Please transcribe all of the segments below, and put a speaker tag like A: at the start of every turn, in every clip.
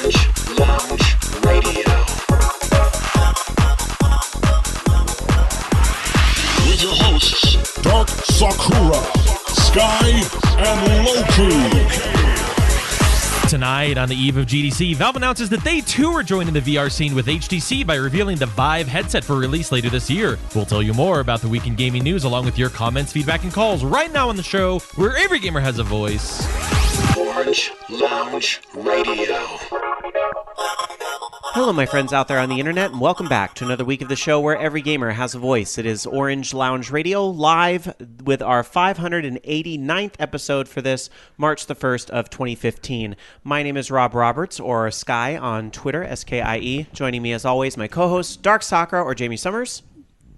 A: Orange Lounge Radio. With your hosts, Dark Sakura, Sky, and Loki.
B: Tonight, on the eve of GDC, Valve announces that they too are joining the VR scene with HTC by revealing the Vive headset for release later this year. We'll tell you more about the week in gaming news along with your comments, feedback, and calls right now on the show where every gamer has a voice.
A: Orange Lounge Radio.
C: Hello, my friends out there on the internet, and welcome back to another week of the show where every gamer has a voice. It is Orange Lounge Radio, live with our 589th episode for this March the 1st of 2015. My name is Rob Roberts, or Sky on Twitter, S-K-I-E. Joining me as always, my co-host, Dark Sakura, or Jamie Summers.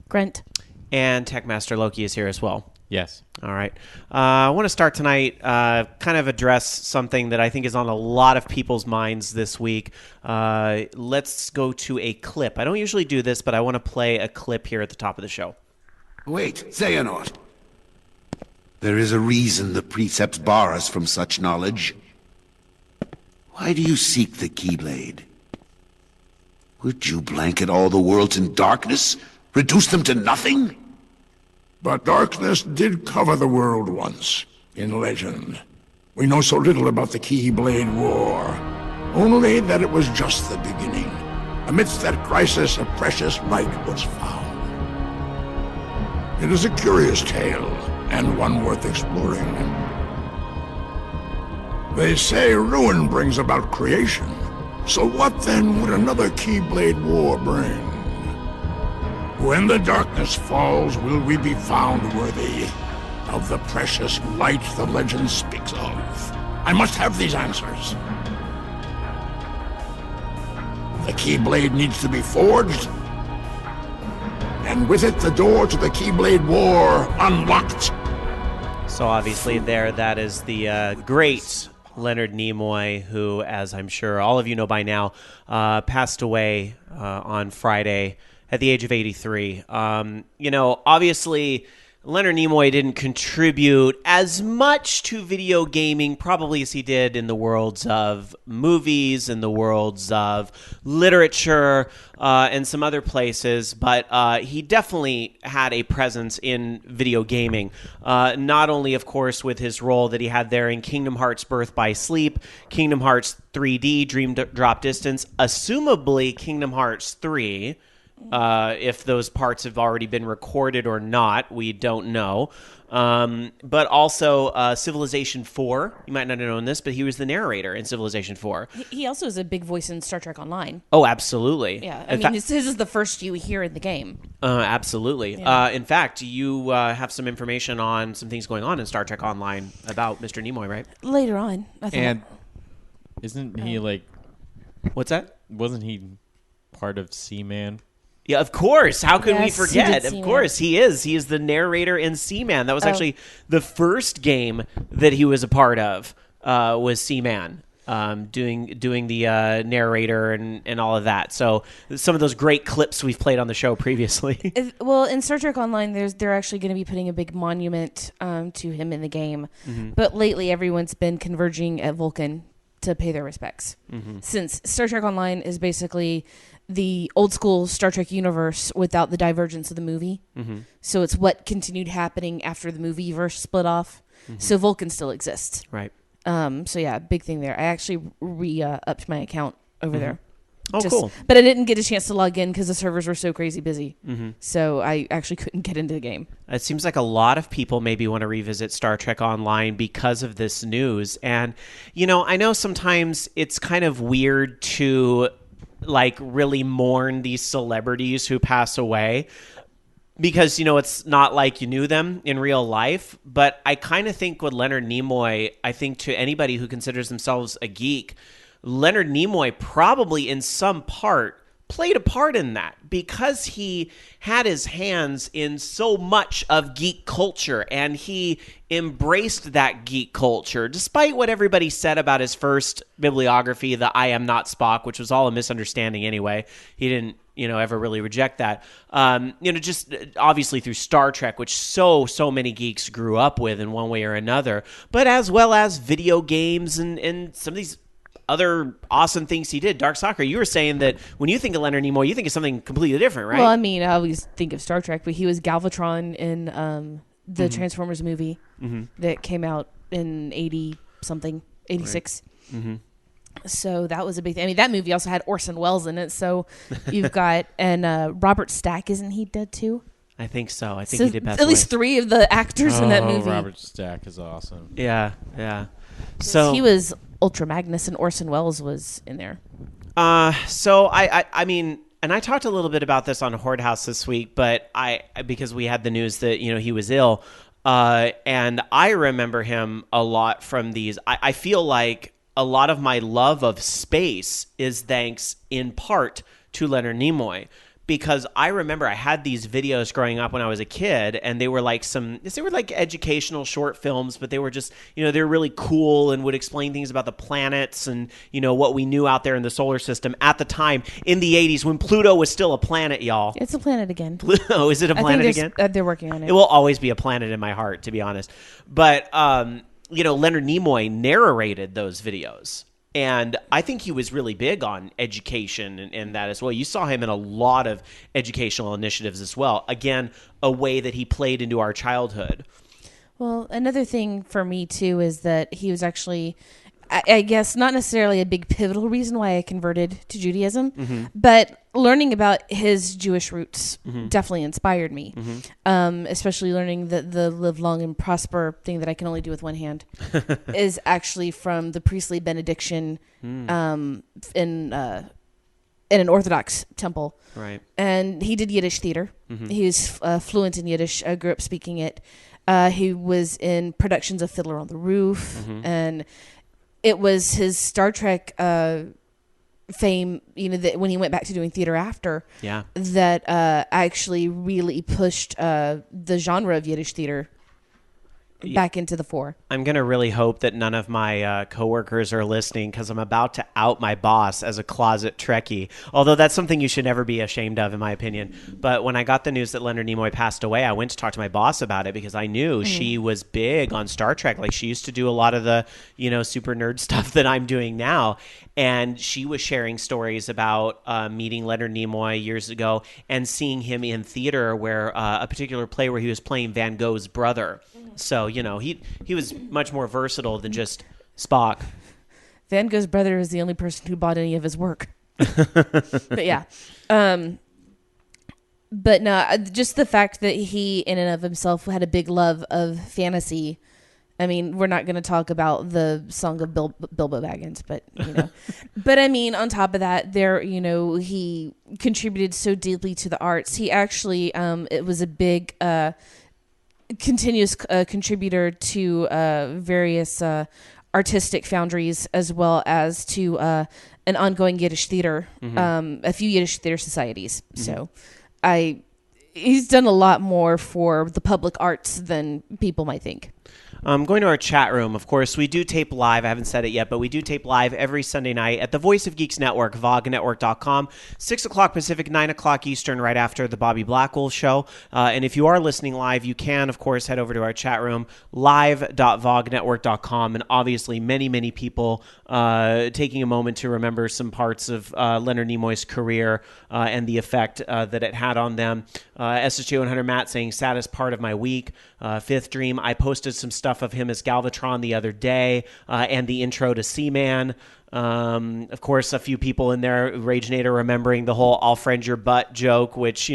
D: Grant.
C: And Techmaster Loki is here as well.
E: Yes.
C: All right. I want to start tonight, kind of address something that I think is on a lot of people's minds this week. Let's go to a clip. I don't usually do this, but I want to play a clip here at the top of the show.
F: Wait, Xehanort. There is a reason the precepts bar us from such knowledge. Why do you seek the Keyblade? Would you blanket all the worlds in darkness? Reduce them to nothing?
G: But darkness did cover the world once, in legend. We know so little about the Keyblade War. Only that it was just the beginning. Amidst that crisis, a precious light was found. It is a curious tale, and one worth exploring. They say ruin brings about creation. So what then would another Keyblade War bring? When the darkness falls, will we be found worthy of the precious light the legend speaks of? I must have these answers. The Keyblade needs to be forged, and with it the door to the Keyblade War unlocked.
C: So obviously there, that is the great Leonard Nimoy, who, as I'm sure all of you know by now, passed away on Friday at the age of 83. Obviously, Leonard Nimoy didn't contribute as much to video gaming probably as he did in the worlds of movies, in the worlds of literature, and some other places, but he definitely had a presence in video gaming. Not only, of course, with his role that he had there in Kingdom Hearts Birth by Sleep, Kingdom Hearts 3D, Dream Drop Distance, assumably Kingdom Hearts 3, if those parts have already been recorded or not, we don't know. But also Civilization 4. You might not have known this, but he was the narrator in Civilization 4.
D: He also is a big voice in Star Trek Online.
C: Oh, absolutely.
D: Yeah, I mean, his is the first you hear in the game.
C: Absolutely.
D: Yeah.
C: In fact, you have some information on some things going on in Star Trek Online about Mr. Nimoy, right?
D: Later on, I thought.
E: And isn't he
C: What's that?
E: wasn't he part of Seaman?
C: Yeah, of course. How could we
D: Yes, he
C: forget?
D: did
C: Of
D: Seaman.
C: course, he is. He is the narrator in Seaman. That was actually the first game that he was a part of, was Seaman, doing the narrator and all of that. So some of those great clips we've played on the show previously.
D: Well, in Star Trek Online, they're actually going to be putting a big monument to him in the game.
C: Mm-hmm.
D: But lately, everyone's been converging at Vulcan to pay their respects.
C: Mm-hmm.
D: Since Star Trek Online is basically the old school Star Trek universe without the divergence of the movie.
C: Mm-hmm.
D: So it's what continued happening after the movie verse split off.
C: Mm-hmm.
D: So Vulcan still exists.
C: Right.
D: So yeah, big thing there. I actually upped my account over there.
C: Oh, cool.
D: But I didn't get a chance to log in because the servers were so crazy busy.
C: Mm-hmm.
D: So I actually couldn't get into the game.
C: It seems like a lot of people maybe want to revisit Star Trek Online because of this news. And, I know sometimes it's kind of weird to really mourn these celebrities who pass away because, it's not like you knew them in real life. But I kind of think with Leonard Nimoy, I think to anybody who considers themselves a geek, Leonard Nimoy probably in some part played a part in that because he had his hands in so much of geek culture and he embraced that geek culture despite what everybody said about his first bibliography, the I Am Not Spock, which was all a misunderstanding anyway. He didn't ever really reject that. Just obviously through Star Trek, which so many geeks grew up with in one way or another, but as well as video games and some of these other awesome things he did. Dark Soccer, you were saying that when you think of Leonard Nimoy, you think of something completely different, right?
D: Well, I mean, I always think of Star Trek, but he was Galvatron in the Transformers movie that came out in 80-something, 86.
C: Right. Mm-hmm.
D: So that was a big thing. I mean, that movie also had Orson Welles in it. So you've got, and Robert Stack, isn't he dead too?
C: I think so. I think
D: So
C: he did pass
D: at least
C: away.
D: 3 of the actors in that movie.
E: Robert Stack is awesome.
C: Yeah, yeah. So
D: he was Ultra Magnus, and Orson Welles was in there.
C: So I mean, and I talked a little bit about this on Horde House this week, but because we had the news that he was ill, and I remember him a lot from these. I feel like a lot of my love of space is thanks in part to Leonard Nimoy. Because I remember I had these videos growing up when I was a kid, and they were like educational short films, but they were just, they were really cool and would explain things about the planets and, what we knew out there in the solar system at the time in the 80s when Pluto was still a planet, y'all.
D: It's a planet again.
C: Pluto, is it a planet again?
D: They're working on it.
C: It will always be a planet in my heart, to be honest. But, Leonard Nimoy narrated those videos. And I think he was really big on education and that as well. You saw him in a lot of educational initiatives as well. Again, a way that he played into our childhood.
D: Well, another thing for me, too, is that he was actually, I guess, not necessarily a big pivotal reason why I converted to Judaism, but learning about his Jewish roots definitely inspired me, especially learning that the live long and prosper thing that I can only do with one hand is actually from the priestly benediction in an Orthodox temple.
C: Right.
D: And he did Yiddish theater. He was fluent in Yiddish. I grew up speaking it. He was in productions of Fiddler on the Roof, and it was his Star Trek fame, that when he went back to doing theater after, that actually really pushed the genre of Yiddish theater back into the fore.
C: I'm going to really hope that none of my coworkers are listening because I'm about to out my boss as a closet Trekkie, although that's something you should never be ashamed of, in my opinion. But when I got the news that Leonard Nimoy passed away, I went to talk to my boss about it because I knew she was big on Star Trek. Like, she used to do a lot of the, super nerd stuff that I'm doing now. And she was sharing stories about meeting Leonard Nimoy years ago and seeing him in theater where a particular play where he was playing Van Gogh's brother. So, he was much more versatile than just Spock.
D: Van Gogh's brother is the only person who bought any of his work. But yeah. But no, just the fact that he in and of himself had a big love of fantasy. I mean, we're not going to talk about the Song of Bilbo Baggins, but, But, I mean, on top of that, he contributed so deeply to the arts. He actually, it was a big continuous contributor to various artistic foundries as well as to an ongoing Yiddish theater, a few Yiddish theater societies. So he's done a lot more for the public arts than people might think.
C: Going to our chat room, of course, we do tape live. I haven't said it yet, but we do tape live every Sunday night at the Voice of Geeks Network, vognetwork.com, 6 o'clock Pacific, 9 o'clock Eastern, right after the Bobby Blackwell show. And if you are listening live, you can, of course, head over to our chat room, live.vognetwork.com. And obviously, many, many people taking a moment to remember some parts of Leonard Nimoy's career and the effect that it had on them. SSJ100 Matt saying, saddest part of my week. Fifth Dream, I posted some stuff of him as Galvatron the other day and the intro to Seaman. Of course, a few people in there, RageNator, remembering the whole I'll friend your butt joke, which,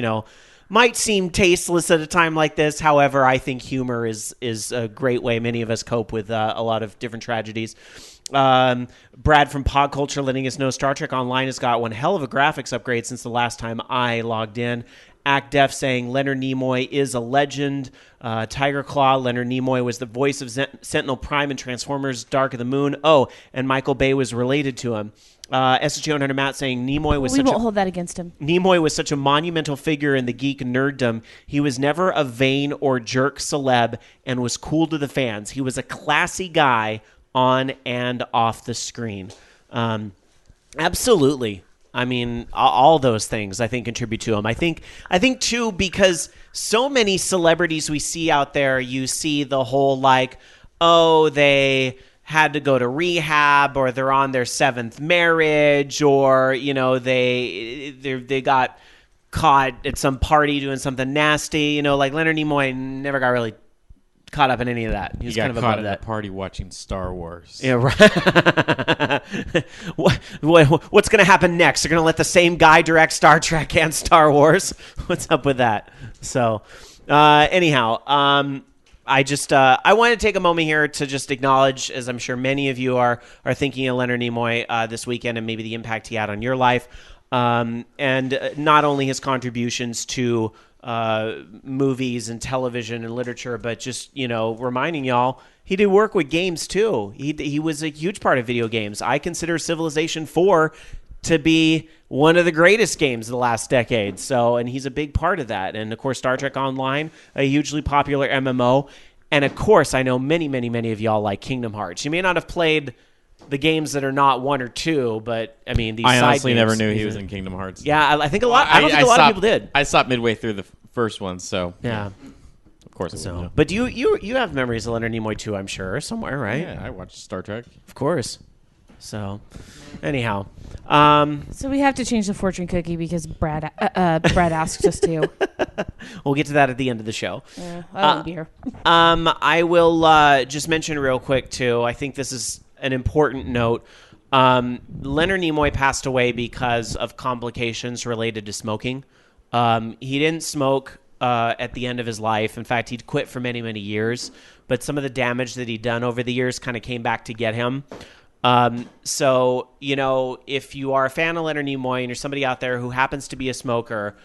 C: might seem tasteless at a time like this. However, I think humor is a great way many of us cope with a lot of different tragedies. Brad from Pod Culture letting us know Star Trek Online has got one hell of a graphics upgrade since the last time I logged in. Act Def saying Leonard Nimoy is a legend. Tiger Claw, Leonard Nimoy was the voice of Sentinel Prime and Transformers Dark of the Moon. Oh, and Michael Bay was related to him. SSJ100 Matt saying Nimoy was
D: we won't hold that against him.
C: Nimoy was such a monumental figure in the geek nerddom. He was never a vain or jerk celeb and was cool to the fans. He was a classy guy on and off the screen. Absolutely. I mean, all those things I think contribute to him. I think too, because so many celebrities we see out there, you see the whole like, oh, they had to go to rehab, or they're on their 7th marriage, or they got caught at some party doing something nasty. Like Leonard Nimoy never got really caught up in any of that. He was
E: got
C: kind of
E: caught
C: above
E: at
C: that.
E: a party watching Star Wars.
C: Yeah, right. What's going to happen next? They're going to let the same guy direct Star Trek and Star Wars. What's up with that? So, anyhow, I want to take a moment here to just acknowledge, as I'm sure many of you are thinking of Leonard Nimoy this weekend and maybe the impact he had on your life, and not only his contributions to movies and television and literature, but just reminding y'all he did work with games too. He was a huge part of video games. I consider Civilization 4 to be one of the greatest games of the last decade. So, and he's a big part of that. And of course, Star Trek Online, a hugely popular MMO. And of course, I know many, many, many of y'all like Kingdom Hearts. You may not have played the games that are not 1 or 2, but I mean, these
E: I
C: side
E: honestly
C: games,
E: never knew he was in Kingdom Hearts.
C: Yeah, I think a lot. I don't think a lot of people did.
E: I stopped midway through the first one, so
C: Yeah.
E: of course.
C: So, but you have memories of Leonard Nimoy too, I'm sure, somewhere, right?
E: Yeah, I watched Star Trek.
C: Of course. So, anyhow,
D: So we have to change the fortune cookie because Brad asked us to.
C: we'll get to that at the end of the show.
D: I won't be here.
C: I will just mention real quick too. I think this is an important note. Leonard Nimoy passed away because of complications related to smoking. He didn't smoke at the end of his life. In fact, he'd quit for many, many years. But some of the damage that he'd done over the years kind of came back to get him. So, if you are a fan of Leonard Nimoy and you're somebody out there who happens to be a smoker,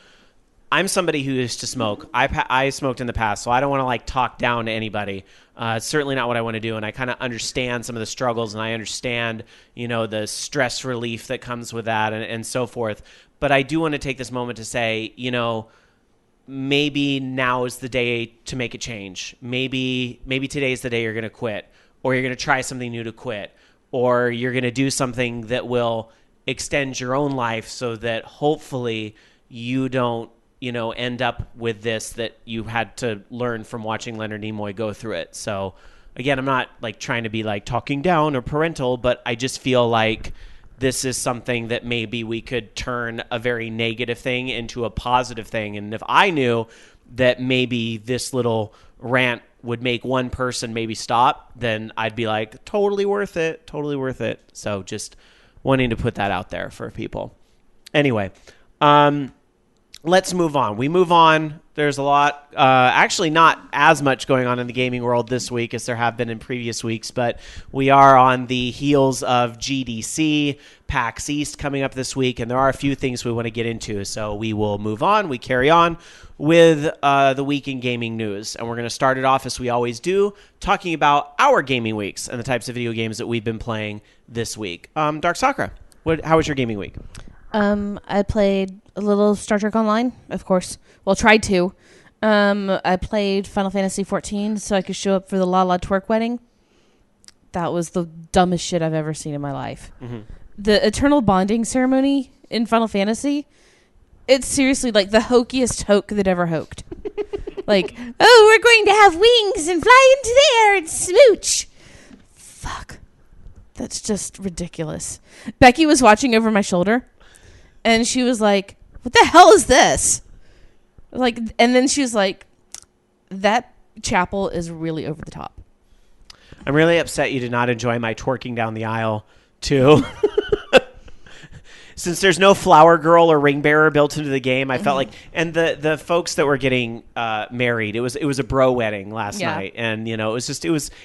C: I'm somebody who used to smoke. I smoked in the past, so I don't want to talk down to anybody. It's certainly not what I want to do, and I kind of understand some of the struggles, and I understand, the stress relief that comes with that and so forth. But I do want to take this moment to say, maybe now is the day to make a change. Maybe today is the day you're going to quit, or you're going to try something new to quit, or you're going to do something that will extend your own life so that hopefully you don't, end up with this that you had to learn from watching Leonard Nimoy go through it. So again, I'm not trying to be talking down or parental, but I just feel like this is something that maybe we could turn a very negative thing into a positive thing. And if I knew that maybe this little rant would make one person maybe stop, then I'd be totally worth it. Totally worth it. So just wanting to put that out there for people. Anyway, let's move on. We move on. There's a lot, actually not as much going on in the gaming world this week as there have been in previous weeks, but we are on the heels of GDC, PAX East coming up this week, and there are a few things we want to get into. So we will move on. We carry on with the week in gaming news, and we're going to start it off as we always do, talking about our gaming weeks and the types of video games that we've been playing this week. Dark Sakura, how was your gaming week?
D: I played a little Star Trek Online, of course. Well, tried to. I played Final Fantasy 14 so I could show up for the La La Twerk wedding. That was the dumbest shit I've ever seen in my life. Mm-hmm. The Eternal Bonding ceremony in Final Fantasy, it's seriously the hokiest hoke that ever hoked. We're going to have wings and fly into the air and smooch. Fuck. That's just ridiculous. Becky was watching over my shoulder. And she was like, what the hell is this? And then she was like, that chapel is really over the top.
C: I'm really upset you did not enjoy my twerking down the aisle, too. Since there's no flower girl or ring bearer built into the game, I felt and the folks that were getting married, it was a bro wedding last night, and it was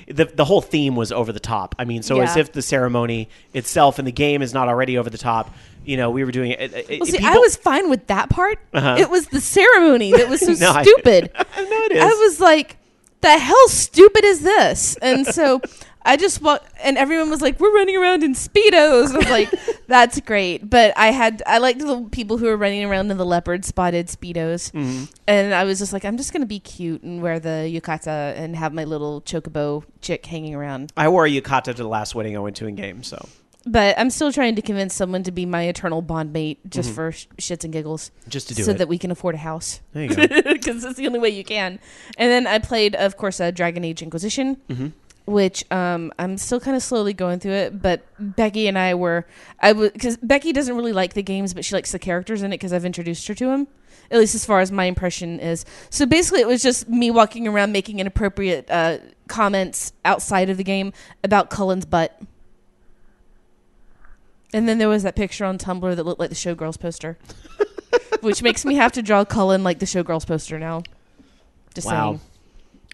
C: the whole theme was over the top. I mean, as if the ceremony itself in the game is not already over the top. We were doing it.
D: I was fine with that part. Uh-huh. It was the ceremony that was so stupid.
C: I know it is.
D: I was like, the hell stupid is this? And so I just walked, and everyone was like, we're running around in Speedos. And I was like, that's great. But I liked the people who were running around in the leopard spotted Speedos. Mm-hmm. And I was just like, I'm just going to be cute and wear the yukata and have my little chocobo chick hanging around.
C: I wore a yukata to the last wedding I went to in game, so.
D: But I'm still trying to convince someone to be my eternal bond mate just for shits and giggles.
C: Just to do
D: so
C: it.
D: that we can afford a house.
C: There you go.
D: Because it's the only way you can. And then I played, of course, Dragon Age Inquisition, which I'm still kind of slowly going through it. But Becky and I because Becky doesn't really like the games, but she likes the characters in it because I've introduced her to them. At least as far as my impression is. So basically, it was just me walking around making inappropriate comments outside of the game about Cullen's butt. And then there was that picture on Tumblr that looked like the Showgirls poster, which makes me have to draw Cullen like the Showgirls poster now. Just saying.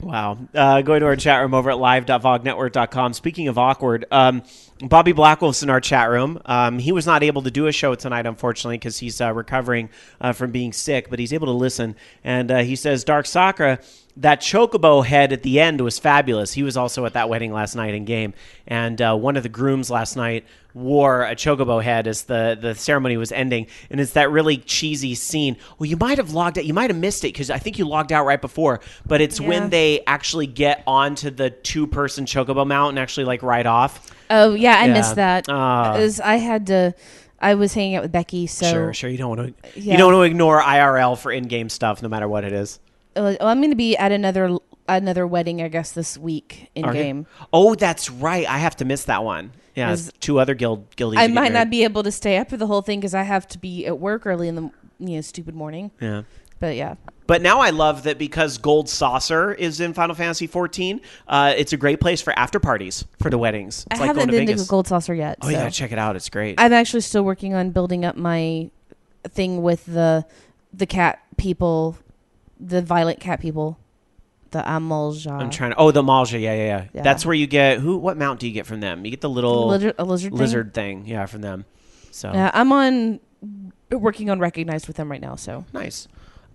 C: Wow. Going to our chat room over at live.vognetwork.com. Speaking of awkward, Bobby Blackwolf's in our chat room. He was not able to do a show tonight, unfortunately, because he's recovering from being sick, but he's able to listen. And he says, Dark Sakura, that Chocobo head at the end was fabulous. He was also at that wedding last night in game. And one of the grooms last night wore a Chocobo head as the ceremony was ending. And it's that really cheesy scene. Well, you might have logged out. You might have missed it because I think you logged out right before. But it's when they actually get onto the two-person Chocobo mount and actually like ride off.
D: Oh, yeah, I missed that. I was hanging out with Becky, so...
C: Sure. You don't want to you don't want to ignore IRL for in-game stuff, no matter what it is.
D: Well, I'm going to be at another wedding, I guess, this week in-game.
C: Oh, that's right. I have to miss that one. Yeah, it's two other guildies.
D: I might not be able to stay up for the whole thing because I have to be at work early in the stupid morning.
C: Yeah.
D: But yeah.
C: But now I love that because Gold Saucer is in Final Fantasy XIV, it's a great place for after parties for the weddings. It's
D: I haven't been to Gold Saucer yet.
C: Oh, you gotta check it out. It's great.
D: I'm actually still working on building up my thing with the cat people, the violent cat people, the Amalja.
C: I'm trying to... Oh, the Amalja. Yeah. That's where you get... What mount do you get from them? You get the little... lizard thing. Yeah, from them. So
D: yeah, I'm working on Recognized with them right now, so...
C: Nice.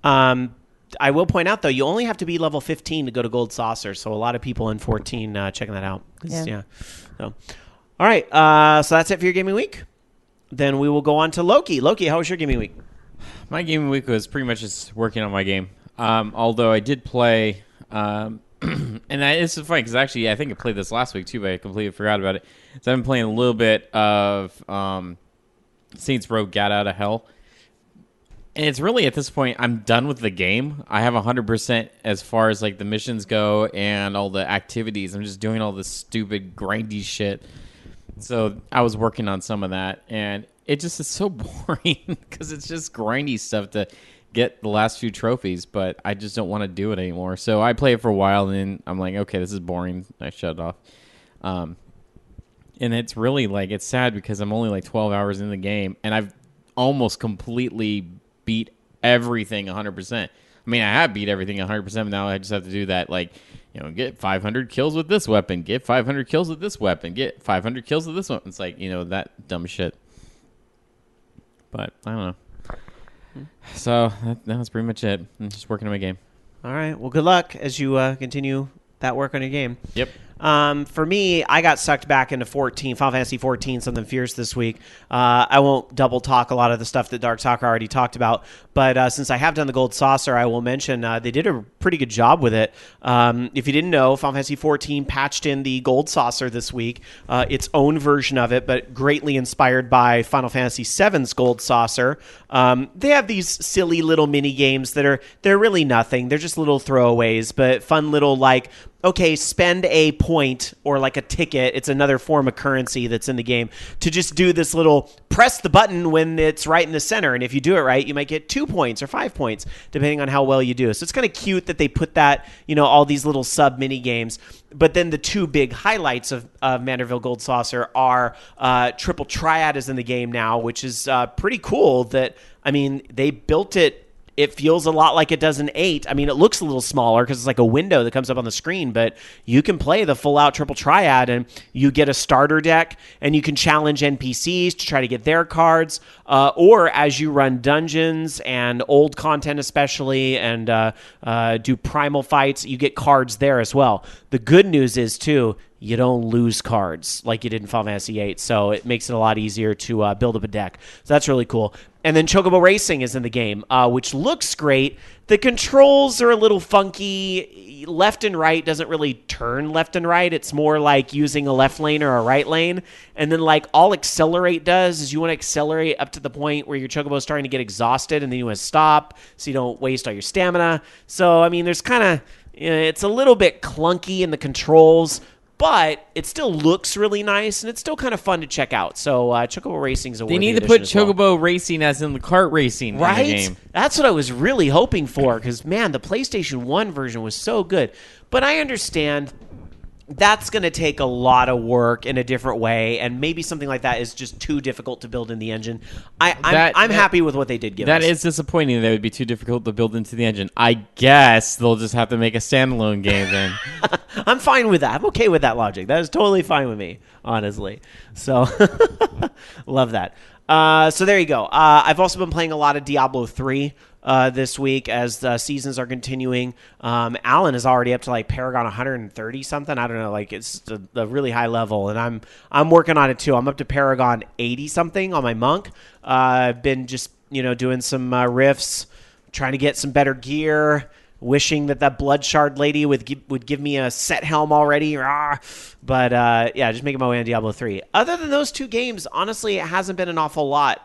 C: I will point out, though, you only have to be level 15 to go to Gold Saucer, so a lot of people in 14 checking that out. Yeah. So, all right, so that's it for your gaming week. Then we will go on to Loki. Loki, how was your gaming week?
E: My gaming week was pretty much just working on my game. Although I did play, and it's funny because actually I think I played this last week too, but I completely forgot about it. So I've been playing a little bit of Saints Row: Get Out of Hell. And it's really, at this point, I'm done with the game. I have 100% as far as like the missions go and all the activities. I'm just doing all this stupid grindy shit. So I was working on some of that, and it just is so boring because it's just grindy stuff to get the last few trophies, but I just don't want to do it anymore. So I play it for a while, and then I'm like, okay, this is boring. I shut it off. And it's really like, it's sad because I'm only like 12 hours in the game, and I've almost completely beat everything 100%. I mean, I have beat everything 100%, but now I just have to do that, like, get 500 kills with this weapon, get 500 kills with this weapon, get 500 kills with this one. It's like, that dumb shit. But I don't know. So that's pretty much it. I'm just working on my game.
C: All right. Well, good luck as you continue that work on your game.
E: Yep.
C: For me, I got sucked back into Final Fantasy 14, Something Fierce this week. I won't double talk a lot of the stuff that Dark Sakura already talked about, but since I have done the Gold Saucer, I will mention they did a pretty good job with it. If you didn't know, Final Fantasy 14 patched in the Gold Saucer this week, its own version of it, but greatly inspired by Final Fantasy VII's Gold Saucer. They have these silly little mini games that they're really nothing. They're just little throwaways, but fun little okay, spend a point or like a ticket. It's another form of currency that's in the game to just do this little press the button when it's right in the center. And if you do it right, you might get 2 points or 5 points, depending on how well you do. So it's kind of cute that they put that, all these little sub mini games. But then the two big highlights of Manderville Gold Saucer are Triple Triad is in the game now, which is pretty cool that, they built it. It feels a lot like it does in 8. It looks a little smaller because it's like a window that comes up on the screen, but you can play the full-out Triple Triad, and you get a starter deck, and you can challenge NPCs to try to get their cards, or as you run dungeons and old content especially, and do primal fights, you get cards there as well. The good news is, too, you don't lose cards like you did in Final Fantasy VIII, so it makes it a lot easier to build up a deck. So that's really cool. And then Chocobo Racing is in the game, which looks great. The controls are a little funky. Left and right doesn't really turn left and right. It's more like using a left lane or a right lane. And then all Accelerate does is you want to accelerate up to the point where your Chocobo is starting to get exhausted, and then you want to stop so you don't waste all your stamina. So, there's kind of... it's a little bit clunky in the controls, but it still looks really nice, and it's still kind of fun to check out. So Chocobo Racing is a
E: They
C: worthy
E: need to
C: addition
E: put
C: as well.
E: Chocobo Racing as in the kart racing in
C: Right?
E: the game.
C: That's what I was really hoping for, because, man, the PlayStation 1 version was so good. But I understand that's going to take a lot of work in a different way, and maybe something like that is just too difficult to build in the engine. I'm happy with what they did give us.
E: That is disappointing that it would be too difficult to build into the engine. I guess they'll just have to make a standalone game then.
C: I'm fine with that. I'm okay with that logic. That is totally fine with me, honestly. So, love that. So there you go. I've also been playing a lot of Diablo 3 this week as the seasons are continuing. Alan is already up to like Paragon 130 something. I don't know, like it's a really high level, and I'm working on it too. I'm up to Paragon 80 something on my monk. I've been just doing some riffs, trying to get some better gear. Wishing that blood shard lady would give me a set helm already. But yeah, just making my way on Diablo 3. Other than those two games, honestly, it hasn't been an awful lot.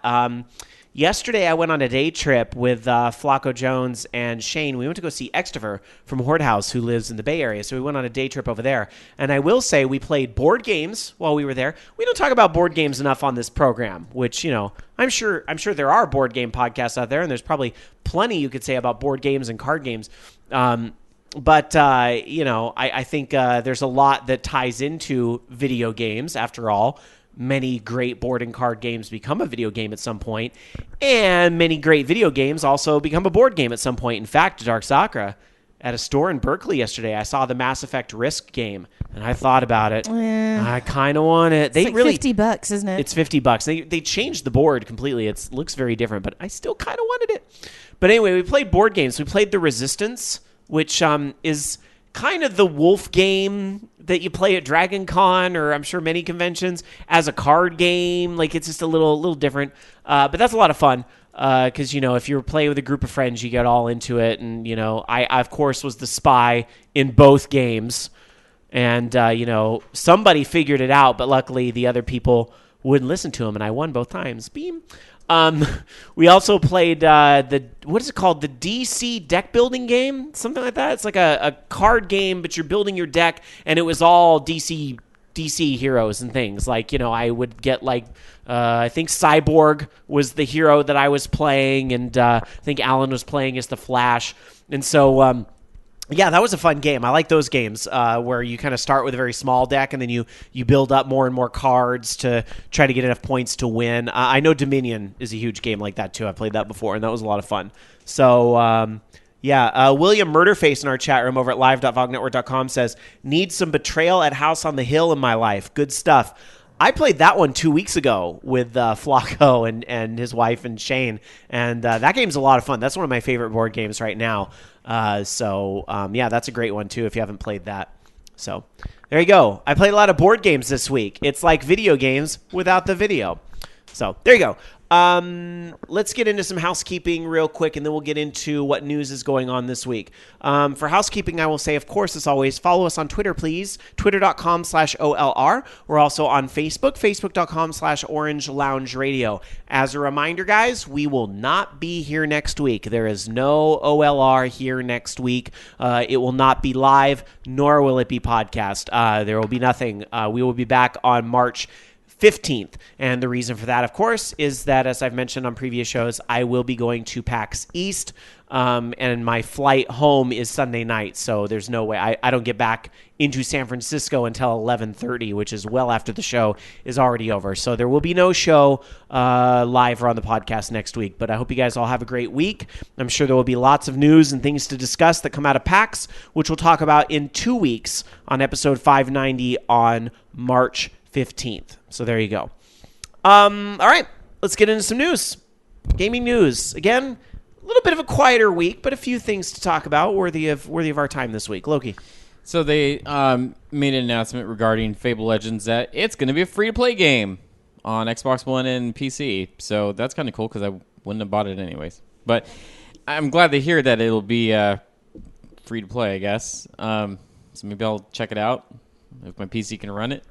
C: Yesterday, I went on a day trip with Flacco Jones and Shane. We went to go see Extiver from Horde House, who lives in the Bay Area. So we went on a day trip over there. And I will say we played board games while we were there. We don't talk about board games enough on this program, which, I'm sure there are board game podcasts out there, and there's probably plenty you could say about board games and card games. But I think there's a lot that ties into video games, after all. Many great board and card games become a video game at some point, and many great video games also become a board game at some point. In fact, Dark Sakura, at a store in Berkeley yesterday, I saw the Mass Effect Risk game, and I thought about it. I kind of want it.
D: It's like $50, isn't it?
C: It's $50. They changed the board completely. It looks very different, but I still kind of wanted it. But anyway, we played board games. We played The Resistance, which is kind of the wolf game that you play at Dragon Con, or I'm sure many conventions, as a card game. Like, it's just a little different. But that's a lot of fun. Because, if you're playing with a group of friends, you get all into it. And, I of course, was the spy in both games. And, somebody figured it out, but luckily the other people wouldn't listen to him, and I won both times. Beam. We also played what is it called? The DC deck building game? Something like that. It's like a card game, but you're building your deck, and it was all DC heroes and things. Like, I would get I think Cyborg was the hero that I was playing, and I think Alan was playing as the Flash. And so, yeah, that was a fun game. I like those games where you kind of start with a very small deck, and then you build up more and more cards to try to get enough points to win. I know Dominion is a huge game like that, too. I've played that before, and that was a lot of fun. So, yeah, William Murderface in our chat room over at live.vognetwork.com says, need some Betrayal at House on the Hill in my life. Good stuff. I played that one 2 weeks ago with Flacco and his wife and Shane, and that game's a lot of fun. That's one of my favorite board games right now. Yeah, that's a great one, too, if you haven't played that. So there you go. I played a lot of board games this week. It's like video games without the video. So there you go. Let's get into some housekeeping real quick, and then we'll get into what news is going on this week. For housekeeping, I will say, of course, as always, follow us on Twitter, please. Twitter.com/OLR. We're also on Facebook, Facebook.com/orangeloungeradio. As a reminder, guys, we will not be here next week. There is no OLR here next week. It will not be live, nor will it be podcast. There will be nothing. We will be back on March 15th. And the reason for that, of course, is that, as I've mentioned on previous shows, I will be going to PAX East, and my flight home is Sunday night, so there's no way. I don't get back into San Francisco until 11:30, which is well after the show is already over. So there will be no show live or on the podcast next week, but I hope you guys all have a great week. I'm sure there will be lots of news and things to discuss that come out of PAX, which we'll talk about in 2 weeks on episode 590 on March 15th. So there you go. All right, let's get into some news. Gaming news. Again, a little bit of a quieter week, but a few things to talk about worthy of our time this week. Loki.
E: So they made an announcement regarding Fable Legends that it's going to be a free-to-play game on Xbox One and PC. So that's kind of cool because I wouldn't have bought it anyways. But I'm glad to hear that it'll be free-to-play, I guess. So maybe I'll check it out if my PC can run it.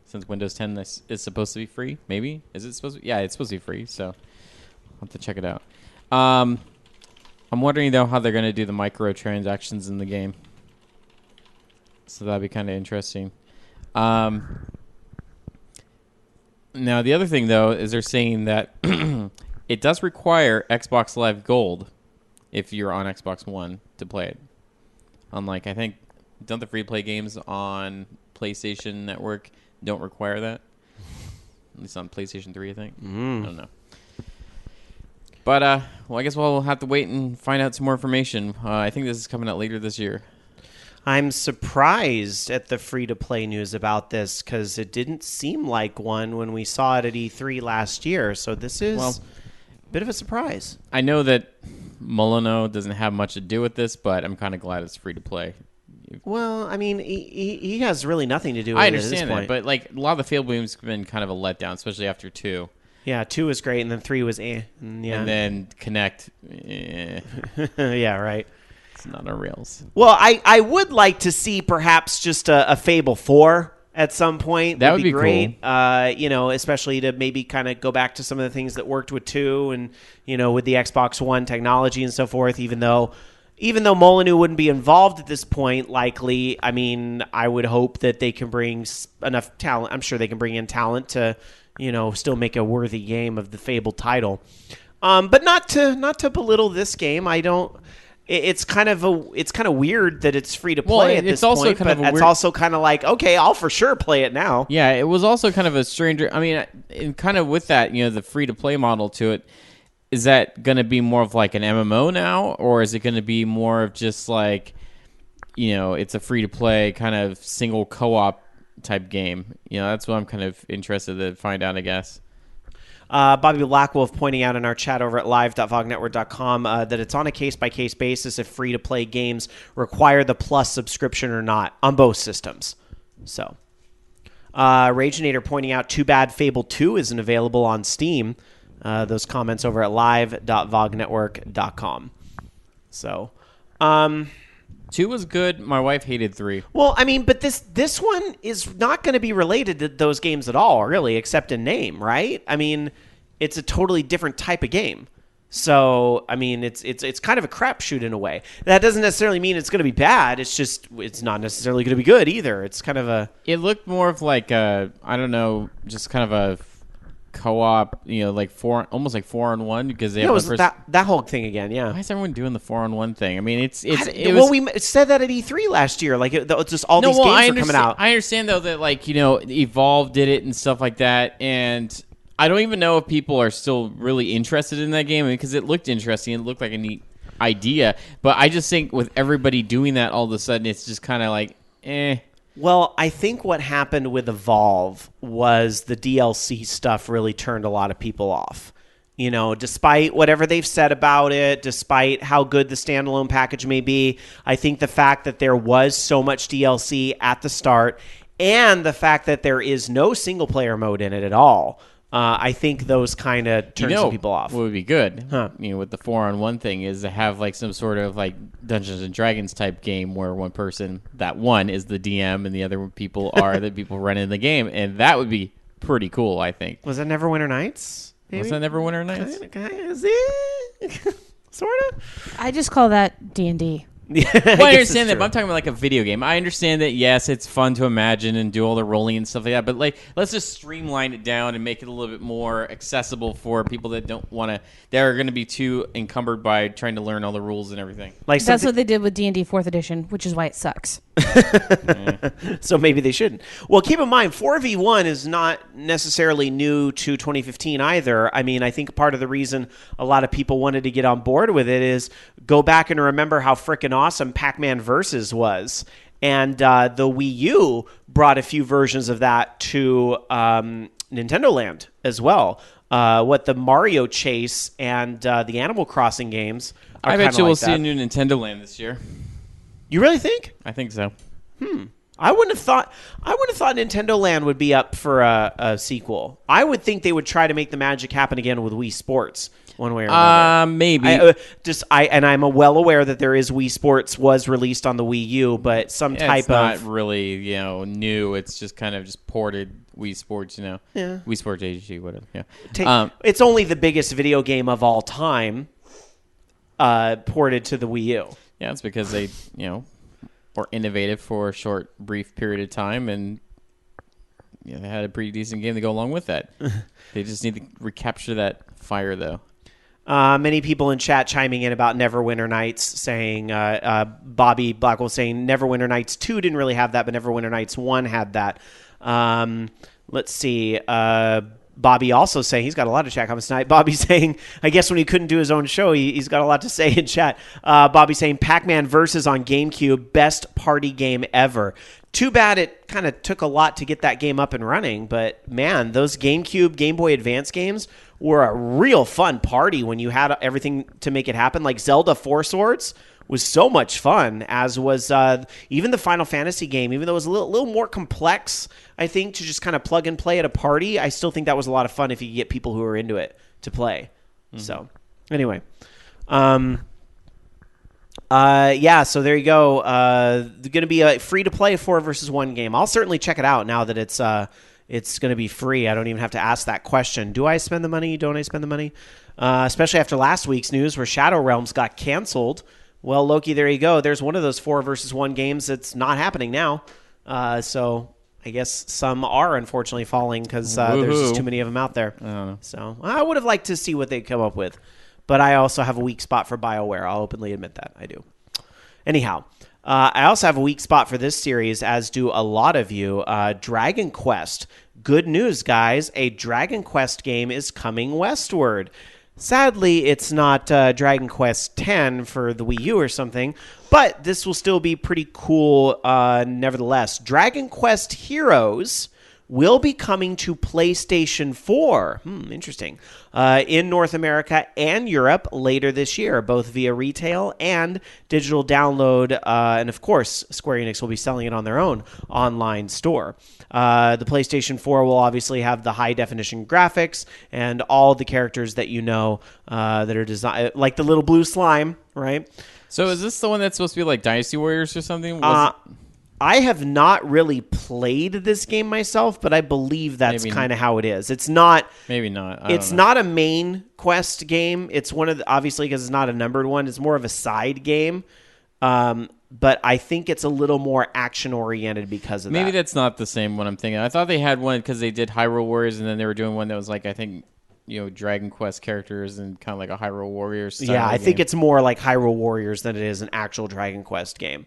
E: Since Windows 10 is supposed to be free, maybe? Is it supposed to be? Yeah, it's supposed to be free, so I'll have to check it out. I'm wondering, though, how they're going to do the microtransactions in the game. So that'd be kind of interesting. Now, the other thing, though, is they're saying that it does require Xbox Live Gold if you're on Xbox One to play it. Unlike, I think, don't the free-to-play games on PlayStation Network don't require that? At least on PlayStation 3, I think. I don't know. But, well, I guess we'll have to wait and find out some more information. I think this is coming out later this year.
C: I'm surprised at the free-to-play news about this because it didn't seem like one when we saw it at E3 last year. So this is a bit of a surprise.
E: I know that Molyneux doesn't have much to do with this, but I'm kind of glad it's free-to-play.
C: Well, I mean, he has really nothing to do with it
E: I
C: at this
E: understand
C: point.
E: that, but like a lot of the Fable games have been kind of a letdown, especially after 2.
C: Yeah, 2 was great, and then 3 was yeah.
E: And then Connect,
C: yeah, right.
E: it's not on rails.
C: Well, I would like to see perhaps just a Fable 4 at some point.
E: That would be
C: great. Cool. Especially to maybe kind of go back to some of the things that worked with 2 and, with the Xbox One technology and so forth, even though Molyneux wouldn't be involved at this point, likely, I mean, I would hope that they can bring enough talent. I'm sure they can bring in talent to, still make a worthy game of the Fable title. But not to belittle this game. I don't. It's kind of weird that it's free to play at this point. But it's also kind of like, okay, I'll for sure play it now.
E: Yeah, it was also kind of a stranger. I mean, and kind of with that, the free to play model to it. Is that going to be more of like an MMO now, or is it going to be more of just like, it's a free to play kind of single co-op type game? That's what I'm kind of interested to find out, I guess.
C: Bobby Blackwolf pointing out in our chat over at live.vognetwork.com that it's on a case-by-case basis if free-to-play games require the Plus subscription or not on both systems. So, Ragenator pointing out, too bad Fable 2 isn't available on Steam. Those comments over at live.vognetwork.com. So,
E: 2 was good. My wife hated 3.
C: Well, I mean, but this one is not going to be related to those games at all, really, except in name, right? I mean, it's a totally different type of game. So, I mean, it's kind of a crapshoot in a way. That doesn't necessarily mean it's going to be bad. It's just it's not necessarily going to be good either. It's kind of a.
E: It looked more of like a, I don't know, just kind of a co-op, like almost like 4-on-1 because they have
C: was that whole thing again. Yeah.
E: Why is everyone doing the 4-on-1 thing? I mean, we
C: said that at E3 last year. Like it's just all these games are coming out.
E: I understand though that Evolve did it and stuff like that, and I don't even know if people are still really interested in that game because it looked interesting. It looked like a neat idea, but I just think with everybody doing that, all of a sudden it's just kind of like, eh.
C: Well, I think what happened with Evolve was the DLC stuff really turned a lot of people off. Despite whatever they've said about it, despite how good the standalone package may be, I think the fact that there was so much DLC at the start and the fact that there is no single-player mode in it at all, I think those kind of turn some people off.
E: What would be good, with the 4-on-1 thing, is to have like some sort of like Dungeons and Dragons type game where one person, that one is the DM, and the other people are the people running the game, and that would be pretty cool. I think.
C: Was that Neverwinter Nights? Maybe?
E: Was that Neverwinter Nights?
C: Sort of.
D: I just call that D&D.
E: Well, I understand that, but I'm talking about like a video game. I understand that, yes, it's fun to imagine and do all the rolling and stuff like that, but like, let's just streamline it down and make it a little bit more accessible for people that don't want to, that are going to be too encumbered by trying to learn all the rules and everything.
D: That's what they did with D&D 4th edition, which is why it sucks.
C: So maybe they shouldn't. Well, keep in mind, 4v1 is not necessarily new to 2015 either. I mean, I think part of the reason a lot of people wanted to get on board with it is go back and remember how frickin' awesome Pac-Man Versus was. And the Wii U brought a few versions of that to Nintendo Land as well. The Mario Chase and the Animal Crossing games are
E: I bet you we'll
C: that.
E: see a new Nintendo Land this year.
C: You really think?
E: I think so.
C: I wouldn't have thought Nintendo Land would be up for a sequel. I would think they would try to make the magic happen again with Wii Sports one way or another.
E: Maybe.
C: I'm well aware that there is Wii Sports was released on the Wii U, but
E: it's not really new. It's just kind of just ported Wii Sports,
C: Yeah.
E: Wii Sports HD, whatever. Yeah.
C: It's only the biggest video game of all time ported to the Wii U.
E: Yeah, it's because they, were innovative for a short, brief period of time, and they had a pretty decent game to go along with that. They just need to recapture that fire, though.
C: Many people in chat chiming in about Neverwinter Nights, saying Bobby Blackwell saying Neverwinter Nights 2 didn't really have that, but Neverwinter Nights 1 had that. Let's see. Bobby also saying, he's got a lot of chat comments tonight. Bobby saying, I guess when he couldn't do his own show, he's got a lot to say in chat. Bobby saying, Pac-Man Versus on GameCube, best party game ever. Too bad it kind of took a lot to get that game up and running, but man, those GameCube, Game Boy Advance games were a real fun party when you had everything to make it happen. Like Zelda Four Swords was so much fun, as was even the Final Fantasy game, even though it was a little more complex, I think, to just kind of plug and play at a party. I still think that was a lot of fun if you could get people who are into it to play. Mm-hmm. So, anyway. So there you go. Going to be a free-to-play 4 versus 1 game. I'll certainly check it out now that it's going to be free. I don't even have to ask that question. Do I spend the money? Don't I spend the money? Especially after last week's news where Shadow Realms got canceled. Well, Loki, there you go. There's one of those 4 versus 1 games that's not happening now. So I guess some are unfortunately falling because there's just too many of them out there.
E: I don't know.
C: So I would have liked to see what they'd come up with. But I also have a weak spot for BioWare. I'll openly admit that. I do. Anyhow, I also have a weak spot for this series, as do a lot of you. Dragon Quest. Good news, guys. A Dragon Quest game is coming westward. Sadly, it's not Dragon Quest X for the Wii U or something, but this will still be pretty cool nevertheless. Dragon Quest Heroes will be coming to PlayStation 4. Interesting. In North America and Europe later this year, both via retail and digital download. And of course, Square Enix will be selling it on their own online store. The PlayStation 4 will obviously have the high-definition graphics and all the characters that you know that are designed, like the little blue slime, right?
E: So is this the one that's supposed to be like Dynasty Warriors or something?
C: I have not really played this game myself, but I believe that's kind of how it is. It's not.
E: Maybe not.
C: It's not a main quest game. It's one of the, obviously, because it's not a numbered one. It's more of a side game. But I think it's a little more action oriented because of that.
E: Maybe that's not the same one I'm thinking. I thought they had one because they did Hyrule Warriors, and then they were doing one that was like, I think, Dragon Quest characters and kind of like a Hyrule Warriors style
C: I think it's more like Hyrule Warriors than it is an actual Dragon Quest game.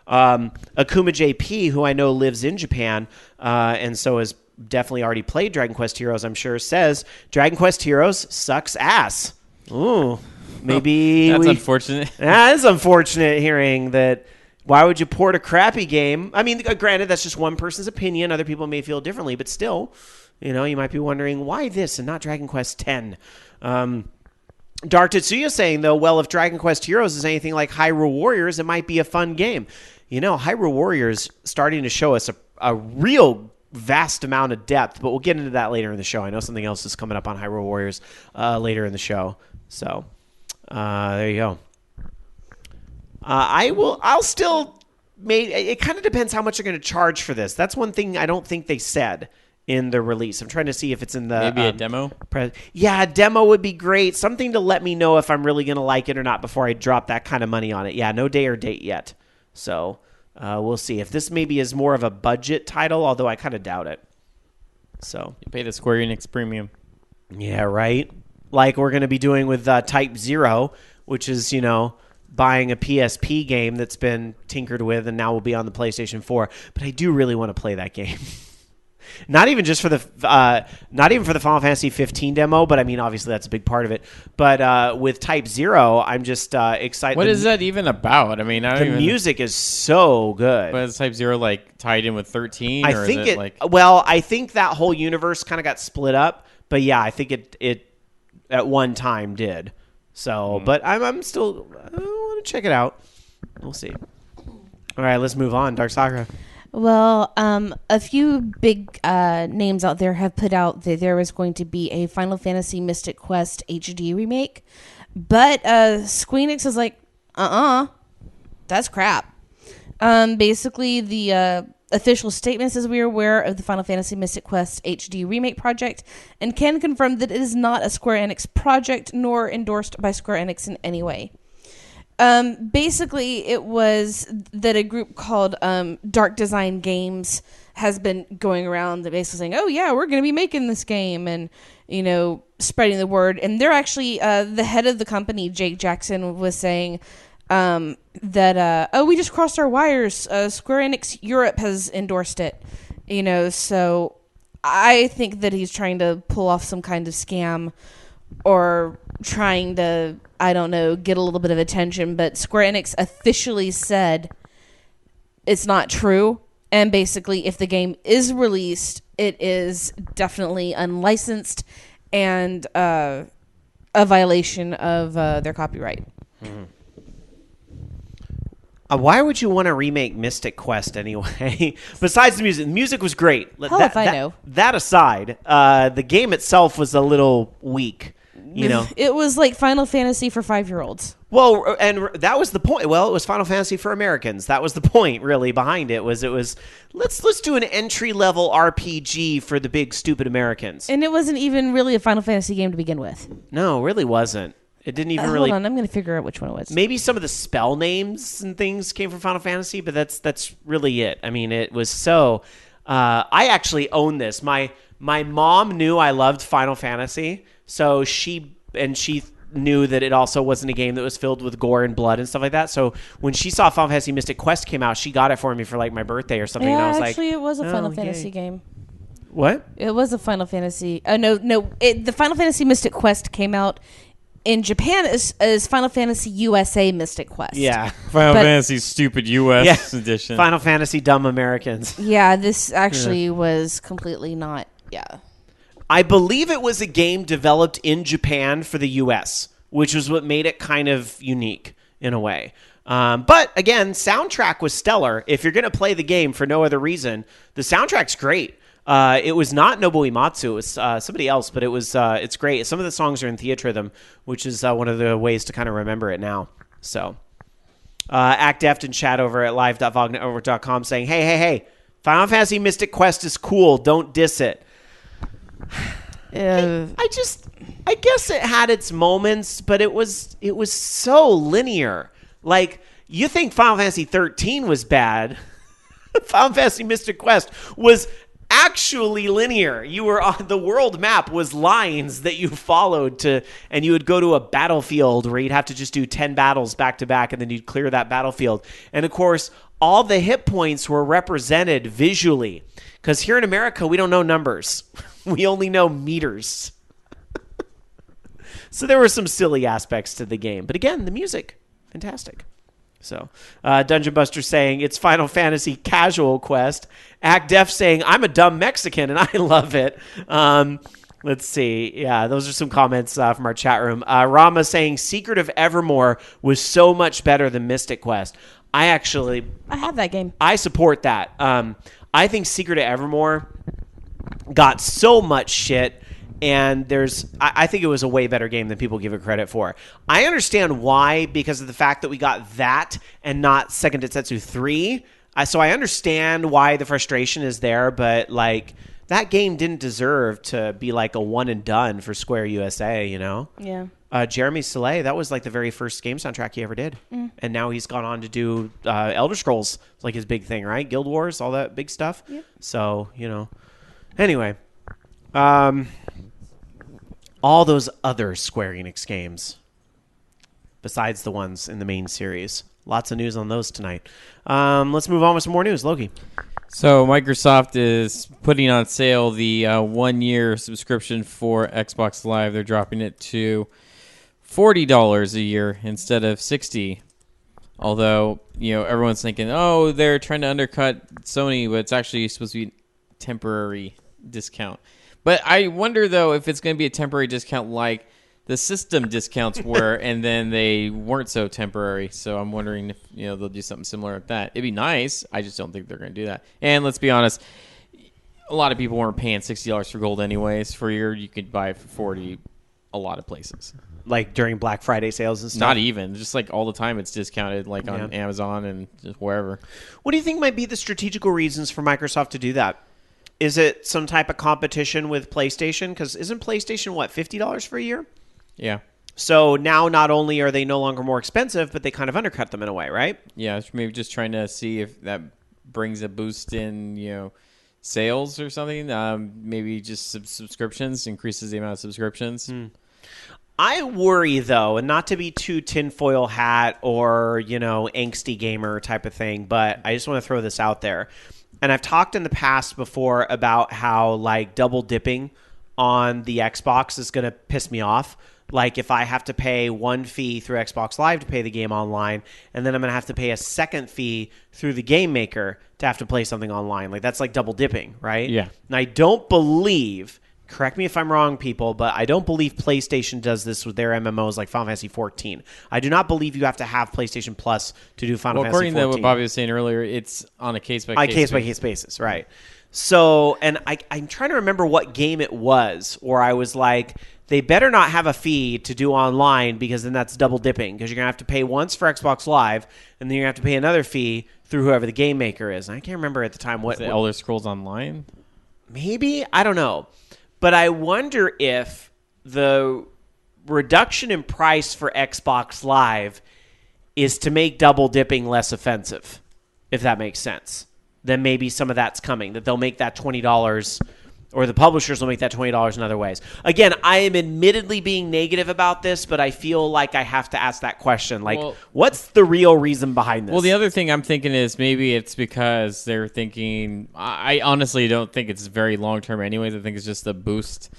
C: Akuma JP, who I know lives in Japan, and so has definitely already played Dragon Quest Heroes, I'm sure, says Dragon Quest Heroes sucks ass. Ooh, maybe
E: that's unfortunate.
C: That is unfortunate hearing that. Why would you port a crappy game? I mean, granted, that's just one person's opinion. Other people may feel differently, but still, you might be wondering why this and not Dragon Quest X. Dark Tetsuya saying, though, well, if Dragon Quest Heroes is anything like Hyrule Warriors, it might be a fun game. Hyrule Warriors starting to show us a real vast amount of depth, but we'll get into that later in the show. I know something else is coming up on Hyrule Warriors later in the show. So there you go. I'll still it kind of depends how much they're going to charge for this. That's one thing I don't think they said in the release. I'm trying to see if it's in the
E: maybe a demo.
C: A demo would be great. Something to let me know if I'm really going to like it or not before I drop that kind of money on it. Yeah, no day or date yet. So we'll see if this maybe is more of a budget title, although I kind of doubt it. So
E: you pay the Square Enix premium.
C: Yeah, right. Like we're going to be doing with Type 0, which is buying a PSP game that's been tinkered with and now will be on the PlayStation 4. But I do really want to play that game. Not even just for the Final Fantasy 15 demo, but I mean obviously that's a big part of it. But with Type 0, I'm just excited.
E: What is that even about? I mean,
C: the music is so good.
E: But is Type 0 like tied in with 13?
C: I think that whole universe kind of got split up. But yeah, I think it at one time did. So, but I'm still I want to check it out. We'll see. All right, let's move on. Dark Sakura.
D: Well, a few big names out there have put out that there was going to be a Final Fantasy Mystic Quest HD remake, but Square Enix is like, that's crap. Basically, the official statement says we are aware of the Final Fantasy Mystic Quest HD remake project and can confirm that it is not a Square Enix project nor endorsed by Square Enix in any way. Basically, it was that a group called Dark Design Games has been going around basically saying, "Oh yeah, we're going to be making this game," and spreading the word. And they're actually the head of the company, Jake Jackson, was saying that we just crossed our wires. Square Enix Europe has endorsed it. So I think that he's trying to pull off some kind of scam or trying to, I don't know, get a little bit of attention. But Square Enix officially said it's not true. And basically, if the game is released, it is definitely unlicensed and a violation of their copyright.
C: Mm-hmm. Why would you want to remake Mystic Quest anyway? Besides the music was great.
D: Hell if I know.
C: That aside, the game itself was a little weak.
D: It was like Final Fantasy for 5-year-olds.
C: Well, and that was the point. Well, it was Final Fantasy for Americans. That was the point, really, behind it. Was let's do an entry-level RPG for the big stupid Americans.
D: And it wasn't even really a Final Fantasy game to begin with.
C: No, it really wasn't. It didn't even really.
D: Hold on, I'm going to figure out which one it was.
C: Maybe some of the spell names and things came from Final Fantasy, but that's really it. I mean, it was so. I actually own this. My mom knew I loved Final Fantasy, so she knew that it also wasn't a game that was filled with gore and blood and stuff like that. So when she saw Final Fantasy Mystic Quest came out, she got it for me for like my birthday or something.
D: Yeah,
C: and I was
D: actually, it was a Final
C: yay.
D: Fantasy game.
C: What?
D: It was a Final Fantasy. No. The Final Fantasy Mystic Quest came out in Japan as Final Fantasy USA Mystic Quest.
C: Yeah.
E: Final Fantasy stupid US edition.
C: Final Fantasy dumb Americans.
D: Yeah, this actually was completely not. Yeah.
C: I believe it was a game developed in Japan for the US, which was what made it kind of unique in a way. But again, soundtrack was stellar. If you're going to play the game for no other reason, the soundtrack's great. It was not Nobuo Uematsu. It was somebody else, but it's great. Some of the songs are in Theatrhythm, which is one of the ways to kind of remember it now. So, Act Deft in chat over at live.vognetwork.com saying, hey, Final Fantasy Mystic Quest is cool. Don't diss it. I guess it had its moments, but it was so linear. Like, you think Final Fantasy 13 was bad. Final Fantasy Mystic Quest was actually linear. You were on the world map was lines that you followed and you would go to a battlefield where you'd have to just do 10 battles back to back, and then you'd clear that battlefield. And of course, all the hit points were represented visually, because here in America, we don't know numbers. We only know meters. So there were some silly aspects to the game. But again, the music, fantastic. So, Dungeon Buster saying, it's Final Fantasy Casual Quest. Act Def saying, I'm a dumb Mexican, and I love it. Let's see. Yeah, those are some comments from our chat room. Rama saying, Secret of Evermore was so much better than Mystic Quest. I
D: have that game.
C: I support that. I think Secret of Evermore got so much shit, and I think it was a way better game than people give it credit for. I understand why, because of the fact that we got that and not Second Densetsu 3. So I understand why the frustration is there, but like that game didn't deserve to be like a one and done for Square USA,
D: Yeah.
C: Jeremy Soleil, that was like the very first game soundtrack he ever did. And now he's gone on to do Elder Scrolls. It's like his big thing, right? Guild Wars, all that big stuff. Yeah. So, Anyway, all those other Square Enix games, besides the ones in the main series. Lots of news on those tonight. Let's move on with some more news. Loki.
E: So Microsoft is putting on sale the 1-year subscription for Xbox Live. They're dropping it to $40 a year instead of $60. Although, everyone's thinking, oh, they're trying to undercut Sony, but it's actually supposed to be temporary discount. But I wonder, though, if it's going to be a temporary discount like the system discounts were, and then they weren't so temporary. So I'm wondering if they'll do something similar like that. It'd be nice. I just don't think they're going to do that. And let's be honest, a lot of people weren't paying $60 for gold anyways. For a year, you could buy it for $40 a lot of places.
C: Like during Black Friday sales and stuff?
E: Not even. Just like all the time it's discounted, like on Amazon and just wherever.
C: What do you think might be the strategical reasons for Microsoft to do that? Is it some type of competition with PlayStation? Because isn't PlayStation, $50 for a year?
E: Yeah.
C: So now not only are they no longer more expensive, but they kind of undercut them in a way, right?
E: Yeah, it's maybe just trying to see if that brings a boost in, sales or something. Maybe just subscriptions, increases the amount of subscriptions.
C: I worry, though, and not to be too tinfoil hat or, angsty gamer type of thing, but I just want to throw this out there. And I've talked in the past before about how, double dipping on the Xbox is going to piss me off. Like, if I have to pay one fee through Xbox Live to play the game online, and then I'm going to have to pay a second fee through the Game Maker to have to play something online. That's like double dipping, right?
E: Yeah.
C: And I don't believe, correct me if I'm wrong, people, but I don't believe PlayStation does this with their MMOs like Final Fantasy 14. I do not believe you have to have PlayStation Plus to do Final Fantasy 14.
E: Well, according to what Bobby was saying earlier, it's on a case-by-case
C: basis, right. So, and I'm trying to remember what game it was where I was like, they better not have a fee to do online because then that's double dipping because you're going to have to pay once for Xbox Live and then you're going to have to pay another fee through whoever the game maker is. And I can't remember at the time what.
E: The Elder Scrolls Online?
C: Maybe? I don't know. But I wonder if the reduction in price for Xbox Live is to make double dipping less offensive, if that makes sense. Then maybe some of that's coming, that they'll make that $20 or the publishers will make that $20 in other ways. Again, I am admittedly being negative about this, but I feel like I have to ask that question. What's the real reason behind this?
E: Well, the other thing I'm thinking is maybe it's because they're thinking, I honestly don't think it's very long-term anyways. I think it's just to boost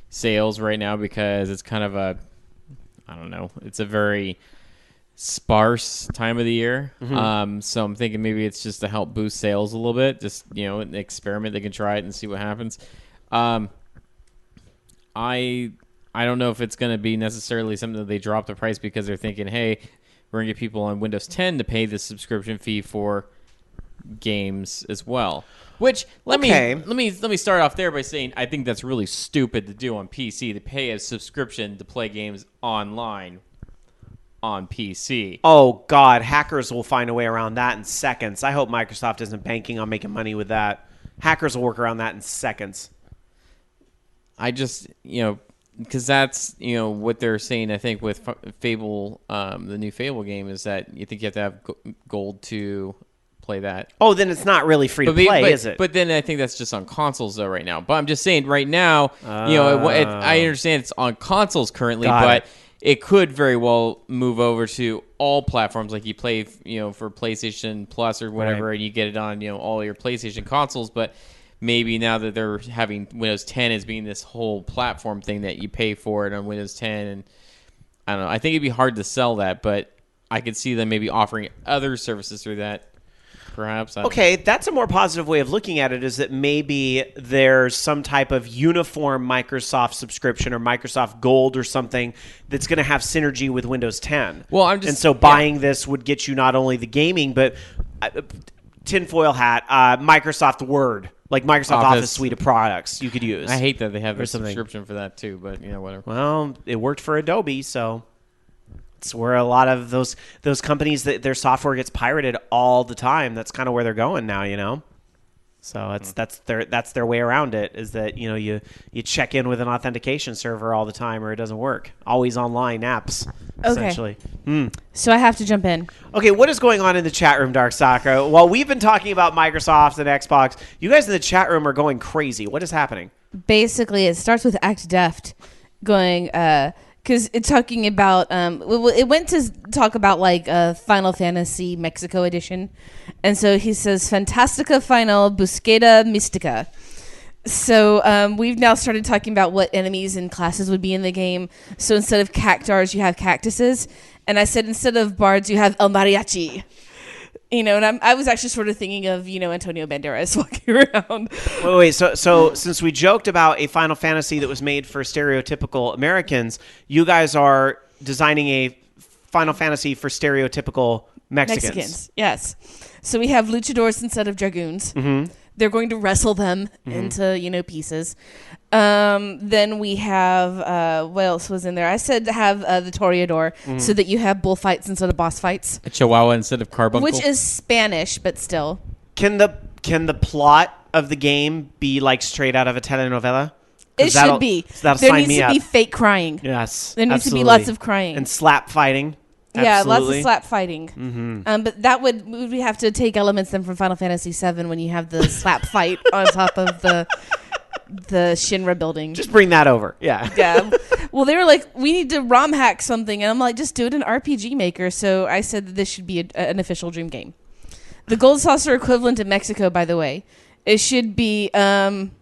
E: sales right now because it's kind of it's a very sparse time of the year. So I'm thinking maybe it's just to help boost sales a little bit. Just, an experiment. They can try it and see what happens. I don't know if it's going to be necessarily something that they drop the price because they're thinking, hey, we're going to get people on Windows 10 to pay the subscription fee for games as well. Which let me start off there by saying I think that's really stupid to do on PC, to pay a subscription to play games online on PC.
C: Oh, God, hackers will find a way around that in seconds. I hope Microsoft isn't banking on making money with that. Hackers will work around that in seconds.
E: I just, because that's, what they're saying, I think, with Fable, the new Fable game, is that you think you have to have gold to play that.
C: Oh, then it's not really free to play, is it?
E: But then I think that's just on consoles, though, right now. But I'm just saying, right now, I understand it's on consoles currently, but it could very well move over to all platforms, like you play, for PlayStation Plus or whatever, right, and you get it on, all your PlayStation consoles. But maybe now that they're having Windows 10 as being this whole platform thing that you pay for it on Windows 10, and I don't know. I think it'd be hard to sell that, but I could see them maybe offering other services through that. Perhaps.
C: Okay, that's a more positive way of looking at it, is that maybe there's some type of uniform Microsoft subscription or Microsoft Gold or something that's going to have synergy with Windows 10.
E: Well,
C: buying this would get you not only the gaming, but tinfoil hat, Microsoft Word, like Microsoft Office suite of products you could use.
E: I hate that they have a subscription for that too, but whatever.
C: Well, it worked for Adobe, so it's where a lot of those companies, that their software gets pirated all the time. That's kind of where they're going now, So that's their way around it, is that you check in with an authentication server all the time or it doesn't work. Always online apps, essentially.
D: So I have to jump in.
C: Okay, what is going on in the chat room, Dark Soccer? While we've been talking about Microsoft and Xbox, you guys in the chat room are going crazy. What is happening?
D: Basically, it starts with Act Deft going because it's talking about it went to talk about Final Fantasy Mexico edition, and so he says Fantastica Final Busqueda Mystica. So we've now started talking about what enemies and classes would be in the game. So instead of cactars, you have cactuses, and I said instead of bards, you have el mariachi. And I was actually sort of thinking of, Antonio Banderas walking around.
C: Wait. So since we joked about a Final Fantasy that was made for stereotypical Americans, you guys are designing a Final Fantasy for stereotypical Mexicans.
D: Yes. So we have luchadors instead of dragoons. Mm-hmm. They're going to wrestle them into, pieces. Then we have, what else was in there? I said to have the Toreador so that you have bullfights instead of boss fights.
E: A Chihuahua instead of carbuncle.
D: Which is Spanish, but still.
C: Can the plot of the game be straight out of a telenovela?
D: It should be.
C: That'll
D: There
C: sign
D: needs
C: me
D: to
C: up.
D: be fake crying.
C: Yes,
D: There needs to be
C: absolutely.
D: lots of crying.
C: And slap fighting.
D: Yeah, lots of
C: Absolutely.
D: slap fighting. Mm-hmm. But that we have to take elements then from Final Fantasy VII when you have the slap fight on top of the Shinra building.
C: Just bring that over. Yeah.
D: Yeah. Well, they were like, we need to ROM hack something. And I'm like, just do it in RPG Maker. So I said that this should be an official Dream game. The Gold Saucer equivalent in Mexico, by the way, it should be...
C: Sabado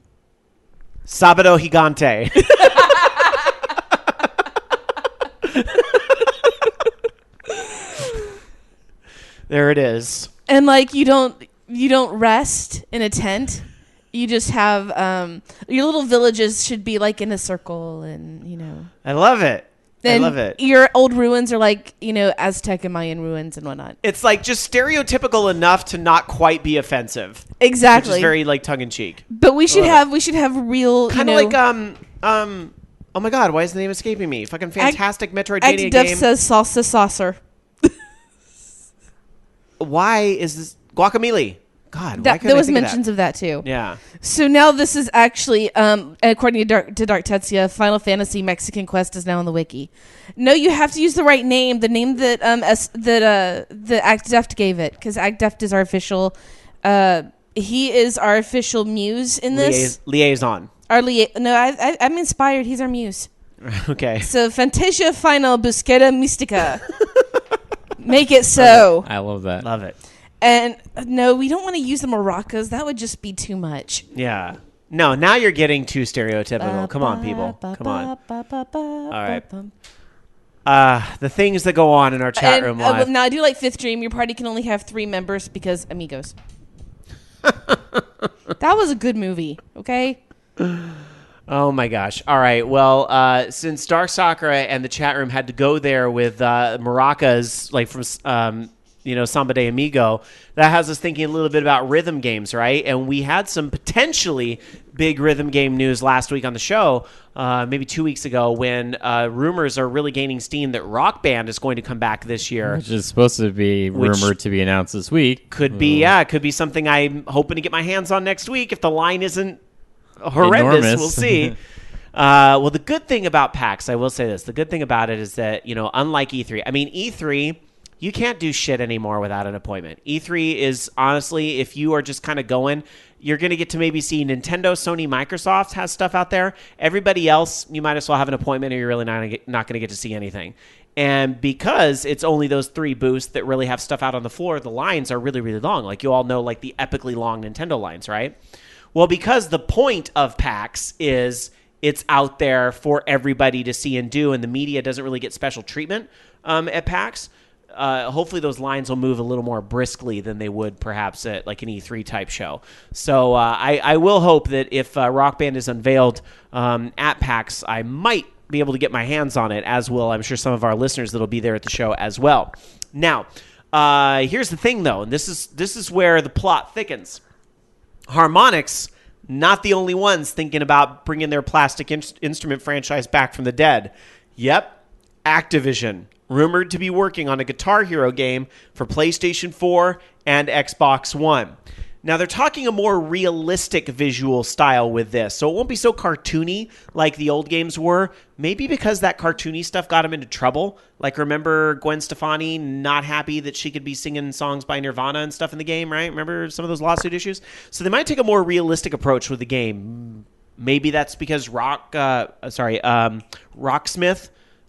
C: Gigante. There it is.
D: And like, you don't rest in a tent. You just have your little villages should be like in a circle, and
C: I love it. I love it.
D: Your old ruins are like Aztec and Mayan ruins and whatnot.
C: It's like just stereotypical enough to not quite be offensive.
D: Exactly.
C: Which is very like tongue in cheek.
D: But we should have real
C: Kind of like oh my god, why is the name escaping me? Fucking fantastic Metroidvania
D: Duff
C: game.
D: says salsa saucer.
C: Why is this Guacamole? God, why
D: There
C: couldn't I
D: was
C: think of
D: mentions of that too.
C: Yeah.
D: So now this is actually, according to Dark Tetsuya, Final Fantasy Mexican Quest is now on the wiki. No, you have to use the right name, the name that the Act Deft gave it, because Act Deft is our official. He is our official muse in this.
C: Liaison.
D: I'm inspired. He's our muse.
C: Okay.
D: So Fantasia Final Busqueta Mystica. Make it so.
E: I love that.
C: Love it.
D: And no, we don't want to use the maracas. That would just be too much.
C: Yeah. No, now you're getting too stereotypical. Come on, people. Come on. All right. The things that go on in our chat room live.
D: Now I do like Fifth Dream. Your party can only have 3 members because amigos. That was a good movie. Okay.
C: Oh my gosh. All right. Well, since Dark Sakura and the chat room had to go there with maracas, like from Samba de Amigo, that has us thinking a little bit about rhythm games, right? And we had some potentially big rhythm game news last week on the show, maybe 2 weeks ago, when rumors are really gaining steam that Rock Band is going to come back this year.
E: Which is supposed to be rumored to be announced this week.
C: Could be something I'm hoping to get my hands on next week if the line isn't horrendous.
E: Enormous.
C: We'll see. Well, the good thing about PAX, I will say this, the good thing about it is that, unlike E3, E3, you can't do shit anymore without an appointment. E3 is, honestly, if you are just kind of going, you're going to get to maybe see Nintendo, Sony, Microsoft has stuff out there. Everybody else, you might as well have an appointment or you're really not going to get to see anything. And because it's only those 3 booths that really have stuff out on the floor, the lines are really, really long. Like you all know, like the epically long Nintendo lines, right? Well, because the point of PAX is it's out there for everybody to see and do, and the media doesn't really get special treatment at PAX, hopefully those lines will move a little more briskly than they would perhaps at like an E3 type show. So I will hope that if Rock Band is unveiled at PAX, I might be able to get my hands on it, as will I'm sure some of our listeners that'll be there at the show as well. Now, here's the thing though, and this is where the plot thickens. Harmonix, not the only ones thinking about bringing their Plastic Instrument franchise back from the dead. Yep, Activision, rumored to be working on a Guitar Hero game for PlayStation 4 and Xbox One. Now, they're talking a more realistic visual style with this, so it won't be so cartoony like the old games were, maybe because that cartoony stuff got them into trouble. Like, remember Gwen Stefani not happy that she could be singing songs by Nirvana and stuff in the game, right? Remember some of those lawsuit issues? So they might take a more realistic approach with the game. Maybe that's because Rocksmith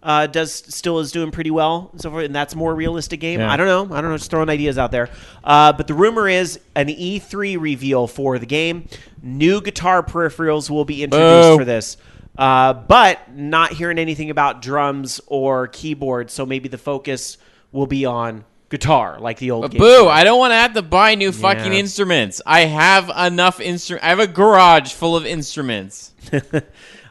C: still is doing pretty well, and so forth, and that's a more realistic game.
E: Yeah.
C: I don't know, just throwing ideas out there. But the rumor is an E3 reveal for the game. New guitar peripherals will be introduced for this, but not hearing anything about drums or keyboards. So maybe the focus will be on guitar, like the old game.
E: Boo! I don't want to have to buy new fucking instruments. I have enough instruments. I have a garage full of instruments.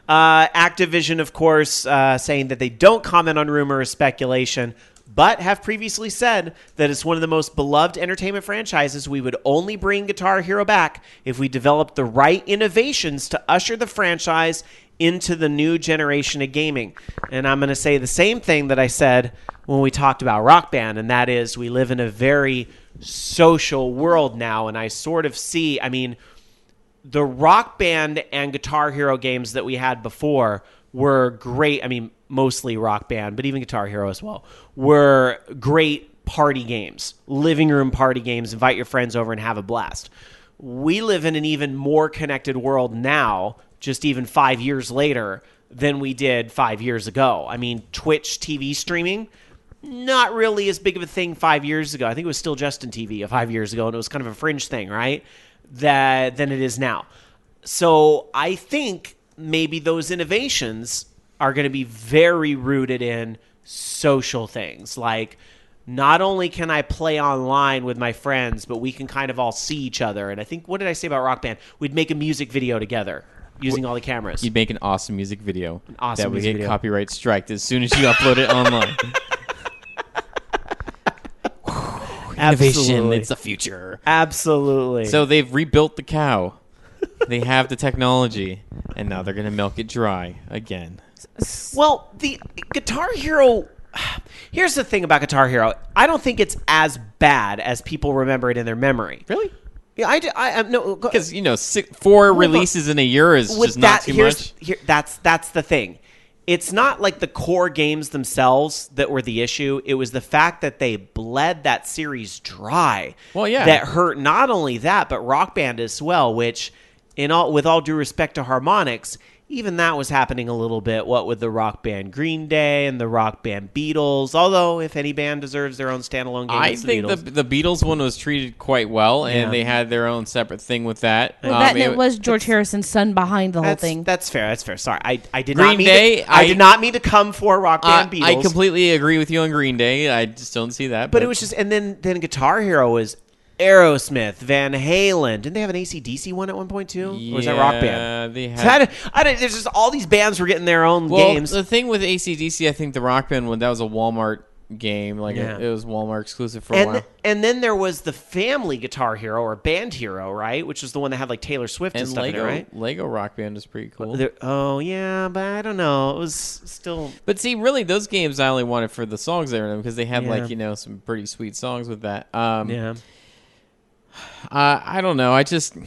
C: Activision, of course, saying that they don't comment on rumor or speculation, but have previously said that it's one of the most beloved entertainment franchises. We would only bring Guitar Hero back if we developed the right innovations to usher the franchise into the new generation of gaming. And I'm going to say the same thing that I said when we talked about Rock Band, and that is we live in a very social world now, and I sort of see, the Rock Band and Guitar Hero games that we had before were great. I mean, mostly Rock Band, but even Guitar Hero as well, were great party games, living room party games. Invite your friends over and have a blast. We live in an even more connected world now, just even 5 years later, than we did 5 years ago. I mean, Twitch TV streaming, not really as big of a thing 5 years ago. I think it was still Justin TV 5 years ago, and it was kind of a fringe thing, right? Than it is now. So I think maybe those innovations are going to be very rooted in social things. Like, not only can I play online with my friends, but we can kind of all see each other. And I think, what did I say about Rock Band? We'd make a music video together using all the cameras.
E: You'd make an awesome music video
C: awesome
E: that would
C: music
E: get
C: video.
E: copyright striked as soon as you upload it online. Innovation,
C: Absolutely.
E: it's the future.
C: Absolutely.
E: So they've rebuilt the cow. They have the technology, and now they're going to milk it dry again.
C: Well, the Guitar Hero... Here's the thing about Guitar Hero. I don't think it's as bad as people remember it in their memory.
E: Really?
C: Yeah, I no,
E: Because, 4 releases in a year is just not too much.
C: That's the thing. It's not like the core games themselves that were the issue. It was the fact that they bled that series dry.
E: Well, yeah.
C: That hurt not only that, but Rock Band as well, which, with all due respect to Harmonix, even that was happening a little bit, what with the Rock Band Green Day and the Rock Band Beatles. Although, if any band deserves their own standalone game,
E: I
C: it's
E: think the Beatles one was treated quite well, and
C: Yeah.
E: they had their own separate thing with that.
D: Well, that and it was George Harrison's son behind the whole thing.
C: That's fair. That's fair. Sorry, I did
E: Green
C: not mean
E: Day,
C: I did not mean to come for Rock Band Beatles.
E: I completely agree with you on Green Day. I just don't see that.
C: But it was just, and then Guitar Hero was Aerosmith, Van Halen. Didn't they have an AC/DC one at one point too? Or was that Rock Band?
E: Yeah, they had.
C: There's just all these bands were getting their own
E: Well,
C: games.
E: the thing with AC/DC, I think the Rock Band one, that was a Walmart game.
C: Yeah.
E: It was Walmart exclusive for a while.
C: And then there was the Family Guitar Hero or Band Hero, right? Which was the one that had like Taylor Swift and stuff in it, right?
E: Lego Rock Band is pretty cool.
C: Oh yeah, but I don't know. It was still.
E: But see, really, those games I only wanted for the songs they were in because they had
C: Yeah.
E: some pretty sweet songs with that.
C: Yeah.
E: I don't know. I just.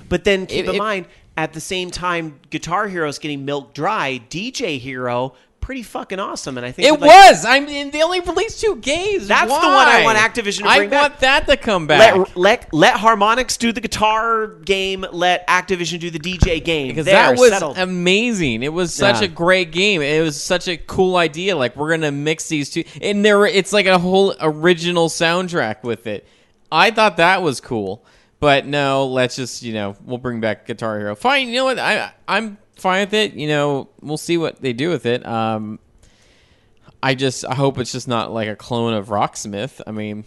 C: But then keep in mind, at the same time, Guitar Hero's getting milked dry. DJ Hero, pretty fucking awesome, and I think
E: It was. I mean, they only released 2 games.
C: That's the one I want Activision to bring back.
E: I want that to come back.
C: Let Harmonix do the guitar game. Let Activision do the DJ game.
E: Because
C: There,
E: that was
C: settled.
E: amazing. It was such
C: Yeah.
E: a great game. It was such a cool idea. Like, we're gonna mix these two, and it's like a whole original soundtrack with it. I thought that was cool. But no, let's just, we'll bring back Guitar Hero. Fine, you know what? I'm fine with it. We'll see what they do with it. I hope it's just not like a clone of Rocksmith. I mean,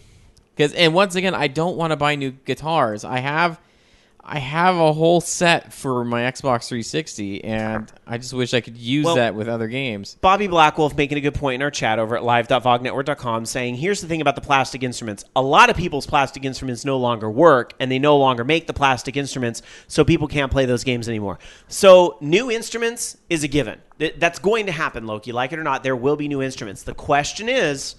E: and once again, I don't want to buy new guitars. I have a whole set for my Xbox 360, and I just wish I could use that with other games.
C: Bobby Blackwolf making a good point in our chat over at live.vognetwork.com saying, here's the thing about the plastic instruments. A lot of people's plastic instruments no longer work, and they no longer make the plastic instruments, so people can't play those games anymore. So new instruments is a given. That's going to happen, Loki. Like it or not, there will be new instruments. The question is,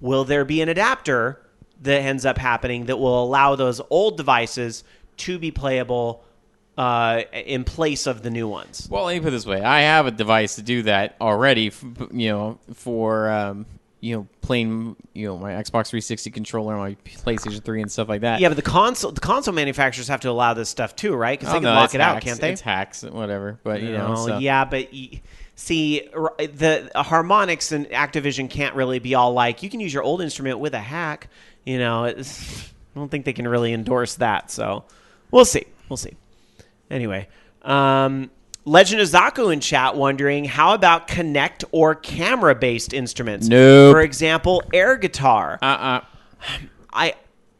C: will there be an adapter that ends up happening that will allow those old devices to be playable in place of the new ones?
E: Well, let me put it this way: I have a device to do that already. For playing my Xbox 360 controller, my PlayStation 3, and stuff like that.
C: Yeah, but the console manufacturers have to allow this stuff too, right? Because they can
E: no,
C: lock
E: it's
C: it out,
E: hacks.
C: can't they?
E: It's hacks, whatever. But
C: So. Yeah, but see, the Harmonix and Activision can't really be all like, you can use your old instrument with a hack. I don't think they can really endorse that. So we'll see. Anyway, Legend of Zaku in chat wondering, how about Kinect or camera-based instruments?
E: Nope.
C: For example, air guitar. I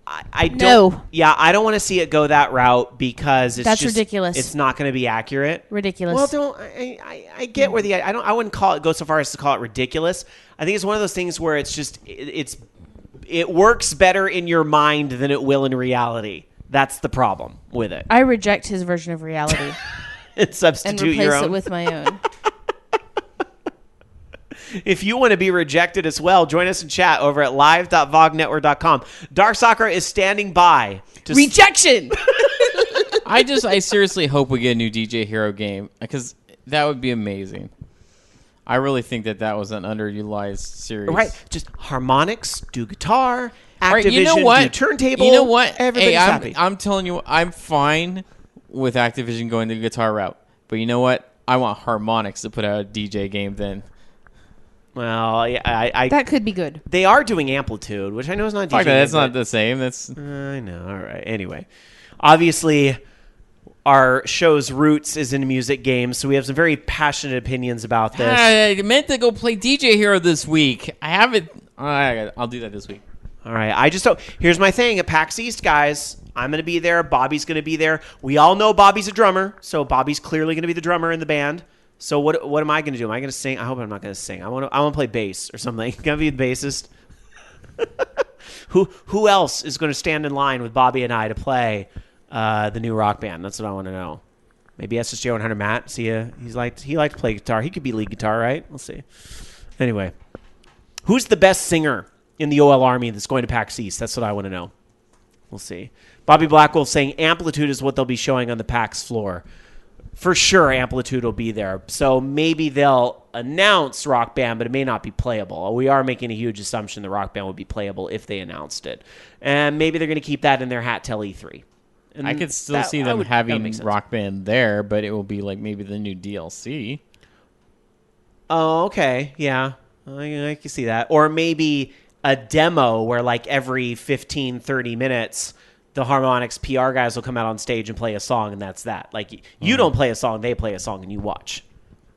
C: don't.
D: No.
C: Yeah, I don't want to see it go that route because
D: That's ridiculous.
C: It's not going to be accurate.
D: Ridiculous.
C: Well, I get where I wouldn't go so far as to call it ridiculous. I think it's one of those things where it's just it works better in your mind than it will in reality. That's the problem with it.
D: I reject his version of reality
C: And
D: and
C: substitute
D: replace
C: your own.
D: it with my own.
C: If you want to be rejected as well, join us in chat over at live.vognetwork.com. Dark Sakura is standing by to
D: Rejection!
E: I seriously hope we get a new DJ Hero game because that would be amazing. I really think that was an underutilized series.
C: Right, just harmonics, do guitar, Activision,
E: right, you know what?
C: do turntable.
E: You know what?
C: Everybody's happy.
E: I'm telling you, I'm fine with Activision going the guitar route. But you know what? I want Harmonix to put out a DJ game then.
C: Well, yeah,
D: That could be good.
C: they are doing Amplitude, which I know is not a DJ
E: Fuck that,
C: game,
E: that's not
C: but-
E: the same. That's
C: I know. All right. Anyway, obviously, our show's roots is in music games, so we have some very passionate opinions about this.
E: I meant to go play DJ Hero this week. I haven't. I'll do that this week.
C: All right. I just don't. Here's my thing at PAX East, guys. I'm going to be there. Bobby's going to be there. We all know Bobby's a drummer, so Bobby's clearly going to be the drummer in the band. So what am I going to do? Am I going to sing? I hope I'm not going to sing. I want to play bass or something. Going to be the bassist. Who else is going to stand in line with Bobby and I to play the new Rock Band? That's what I want to know. Maybe SSJ 100 Matt. See ya. He likes to play guitar. He could be lead guitar, right? We'll see. Anyway, who's the best singer in the OL Army that's going to PAX East? That's what I want to know. We'll see. Bobby Blackwolf saying Amplitude is what they'll be showing on the PAX floor. For sure, Amplitude will be there. So maybe they'll announce Rock Band, but it may not be playable. We are making a huge assumption the Rock Band would be playable if they announced it. And maybe they're going to keep that in their hat till E3. And
E: I could still see them having Rock Band there, but it will be like maybe the new DLC.
C: Oh, okay. Yeah. I can see that. Or maybe a demo where like every 15, 30 minutes, the Harmonix PR guys will come out on stage and play a song, and that's that. Like, you don't play a song, they play a song, and you watch.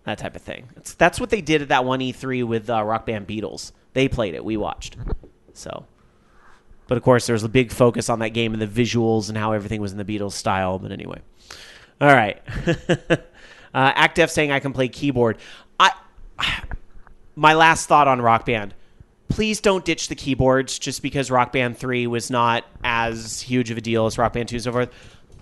C: That type of thing. That's what they did at that one E3 with Rock Band Beatles. They played it. We watched. So, but of course, there was a big focus on that game and the visuals and how everything was in the Beatles style. But anyway. All right. ActF saying I can play keyboard. My last thought on Rock Band. Please don't ditch the keyboards just because Rock Band 3 was not as huge of a deal as Rock Band 2 and so forth.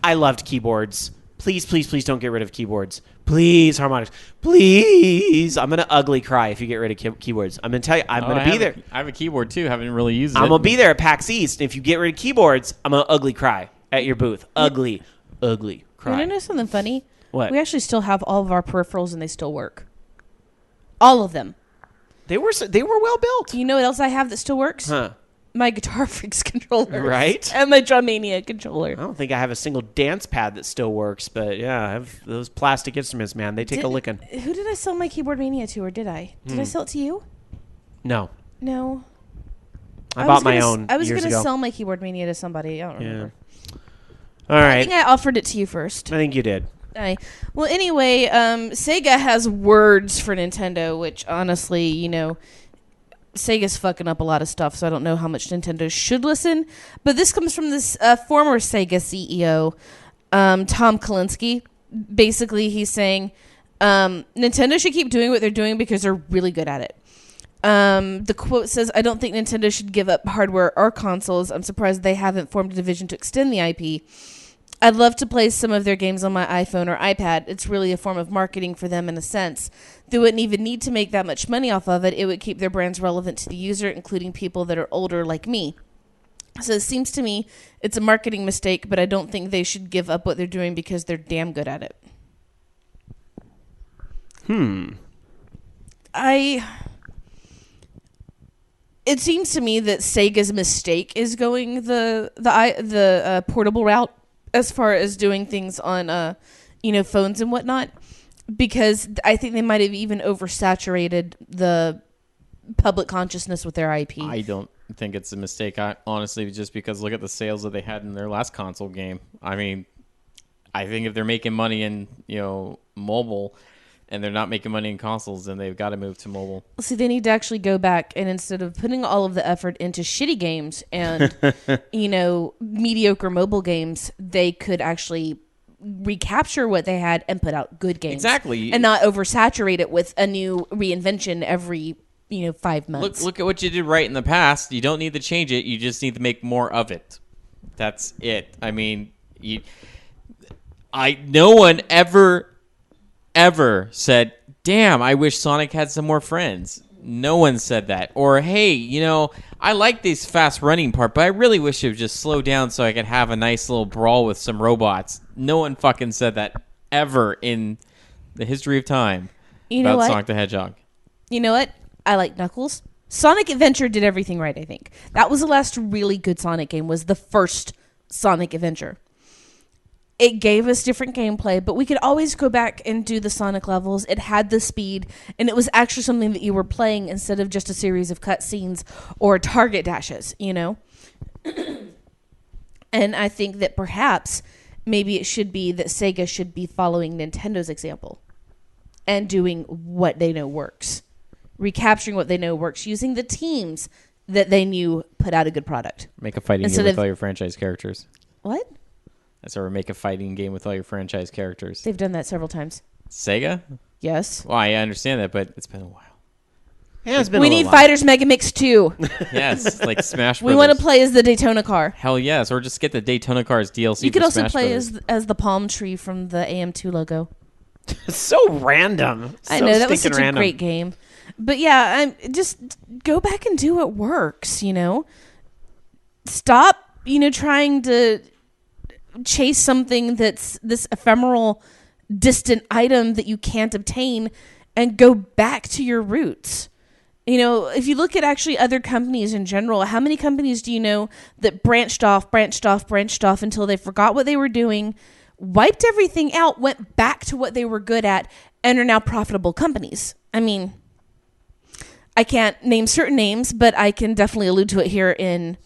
C: I loved keyboards. Please, please, please don't get rid of keyboards. Please, Harmonix. Please. I'm going to ugly cry if you get rid of keyboards. I'm going to tell you, I'm going to be there.
E: I have a keyboard too. Haven't really used it.
C: I'm going to be there at PAX East. And if you get rid of keyboards, I'm going to ugly cry at your booth. Ugly cry.
D: You want to know something funny?
C: What?
D: We actually still have all of our peripherals and they still work. All of them.
C: They were well built.
D: You know what else I have that still works?
C: Huh.
D: My Guitar Freaks controller.
C: Right?
D: And my Drummania controller.
C: I don't think I have a single dance pad that still works, but yeah, I have those plastic instruments, man. They take a licking.
D: Who did I sell my Keyboard Mania to, or did I? Did I sell it to you?
C: No.
D: No.
C: I bought my own
D: I was
C: years
D: going to
C: ago.
D: sell my Keyboard Mania to somebody. I don't remember.
C: All
D: I
C: right.
D: think I offered it to you first.
C: I think you did.
D: Well, anyway, Sega has words for Nintendo, which honestly, Sega's fucking up a lot of stuff, so I don't know how much Nintendo should listen. But this comes from this former Sega CEO, Tom Kalinske. Basically, he's saying Nintendo should keep doing what they're doing because they're really good at it. The quote says, I don't think Nintendo should give up hardware or consoles. I'm surprised they haven't formed a division to extend the IP. I'd love to play some of their games on my iPhone or iPad. It's really a form of marketing for them in a sense. They wouldn't even need to make that much money off of it. It would keep their brands relevant to the user, including people that are older like me. So it seems to me it's a marketing mistake, but I don't think they should give up what they're doing because they're damn good at it. It seems to me that Sega's mistake is going the portable route as far as doing things on phones and whatnot, because I think they might have even oversaturated the public consciousness with their IP.
E: I don't think it's a mistake, honestly, just because look at the sales that they had in their last console game. I mean, I think if they're making money in mobile and they're not making money in consoles, then they've got to move to mobile.
D: See, they need to actually go back and instead of putting all of the effort into shitty games and, mediocre mobile games, they could actually recapture what they had and put out good games.
E: Exactly.
D: And not oversaturate it with a new reinvention every, 5 months.
E: Look at what you did right in the past. You don't need to change it. You just need to make more of it. That's it. I mean, no one ever said, damn, I wish Sonic had some more friends. No one said that. Or, hey, I like this fast running part, but I really wish it would just slow down so I could have a nice little brawl with some robots. No one fucking said that ever in the history of time about Sonic the Hedgehog.
D: You know what? I like Knuckles. Sonic Adventure did everything right, I think. That was the last really good Sonic game, was the first Sonic Adventure. It gave us different gameplay, but we could always go back and do the Sonic levels. It had the speed, and it was actually something that you were playing instead of just a series of cutscenes or target dashes, And I think that perhaps maybe it should be that Sega should be following Nintendo's example and doing what they know works. Recapturing what they know works, using the teams that they knew put out a good product.
E: Make a fighting game with all your franchise characters.
D: What?
E: That's or make a fighting game with all your franchise characters.
D: They've done that several times.
E: Sega?
D: Yes.
E: Well, I understand that, but it's been a while.
C: Yeah, it's been
D: We
C: a
D: need
C: little while.
D: Fighters Mega Mix 2.
E: Yes, like Smash
D: We
E: Brothers.
D: want to play as the Daytona car.
E: Hell yes, or just get the Daytona Cars DLC.
D: You could
E: for
D: also
E: Smash
D: play
E: Brothers.
D: as the palm tree from the AM2 logo.
C: So random.
D: I
C: So
D: know, that was
C: stinking
D: such
C: random.
D: a great game. But yeah, just go back and do what works, Stop, trying to chase something that's this ephemeral, distant item that you can't obtain, and go back to your roots. If you look at actually other companies in general, how many companies do you know that branched off until they forgot what they were doing, wiped everything out, went back to what they were good at, and are now profitable companies? I mean, I can't name certain names, but I can definitely allude to it here in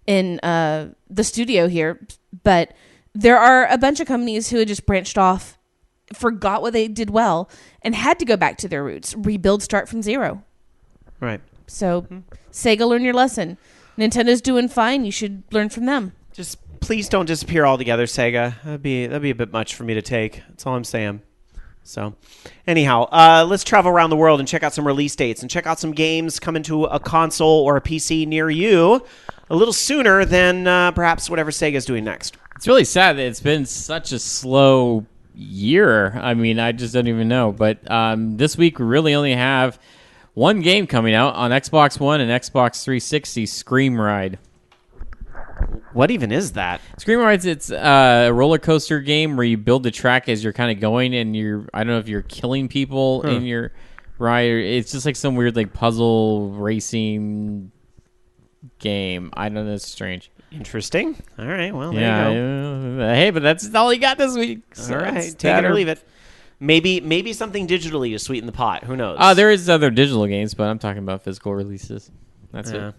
D: the studio here. But there are a bunch of companies who had just branched off, forgot what they did well, and had to go back to their roots, rebuild, start from zero.
C: Right.
D: So, Sega, learn your lesson. Nintendo's doing fine. You should learn from them.
C: Just please don't disappear altogether, Sega. That'd be a bit much for me to take. That's all I'm saying. So, anyhow, let's travel around the world and check out some release dates and check out some games coming to a console or a PC near you a little sooner than perhaps whatever Sega's doing next.
E: It's really sad that it's been such a slow year. I mean, I just don't even know. But this week we really only have one game coming out on Xbox One and Xbox 360, Scream Ride.
C: What even is that?
E: Scream Rides, it's a roller coaster game where you build the track as you're kind of going, and I don't know if you're killing people in your ride. It's just like some weird like puzzle racing game. I don't know. It's strange.
C: Interesting. All right. Well, there you go.
E: Hey, but that's all you got this week. So
C: All right.
E: it's
C: Take it
E: better.
C: or leave it. Maybe something digitally to sweeten the pot. Who knows?
E: There is other digital games, but I'm talking about physical releases. That's
C: Yeah.
E: it.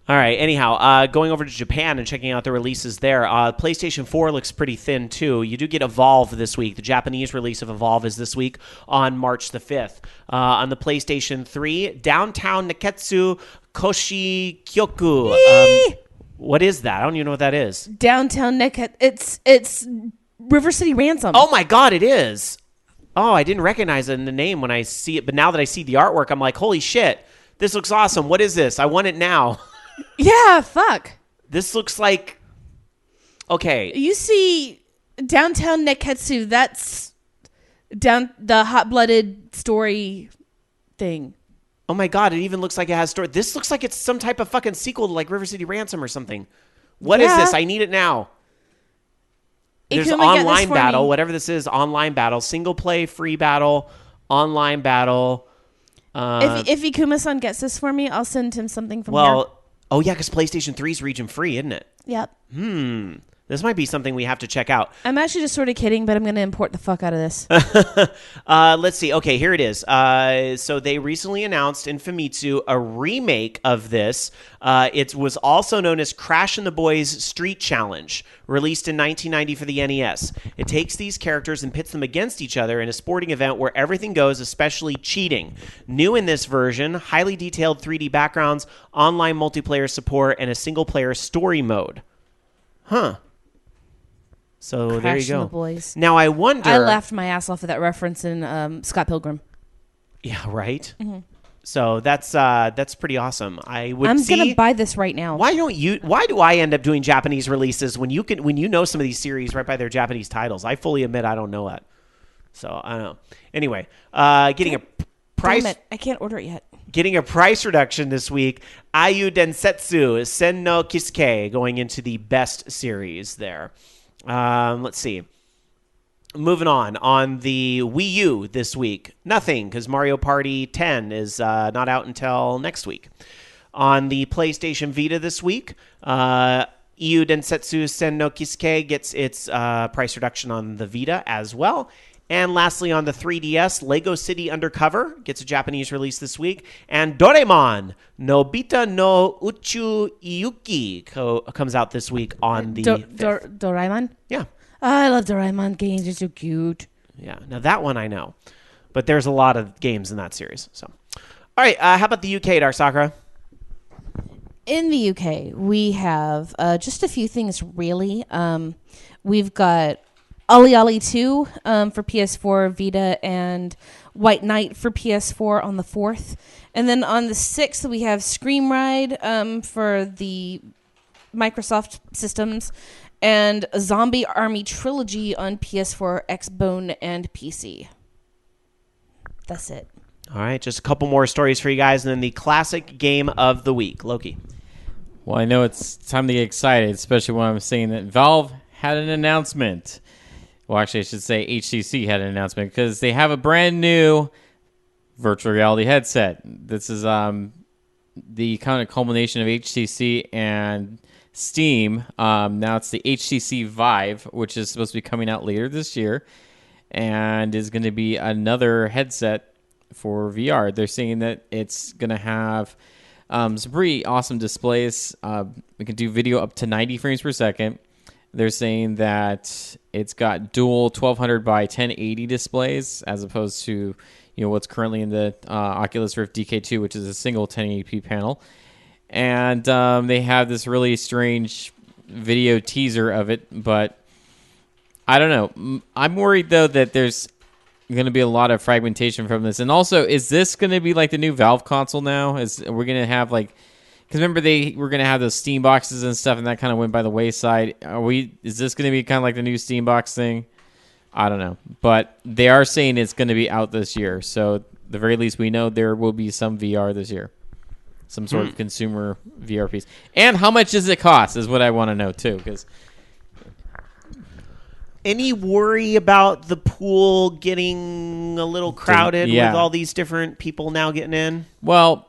C: All right. Anyhow, going over to Japan and checking out the releases there. PlayStation 4 looks pretty thin, too. You do get Evolve this week. The Japanese release of Evolve is this week on March the 5th. On the PlayStation 3, Downtown Neketsu Koshi Kyoku. What is that? I don't even know what that is.
D: Downtown Neckhead. It's River City Ransom.
C: Oh, my God, it is. Oh, I didn't recognize it in the name when I see it. But now that I see the artwork, I'm like, holy shit. This looks awesome. What is this? I want it now.
D: Yeah, fuck.
C: This looks like... Okay.
D: You see Downtown Neketsu, that's the hot-blooded story thing.
C: Oh my God, it even looks like it has story. This looks like it's some type of fucking sequel to like River City Ransom or something. What is this? I need it now. There's
D: Ikuma, get this
C: online
D: for
C: battle,
D: me.
C: whatever this is, online battle, single play, free battle, online battle.
D: If Ikuma-san gets this for me, I'll send him something from here.
C: Well, oh yeah, because PlayStation 3 is region free, isn't it?
D: Yep.
C: This might be something we have to check out.
D: I'm actually just sort of kidding, but I'm going to import the fuck out of this.
C: Let's see. Okay, here it is. So they recently announced in Famitsu a remake of this. It was also known as Crash and the Boys Street Challenge, released in 1990 for the NES. It takes these characters and pits them against each other in a sporting event where everything goes, especially cheating. New in this version, highly detailed 3D backgrounds, online multiplayer support, and a single-player story mode. Huh. So there
D: Crash
C: you go.
D: and the Boys.
C: Now I wonder.
D: I laughed my ass off at that reference in Scott Pilgrim.
C: Yeah, right. So that's pretty awesome. I'm
D: gonna buy this right now.
C: Why do I end up doing Japanese releases when you know some of these series right by their Japanese titles? I fully admit I don't know that. So I don't know. Anyway, getting a price.
D: Damn it, I can't order it yet.
C: getting a price reduction this week. Ayu Densetsu Sen no Kisuke going into the best series there. Let's see. Moving on the Wii U this week, nothing, because Mario Party 10 is not out until next week. On the PlayStation Vita this week, Iu Densetsu Sen no Kisuke gets its price reduction on the Vita as well. And lastly, on the 3DS, Lego City Undercover gets a Japanese release this week. And Doraemon Nobita no Uchu Iyuki comes out this week on the
D: Doraemon?
C: Yeah.
D: Oh, I love Doraemon games. They're so cute.
C: Yeah. Now, that one I know. But there's a lot of games in that series. So, all right. How about the UK, Dark Sakura?
D: In the UK, we have just a few things, really. We've got Ollie Ollie 2 for PS4, Vita, and White Knight for PS4 on the 4th. And then on the 6th, we have Scream Ride for the Microsoft systems, and Zombie Army Trilogy on PS4, Xbone, and PC. That's it.
C: All right, just a couple more stories for you guys, and then the classic game of the week. Loki.
E: Well, I know it's time to get excited, especially when I'm saying that Valve had an announcement. Well, actually, I should say HTC had an announcement because they have a brand new virtual reality headset. This is the kind of culmination of HTC and Steam. Now it's the HTC Vive, which is supposed to be coming out later this year, and is going to be another headset for VR. They're saying that it's going to have some pretty awesome displays. We can do video up to 90 frames per second. They're saying that it's got dual 1200 by 1080 displays as opposed to what's currently in the Oculus Rift DK2, which is a single 1080p panel. And they have this really strange video teaser of it, but I don't know. I'm worried, though, that there's going to be a lot of fragmentation from this. And also, is this going to be like the new Valve console now? We're going to have because remember they were going to have those Steam boxes and stuff, and that kind of went by the wayside. Is this going to be kind of like the new Steam box thing? I don't know. But they are saying it's going to be out this year. So at the very least, we know there will be some VR this year. Some sort of consumer VR piece. And how much does it cost is what I want to know, too. Because
C: any worry about the pool getting a little crowded with all these different people now getting in?
E: Well,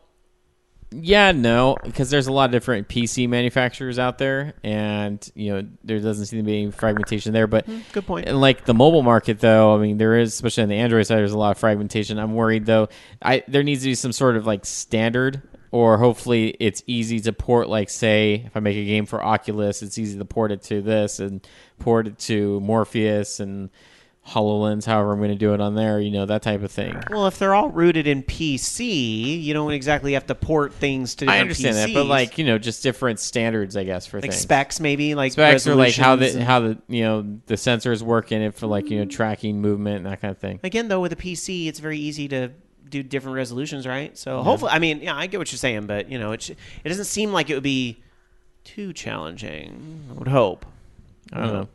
E: yeah, no, because there's a lot of different PC manufacturers out there, and there doesn't seem to be any fragmentation there. But
C: good point.
E: And like the mobile market, though, I mean, there is, especially on the Android side, there's a lot of fragmentation. I'm worried, though. There needs to be some sort of standard, or hopefully it's easy to port. Like, say, if I make a game for Oculus, it's easy to port it to this and port it to Morpheus and HoloLens, however I'm going to do it on there, that type of thing.
C: Well, if they're all rooted in PC, you don't exactly have to port things to different PCs.
E: I understand that, but just different standards, I guess, for things.
C: Specs, maybe,
E: specs, or how the the sensors work in it for tracking movement and that kind of thing.
C: Again, though, with a PC, it's very easy to do different resolutions, right? So hopefully, I mean, I get what you're saying, but it doesn't seem like it would be too challenging. I would hope.
E: I don't know.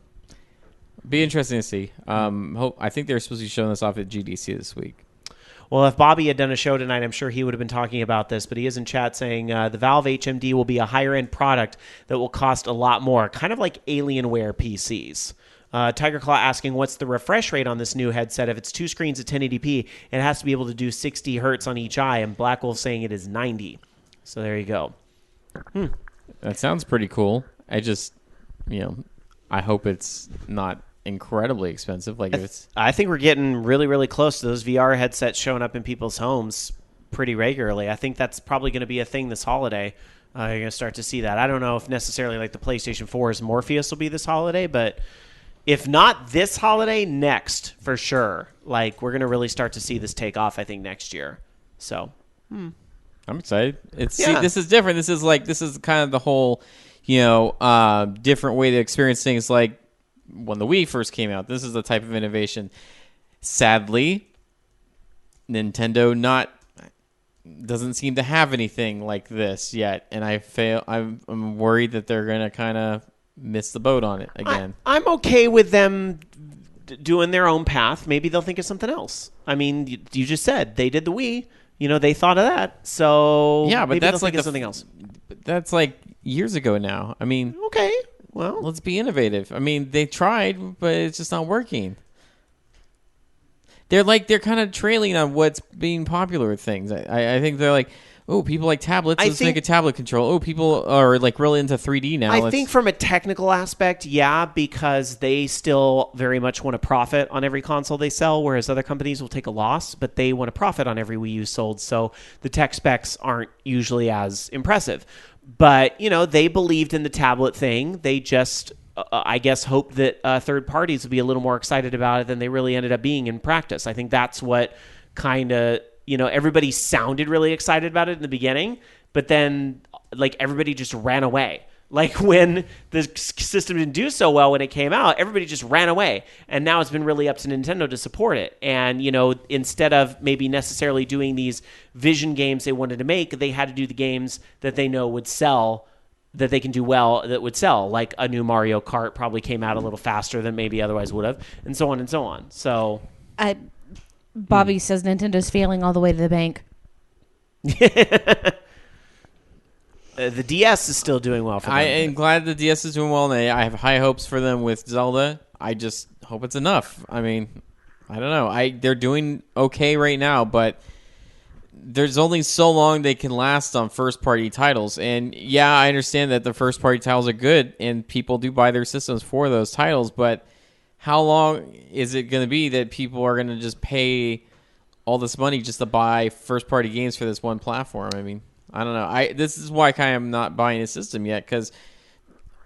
E: Be interesting to see. I think they're supposed to be showing this off at GDC this week.
C: Well, if Bobby had done a show tonight, I'm sure he would have been talking about this, but he is in chat saying the Valve HMD will be a higher-end product that will cost a lot more, kind of like Alienware PCs. Tiger Claw asking, what's the refresh rate on this new headset? If it's two screens at 1080p, it has to be able to do 60 hertz on each eye, and Black Wolf saying it is 90. So there you go.
E: That sounds pretty cool. I just, I hope it's not incredibly expensive.
C: I think we're getting really, really close to those VR headsets showing up in people's homes pretty regularly. I think that's probably going to be a thing this holiday. You're going to start to see that. I don't know if necessarily the PlayStation 4's Morpheus will be this holiday, but if not this holiday, next for sure. We're going to really start to see this take off, I think, next year. So,
E: I'm excited. See, this is different. This is kind of the whole, different way to experience things when the Wii first came out. This is the type of innovation. Sadly, Nintendo doesn't seem to have anything like this yet, and I'm worried that they're going to kind of miss the boat on it again.
C: I'm okay with them doing their own path. Maybe they'll think of something else. I mean, you just said they did the Wii. they thought of that. So
E: Yeah, but
C: maybe
E: that's
C: they'll
E: like
C: think of something else.
E: That's like years ago now. I mean,
C: Okay, well,
E: let's be innovative. I mean, they tried, but it's just not working. They're kind of trailing on what's being popular with things. I think they're like, oh, people like tablets. Let's make a tablet control. Oh, people are like really into 3D now.
C: I think from a technical aspect, yeah, because they still very much want to profit on every console they sell, whereas other companies will take a loss, but they want to profit on every Wii U sold. So the tech specs aren't usually as impressive. But, they believed in the tablet thing. They just, I guess, hoped that third parties would be a little more excited about it than they really ended up being in practice. I think that's what kind of... everybody sounded really excited about it in the beginning, but then like everybody just ran away. Like when the system didn't do so well when it came out, everybody just ran away. And now it's been really up to Nintendo to support it. And, instead of maybe necessarily doing these vision games they wanted to make, they had to do the games that they know would sell, that they can do well, that would sell. Like a new Mario Kart probably came out a little faster than maybe otherwise would have, and so on and so on. So
D: Bobby says Nintendo's failing all the way to the bank.
C: The DS is still doing well for them.
E: I am glad the DS is doing well, and I have high hopes for them with Zelda. I just hope it's enough. I mean, I don't know. They're doing okay right now, but there's only so long they can last on first-party titles. And, yeah, I understand that the first-party titles are good, and people do buy their systems for those titles, but how long is it going to be that people are going to just pay all this money just to buy first-party games for this one platform? I mean, I don't know. This is why I kind of am not buying a system yet, because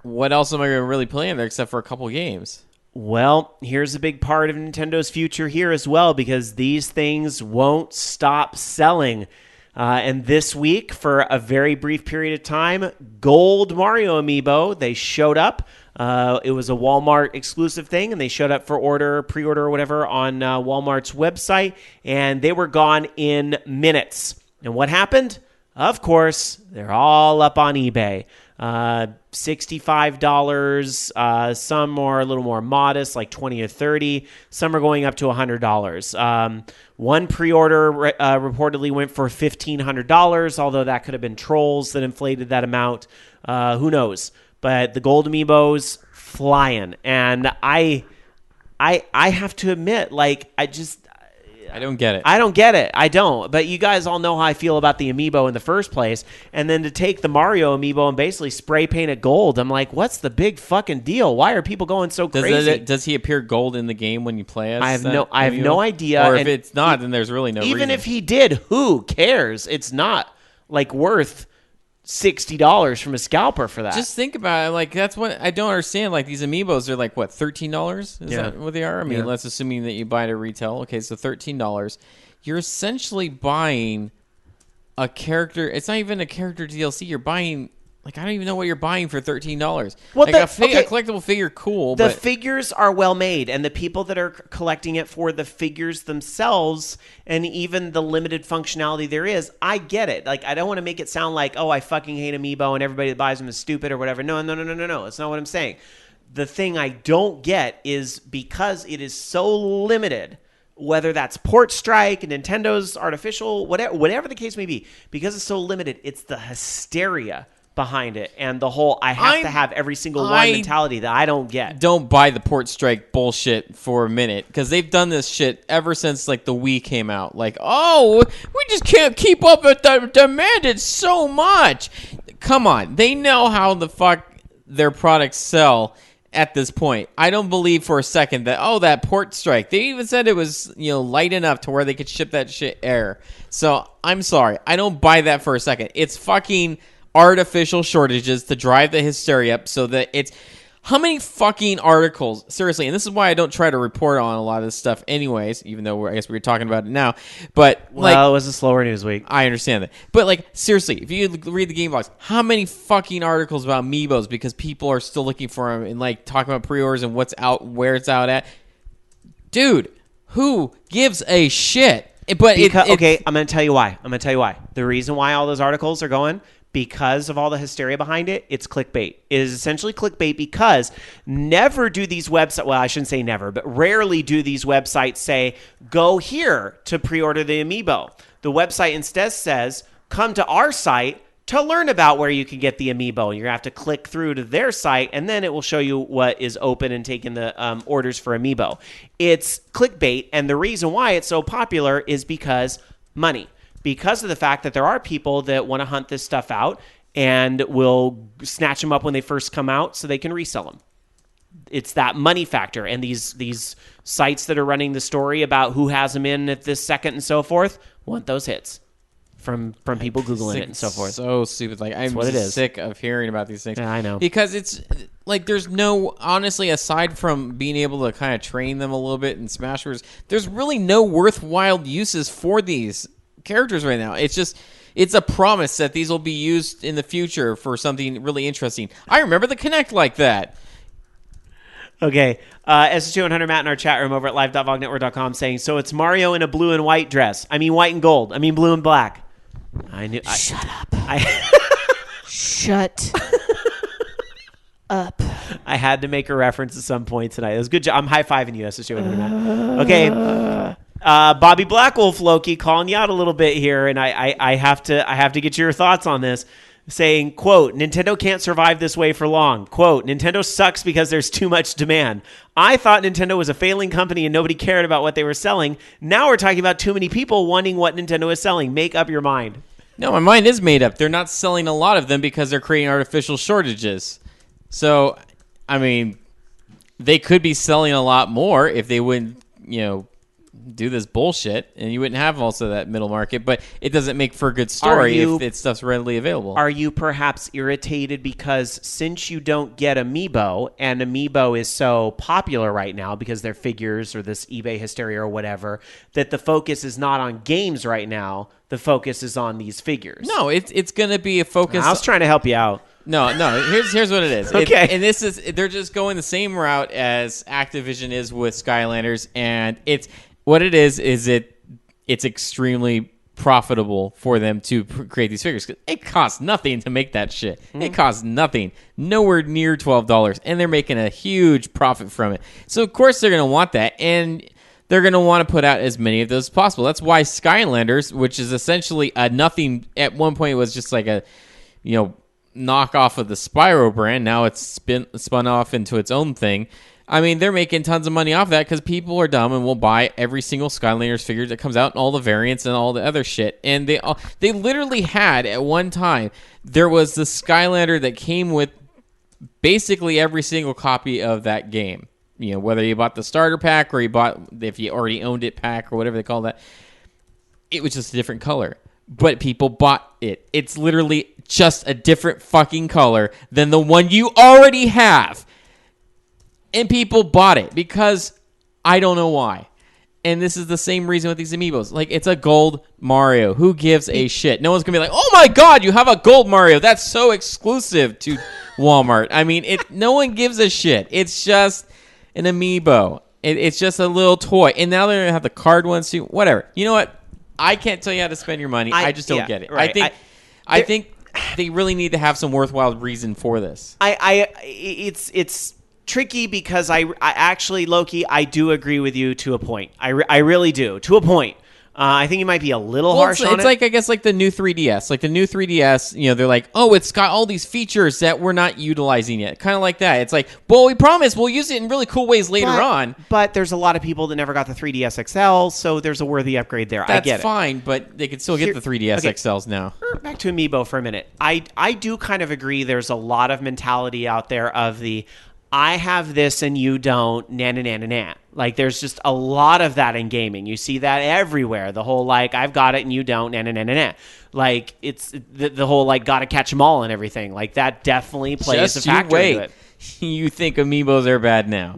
E: what else am I going to really play in there except for a couple games?
C: Well, here's a big part of Nintendo's future here as well, because these things won't stop selling. And this week, for a very brief period of time, Gold Mario Amiibo, they showed up. It was a Walmart exclusive thing, and they showed up for pre-order or whatever on Walmart's website, and they were gone in minutes. And what happened? Of course, they're all up on eBay. $65. Some are a little more modest, like $20 or $30. Some are going up to $100. One pre-order reportedly went for $1,500, although that could have been trolls that inflated that amount. Who knows? But the gold amiibos flying, and I have to admit, like I
E: don't get it.
C: I don't get it. I don't. But you guys all know how I feel about the amiibo in the first place. And then to take the Mario amiibo and basically spray paint it gold, I'm like, what's the big fucking deal? Why are people going so crazy?
E: Does he appear gold in the game when you play it?
C: I have no idea.
E: Or if it's not, then there's really no reason.
C: Even if he did, who cares? It's not like worth $60 from a scalper for that.
E: Just think about it. Like, that's what I don't understand. Like, these amiibos are like, what, $13? Is that what they are? I mean, let's assuming that you buy it at retail. Okay, so $13. You're essentially buying a character. It's not even a character DLC. You're buying... Like, I don't even know what you're buying for $13.
C: Well,
E: like, a collectible figure, cool.
C: The
E: but
C: figures are well made, and the people that are collecting it for the figures themselves, and even the limited functionality there is, I get it. Like, I don't want to make it sound like, oh, I fucking hate Amiibo, and everybody that buys them is stupid or whatever. No. That's not what I'm saying. The thing I don't get is because it is so limited, whether that's Port Strike, Nintendo's artificial, whatever the case may be, because it's so limited, it's the hysteria behind it and the whole I have to have every single one mentality that I don't get.
E: Don't buy the Port Strike bullshit for a minute, because they've done this shit ever since like the Wii came out. Like, oh, we just can't keep up with the demand. It's so much. Come on, they know how the fuck their products sell at this point. I don't believe for a second that that Port Strike. They even said it was light enough to where they could ship that shit air. So I'm sorry, I don't buy that for a second. It's fucking artificial shortages to drive the hysteria up so that it's... How many fucking articles... Seriously, and this is why I don't try to report on a lot of this stuff anyways, even though I guess we're talking about it now. But,
C: well, it was a slower news week.
E: I understand that. But, like, seriously, if you read the game box, how many fucking articles about Amiibos because people are still looking for them and, like, talking about pre-orders and what's out, where it's out at? Dude, who gives a shit? But
C: okay, I'm going to tell you why. The reason why all those articles are going... because of all the hysteria behind it, it's clickbait. It is essentially clickbait because never do these websites, well, I shouldn't say never, but rarely do these websites say, go here to pre-order the Amiibo. The website instead says, come to our site to learn about where you can get the amiibo. You're going to have to click through to their site, and then it will show you what is open and taking the orders for amiibo. It's clickbait, and the reason why it's so popular is because money. Because of the fact that there are people that want to hunt this stuff out and will snatch them up when they first come out so they can resell them. It's that money factor, and these sites that are running the story about who has them in at this second and so forth want those hits from people Googling it and so forth.
E: So stupid. Like, I'm just sick of hearing about these things.
C: Yeah, I know.
E: Because it's like there's no, honestly, aside from being able to kind of train them a little bit in Smash Bros., there's really no worthwhile uses for these characters right now. It's a promise that these will be used in the future for something really interesting. I remember the Kinect like that.
C: Okay, SS200 Matt in our chat room over at live.vognetwork.com saying, so it's Mario in a blue and white dress. I mean white and gold. I mean blue and black.
D: Shut up. Shut up.
C: I had to make a reference at some point tonight. It was a good job. I'm high-fiving you, SS200 Matt. Okay. Bobby Blackwolf, Loki, calling you out a little bit here, and I have to get your thoughts on this. Saying, quote, Nintendo can't survive this way for long. Quote, Nintendo sucks because there's too much demand. I thought Nintendo was a failing company and nobody cared about what they were selling. Now we're talking about too many people wanting what Nintendo is selling. Make up your mind.
E: No, my mind is made up. They're not selling a lot of them because they're creating artificial shortages. So, I mean, they could be selling a lot more if they wouldn't, do this bullshit, and you wouldn't have also that middle market, but it doesn't make for a good story if that stuff's readily available.
C: Are you perhaps irritated because since you don't get Amiibo, and Amiibo is so popular right now because they're figures or this eBay hysteria or whatever, that the focus is not on games right now, the focus is on these figures?
E: No, it's going to be a focus.
C: I was trying to help you out.
E: No. Here's what it is.
C: Okay,
E: and they're just going the same route as Activision is with Skylanders, and what it is it's extremely profitable for them to create these figures. It costs nothing to make that shit. It costs nothing, nowhere near $12, and they're making a huge profit from it. So of course they're going to want that, and they're going to want to put out as many of those as possible. That's why Skylanders, which is essentially a nothing, at one point it was just like a knockoff of the Spyro brand. Now it's spun off into its own thing. I mean, they're making tons of money off that because people are dumb and will buy every single Skylanders figure that comes out and all the variants and all the other shit. And they literally had, at one time, there was the Skylander that came with basically every single copy of that game. Whether you bought the starter pack or if you already owned it pack or whatever they call that. It was just a different color. But people bought it. It's literally just a different fucking color than the one you already have. And people bought it because I don't know why. And this is the same reason with these Amiibos. Like, it's a gold Mario. Who gives a shit? No one's going to be like, oh my God, you have a gold Mario. That's so exclusive to Walmart. I mean, no one gives a shit. It's just an Amiibo. It's just a little toy. And now they're going to have the card ones too. Whatever. You know what? I can't tell you how to spend your money. I just don't get it. Right. I think they really need to have some worthwhile reason for this.
C: It's tricky because I actually, Loki, I do agree with you to a point. I really do, to a point. I think you might be a little harsh on it.
E: It's like, I guess, like the new 3DS. Like the new 3DS, they're like, oh, it's got all these features that we're not utilizing yet. Kind of like that. It's like, well, we promise we'll use it in really cool ways later on.
C: But there's a lot of people that never got the 3DS XL, so there's a worthy upgrade there. I get it.
E: That's fine, but they can still get the 3DS XLs now.
C: Back to Amiibo for a minute. I do kind of agree there's a lot of mentality out there of the, I have this and you don't, na. Like, there's just a lot of that in gaming. You see that everywhere. The whole, like, I've got it and you don't, na. Like, it's the whole, like, gotta catch them all and everything. Like, that definally plays a factor into it.
E: You think Amiibos are bad now.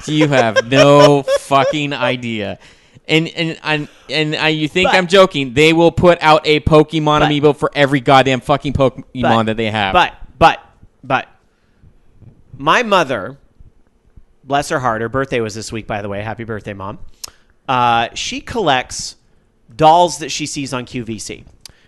E: You have no fucking idea. And you think I'm joking. They will put out a Pokemon Amiibo for every goddamn fucking Pokemon that they have.
C: But my mother, bless her heart, her birthday was this week, by the way. Happy birthday, Mom. She collects dolls that she sees on QVC.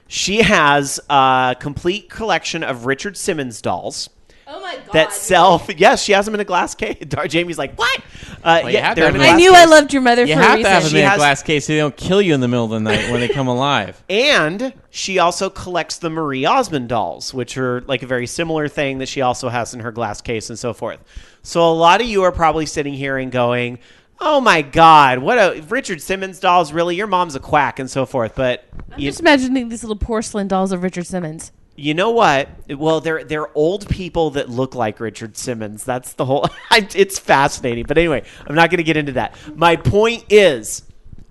C: She has a complete collection of Richard Simmons dolls.
D: Oh my God.
C: That sell. Yes, she has them in a glass case. Jamie's like, what?
E: Well, you have to
C: they're
E: have
C: in
E: them
C: a
D: I
C: glass
D: knew
C: case.
D: I loved your mother
E: You
D: for a
E: have
D: reason.
E: to have them in a
C: has-
E: glass case so they don't kill you in the middle of the night when they come alive.
C: And she also collects the Marie Osmond dolls, which are like a very similar thing that she also has in her glass case and so forth. So a lot of you are probably sitting here and going, oh my God, what a Richard Simmons dolls, really? Your mom's a quack and so forth. But
D: I'm just imagining these little porcelain dolls of Richard Simmons.
C: you know what? Well, they're old people that look like Richard Simmons. That's the whole. It's fascinating. But anyway, I'm not going to get into that. My point is,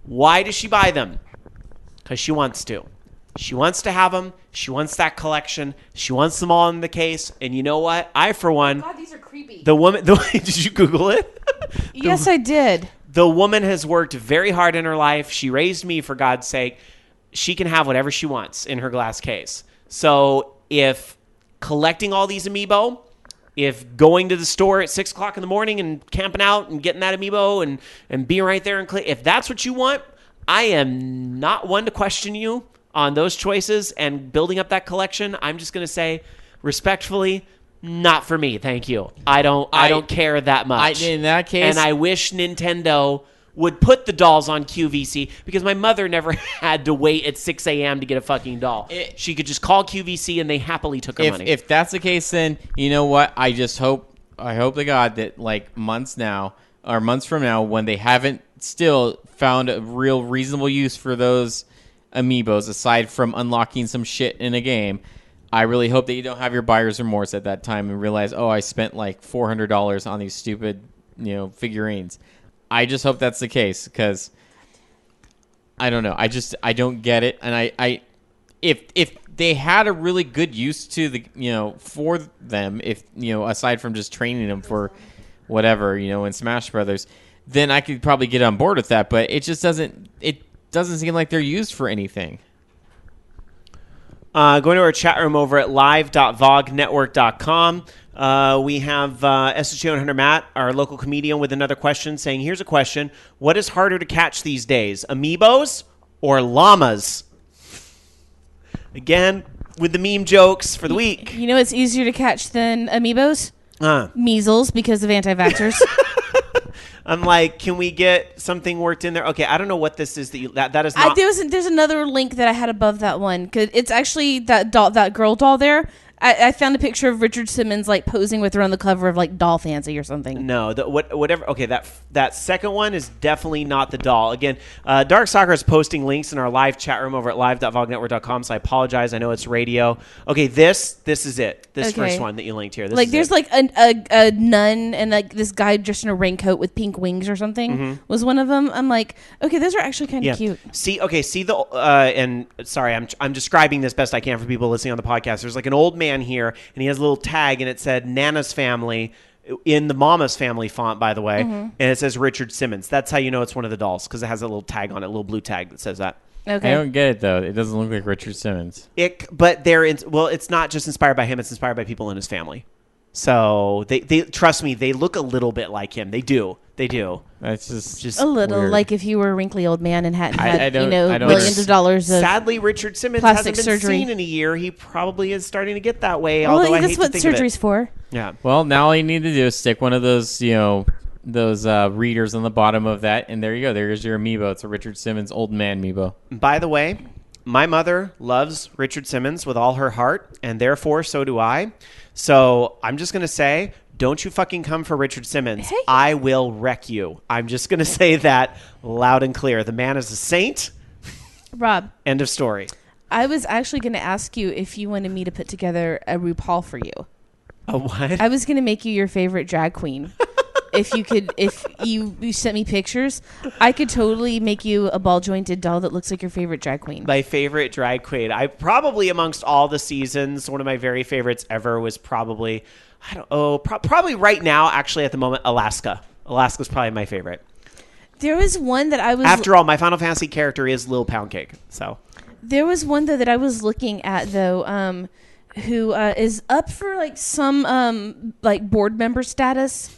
C: why does she buy them? Because she wants to. She wants to have them. She wants that collection. She wants them all in the case. And you know what? I, for one,
D: God, these are creepy.
C: the woman. Did you Google it?
D: Yes, I did.
C: The woman has worked very hard in her life. She raised me, for God's sake. She can have whatever she wants in her glass case. So if collecting all these amiibo, if going to the store at 6 o'clock in the morning and camping out and getting that amiibo and being right there and if that's what you want, I am not one to question you on those choices and building up that collection. I'm just going to say respectfully, not for me. Thank you. I don't care that much.
E: In that case,
C: And I wish Nintendo would put the dolls on QVC because my mother never had to wait at 6 a.m. to get a fucking doll. She could just call QVC and they happily took her money.
E: if that's the case, then you know what? I hope to God that like months from now, when they haven't still found a real reasonable use for those amiibos, aside from unlocking some shit in a game, I really hope that you don't have your buyer's remorse at that time and realize, oh, I spent like $400 on these stupid, figurines. I just hope that's the case because I don't know. I don't get it. And if they had a really good use to the, for them, if, aside from just training them for whatever, in Smash Brothers, then I could probably get on board with that. But it just doesn't seem like they're used for anything.
C: Going to our chat room over at live.vognetwork.com. We have SHO and Hunter Matt, our local comedian, with another question saying, here's a question. What is harder to catch these days, amiibos or llamas? Again, with the meme jokes for the week.
D: You know what's easier to catch than amiibos? Measles, because of anti-vaxxers.
C: I'm like, can we get something worked in there? Okay, I don't know what this is that is not.
D: There's another link that I had above that one. 'Cause it's actually that girl doll there. I found a picture of Richard Simmons like posing with her on the cover of like Doll Fancy or something.
C: No, whatever. Okay, that second one is definitely not the doll. Again, Dark Soccer is posting links in our live chat room over at live.vognetwork.com. So I apologize. I know it's radio. Okay, this is it. This first one that you linked here.
D: There's like a nun and like this guy dressed in a raincoat with pink wings or something was one of them. I'm like, okay, those are actually kind of cute.
C: See the and sorry, I'm describing this best I can for people listening on the podcast. There's like an old man here, and he has a little tag, and it said Nana's family in the Mama's family font, by the way, and it says Richard Simmons. That's how you know it's one of the dolls, because it has a little tag on it, a little blue tag that says that.
D: Okay.
E: I don't get it though. It doesn't look like Richard Simmons.
C: But it's not just inspired by him; it's inspired by people in his family. So they trust me, they look a little bit like him. They do.
E: That's just
D: a little
E: weird.
D: like if you were a wrinkly old man and hadn't had
E: I don't
D: millions of dollars of
C: Sadly, Richard Simmons
D: plastic
C: hasn't been
D: surgery.
C: seen in a year. He probably is starting to get that way.
D: Well,
C: although I
D: that's
C: hate
D: what
C: to think
D: surgery's
C: of it.
D: for.
C: Yeah.
E: Well, now all you need to do is stick one of those, those readers on the bottom of that, and there you go. There's your amiibo. It's a Richard Simmons old man amiibo.
C: By the way, my mother loves Richard Simmons with all her heart, and therefore so do I. So I'm just going to say, don't you fucking come for Richard Simmons.
D: Hey.
C: I will wreck you. I'm just going to say that loud and clear. The man is a saint.
D: Rob,
C: End of story.
D: I was actually going to ask you if you wanted me to put together a RuPaul for you.
C: A what?
D: I was going to make you your favorite drag queen. If you sent me pictures, I could totally make you a ball jointed doll that looks like your favorite drag queen.
C: My favorite drag queen. I probably amongst all the seasons, one of my very favorites ever was probably, probably right now, actually at the moment, Alaska. Alaska's probably my favorite.
D: There was one that I was...
C: After all, my Final Fantasy character is Lil Poundcake, so...
D: There was one though that I was looking at though, who is up for like some like board member status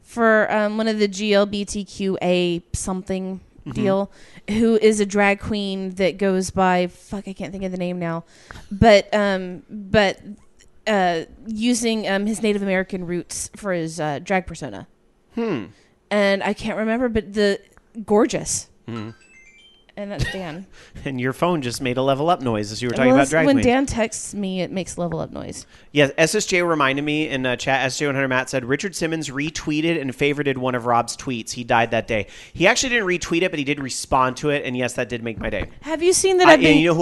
D: for one of the GLBTQA something deal, who is a drag queen that goes by I can't think of the name now, but using his Native American roots for his drag persona. and I can't remember, but the gorgeous. And that's Dan.
C: And your phone just made a level up noise as you were talking about Drag
D: When
C: Queen.
D: Dan texts me, it makes level up noise.
C: Yes, SSJ reminded me in chat, SJ100 Matt said, Richard Simmons retweeted and favorited one of Rob's tweets. He died that day. He actually didn't retweet it, but he did respond to it, and yes, that did make my day.
D: Have you seen that I've been...
C: You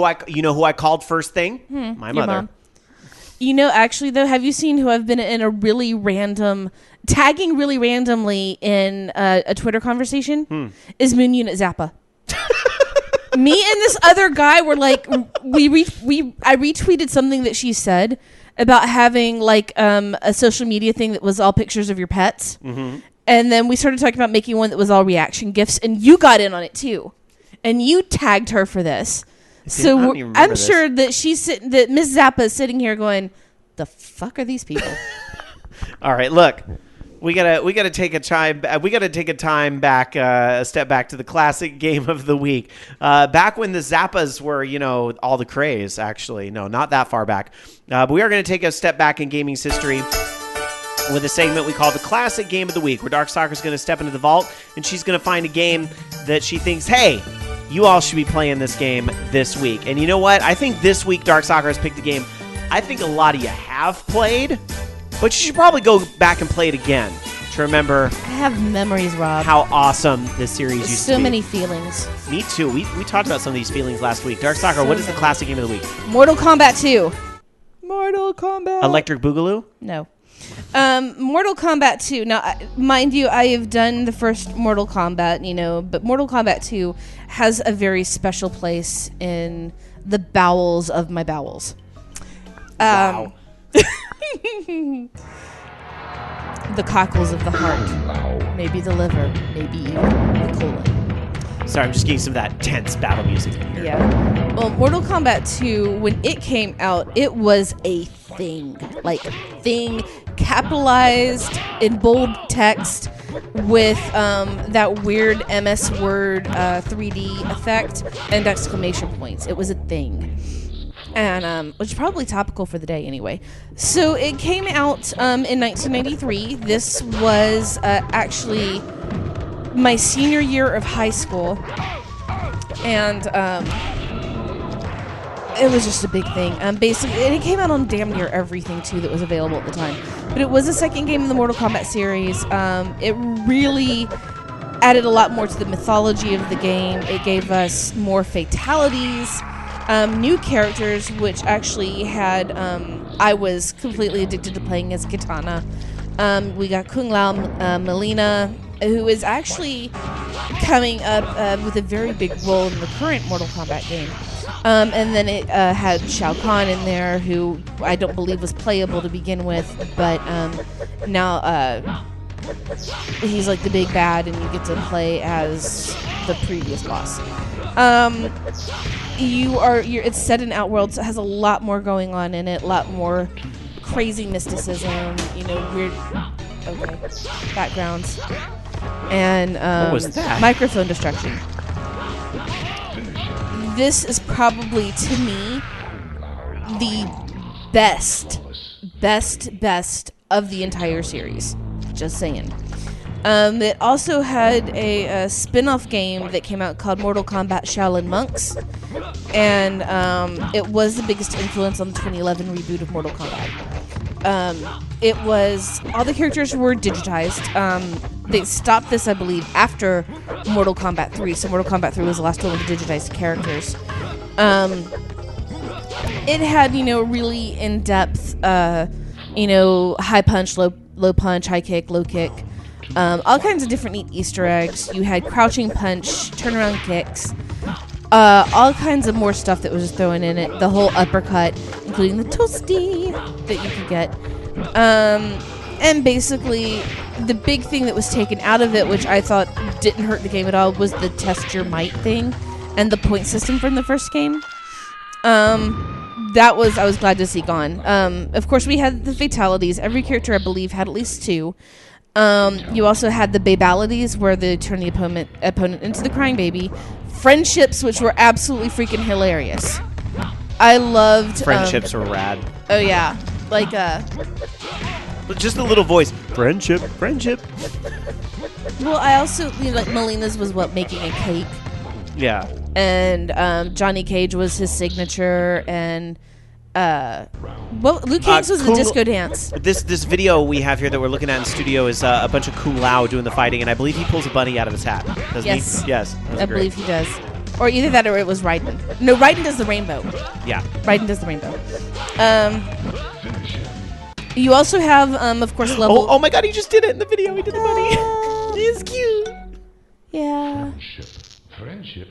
C: know who I called first thing? My
D: Your
C: mother.
D: mom. You know, actually, though, have you seen who I've been in a really random... Tagging really randomly in a Twitter conversation? Is Moon Unit Zappa. Me and this other guy were like, I retweeted something that she said about having like a social media thing that was all pictures of your pets. And then we started talking about making one that was all reaction GIFs, and you got in on it too. And you tagged her for this. So I'm sure that that Miss Zappa is sitting here going, the fuck are these people?
C: All right, look. We gotta take a time. We gotta take a step back to the classic game of the week. Back when the Zappas were, all the craze. Actually, no, not that far back. But we are going to take a step back in gaming's history with a segment we call the classic game of the week, where Darkstalker is going to step into the vault and she's going to find a game that she thinks, hey, you all should be playing this game this week. And you know what? I think this week Darkstalker has picked a game I think a lot of you have played. But you should probably go back and play it again to remember.
D: I have memories, Rob.
C: How awesome this series used to be.
D: So many feelings.
C: Me too. We talked about some of these feelings last week. Darkstalker, what is the classic game of the week?
D: Mortal Kombat 2. Mortal Kombat.
C: Electric Boogaloo?
D: No. Mortal Kombat 2. Now, mind you, I have done the first Mortal Kombat, but Mortal Kombat 2 has a very special place in the bowels of my bowels.
C: Wow.
D: The cockles of the heart, maybe the liver, maybe even the colon.
C: Sorry, I'm just getting some of that tense battle music in here.
D: Yeah. Well, Mortal Kombat 2, when it came out, it was a thing. Like, thing capitalized in bold text with that weird MS Word 3D effect and exclamation points. It was a thing. And which is probably topical for the day anyway. So it came out in 1993. This was actually my senior year of high school, and it was just a big thing. Basically, and it came out on damn near everything too that was available at the time. But it was the second game in the Mortal Kombat series. It really added a lot more to the mythology of the game. It gave us more fatalities. New characters, which actually had, I was completely addicted to playing as Kitana. We got Kung Lao Melina, who is actually coming up with a very big role in the current Mortal Kombat game. And then it had Shao Kahn in there, who I don't believe was playable to begin with, but now he's like the big bad, and you get to play as the previous boss. It's set in Outworld, so it has a lot more going on in it, a lot more crazy mysticism, weird backgrounds, and
C: what was that?
D: Microphone destruction. This is probably, to me, the best of the entire series. Just saying. It also had a spin-off game that came out called Mortal Kombat Shaolin Monks, and it was the biggest influence on the 2011 reboot of Mortal Kombat. It was, all the characters were digitized. They stopped this, I believe, after Mortal Kombat 3, so Mortal Kombat 3 was the last one with the digitized characters. It had, really in-depth, high punch, low punch, high kick, low kick. All kinds of different neat Easter eggs. You had crouching punch, turnaround kicks, all kinds of more stuff that was just thrown in it. The whole uppercut, including the toasty that you could get. And basically, the big thing that was taken out of it, which I thought didn't hurt the game at all, was the test your might thing and the point system from the first game. I was glad to see gone. Of course, we had the fatalities. Every character, I believe, had at least 2. You also had the babalities, where they turn the opponent into the crying baby. Friendships, which were absolutely freaking hilarious. I loved...
C: Friendships were rad.
D: Oh, yeah. Like,
C: just a little voice. Friendship.
D: Well, I also like Melina's was making a cake,
C: Yeah.
D: and Johnny Cage was his signature, and Luke Cage was the disco dance.
C: This video we have here that we're looking at in studio is a bunch of Kung Lao doing the fighting, and I believe he pulls a bunny out of his hat. Doesn't
D: Yes.
C: he? Yes.
D: I believe he does. Or either that or it was Raiden. No, Raiden does the rainbow.
C: Yeah.
D: Raiden does the rainbow. You also have, of course, level...
C: Oh my god, he just did it in the video. He did the bunny. He's cute.
D: Yeah.
C: Friendship.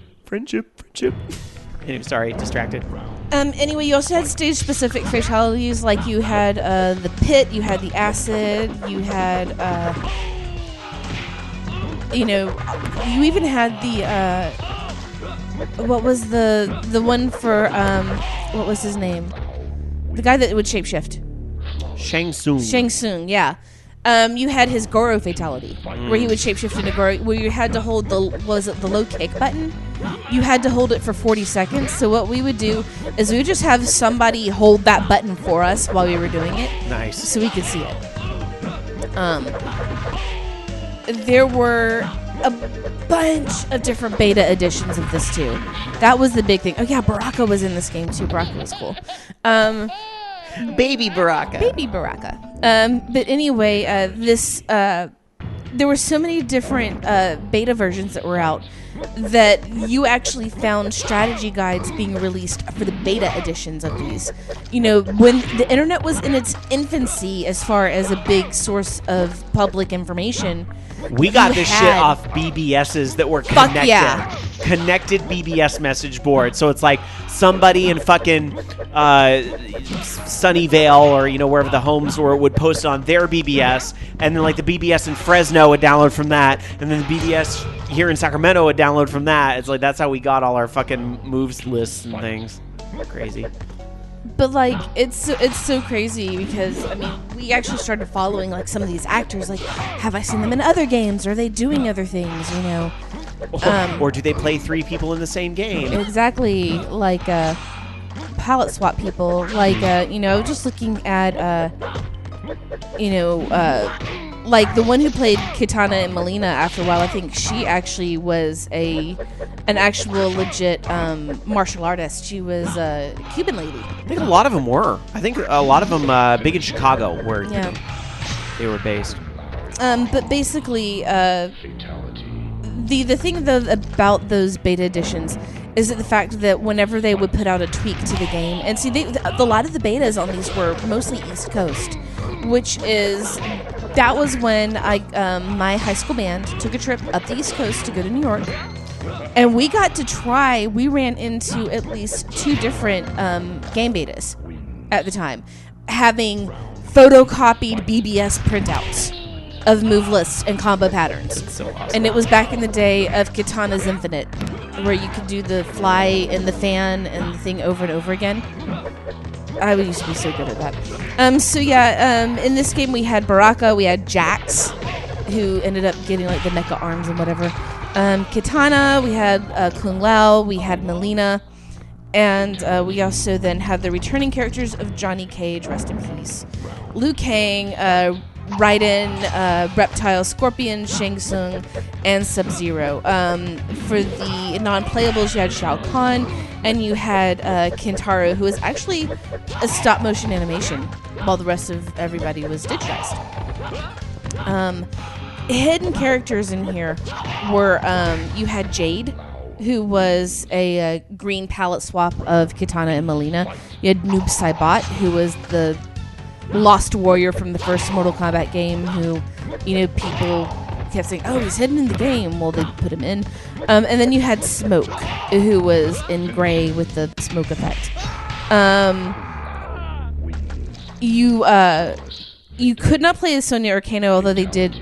C: Anyway, sorry, distracted.
D: Anyway, you also had stage-specific fatalities, like you had the pit, you had the acid, you had, you even had the, what was the one for, what was his name? The guy that would shapeshift.
C: Shang Tsung,
D: yeah. You had his Goro fatality, where he would shapeshift into Goro, where you had to hold the low kick button? You had to hold it for 40 seconds. So what we would do is we would just have somebody hold that button for us while we were doing it.
C: Nice.
D: So we could see it. There were a bunch of different beta editions of this too. That was the big thing. Oh yeah, Baraka was in this game too. Baraka was cool.
C: Baby Baraka.
D: But anyway, there were so many different beta versions that were out that you actually found strategy guides being released for the beta editions of these. You know, when the internet was in its infancy as far as a big source of public information,
C: we got this shit off BBSs that were connected.
D: Fuck yeah.
C: Connected BBS message board. So it's like somebody in fucking Sunnyvale or, wherever the homes were would post on their BBS. And then like the BBS in Fresno would download from that. And then the BBS here in Sacramento would download from that. It's like that's how we got all our fucking moves lists and things. Crazy.
D: But like it's so crazy because we actually started following like some of these actors. Like, have I seen them in other games? Are they doing other things?
C: Or do they play 3 people in the same game?
D: Exactly, like palette swap people. Like just looking at like the one who played Kitana and Melina. After a while, I think she actually was an actual legit martial artist. She was a Cuban lady.
C: I think a lot of them were. I think a lot of them big in Chicago where they were based.
D: But basically, the thing though about those beta editions is that the fact that whenever they would put out a tweak to the game, and see, a lot of the betas on these were mostly East Coast, that was when my high school band took a trip up the East Coast to go to New York, and we ran into at least 2 different game betas at the time, having photocopied BBS printouts of move lists and combo patterns.
C: That's so awesome.
D: And it was back in the day of Kitana's Infinite, where you could do the fly and the fan and the thing over and over again. I used to be so good at that. In this game we had Baraka, we had Jax, who ended up getting like the mecha arms and whatever. Kitana, we had Kung Lao, we had Melina, and we also then had the returning characters of Johnny Cage, rest in peace, Liu Kang, Raiden, Reptile, Scorpion, Shang Tsung, and Sub-Zero. For the non-playables, you had Shao Kahn, and you had Kintaro, who was actually a stop-motion animation, while the rest of everybody was digitized. Hidden characters in here were, you had Jade, who was a green palette swap of Kitana and Melina. You had Noob Saibot, who was the Lost Warrior from the first Mortal Kombat game, who, people kept saying, oh, he's hidden in the game. Well, they put him in. And then you had Smoke, who was in gray with the smoke effect. You could not play as Sonya or Kano, although they did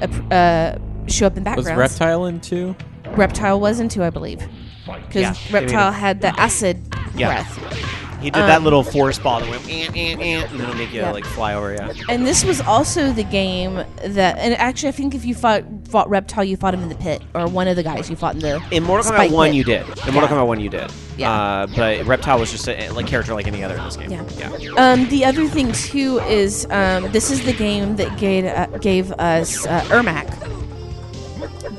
D: show up in backgrounds.
E: Was Reptile in 2?
D: Reptile was in 2, I believe. Because Reptile had the acid breath.
C: He did that little force ball that went and then it'll make you like fly over,
D: And this was also the game that, and actually I think if you fought Reptile, you fought him in the pit, or one of the guys you fought in the
C: In Mortal Kombat 1 you did. In Mortal Kombat 1 you did.
D: Yeah.
C: But Reptile was just a character like any other in this game.
D: Yeah.
C: The
D: other thing too is this is the game that gave us Ermac.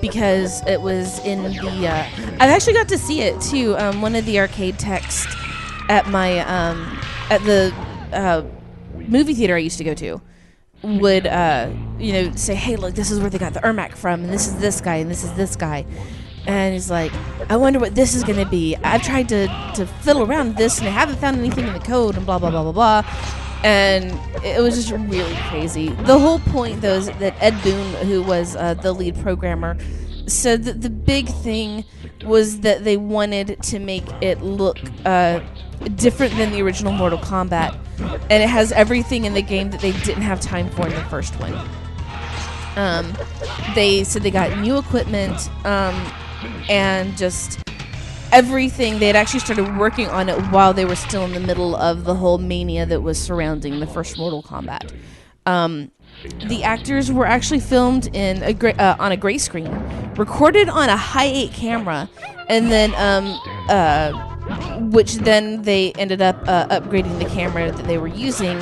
D: because it was in the. I've actually got to see it too. One of the arcade techs at my at the movie theater I used to go to would say, hey, look, this is where they got the Ermac from, and this is this guy, and this is this guy. And he's like, I wonder what this is going to be. I've tried to fiddle around with this, and I haven't found anything in the code, and blah, blah, blah, blah, blah. And it was just really crazy. The whole point, though, is that Ed Boon, who was the lead programmer, said that the big thing was that they wanted to make it look different than the original Mortal Kombat. And it has everything in the game that they didn't have time for in the first one. They said they got new equipment, and just everything. They had actually started working on it while they were still in the middle of the whole mania that was surrounding the first Mortal Kombat. The actors were actually filmed in on a gray screen, recorded on a high 8 camera, and then which then they ended up upgrading the camera that they were using.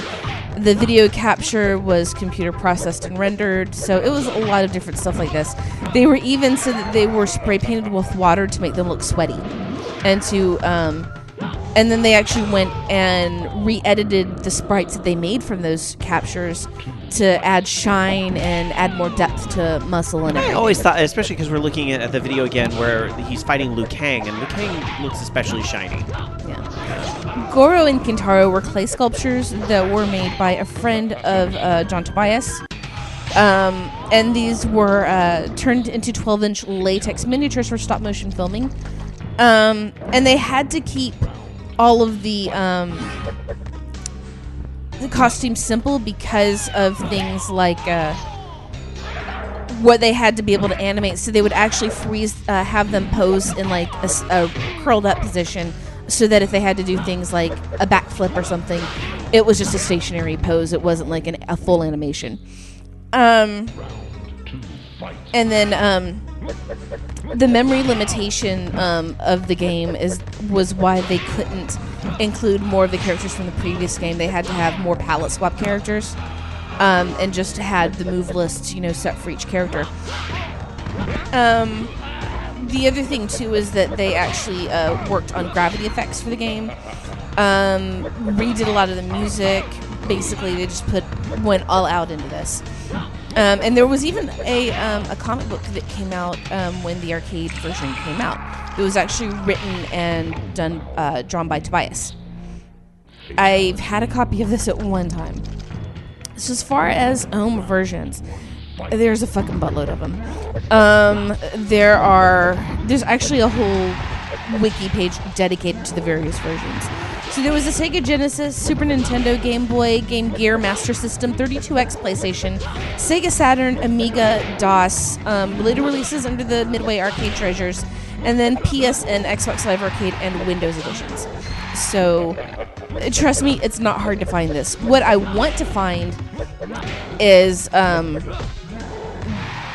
D: The video capture was computer processed and rendered, so it was a lot of different stuff like this. They were even said that they were spray painted with water to make them look sweaty, and then they actually went and re-edited the sprites that they made from those captures to add shine and add more depth to muscle and everything.
C: I always thought, especially because we're looking at the video again where he's fighting Liu Kang, and Liu Kang looks especially shiny.
D: Yeah. Goro and Kintaro were clay sculptures that were made by a friend of John Tobias. And these were turned into 12-inch latex miniatures for stop-motion filming. And they had to keep all of the costumes simple because of things like what they had to be able to animate. So they would actually have them pose in like a curled up position, so that if they had to do things like a backflip or something, it was just a stationary pose. It wasn't like a full animation. And then the memory limitation of the game was why they couldn't include more of the characters from the previous game. They had to have more palette swap characters, and just had the move lists, set for each character. The other thing too is that they actually worked on gravity effects for the game. Redid a lot of the music. Basically, they just went all out into this. And there was even a comic book that came out when the arcade version came out. It was actually written and drawn by Tobias. I've had a copy of this at one time. So as far as home versions, there's a fucking buttload of them. There's actually a whole wiki page dedicated to the various versions. So there was a Sega Genesis, Super Nintendo, Game Boy, Game Gear, Master System, 32X PlayStation, Sega Saturn, Amiga, DOS, later releases under the Midway Arcade Treasures, and then PSN, Xbox Live Arcade, and Windows editions. So trust me, it's not hard to find this. What I want to find is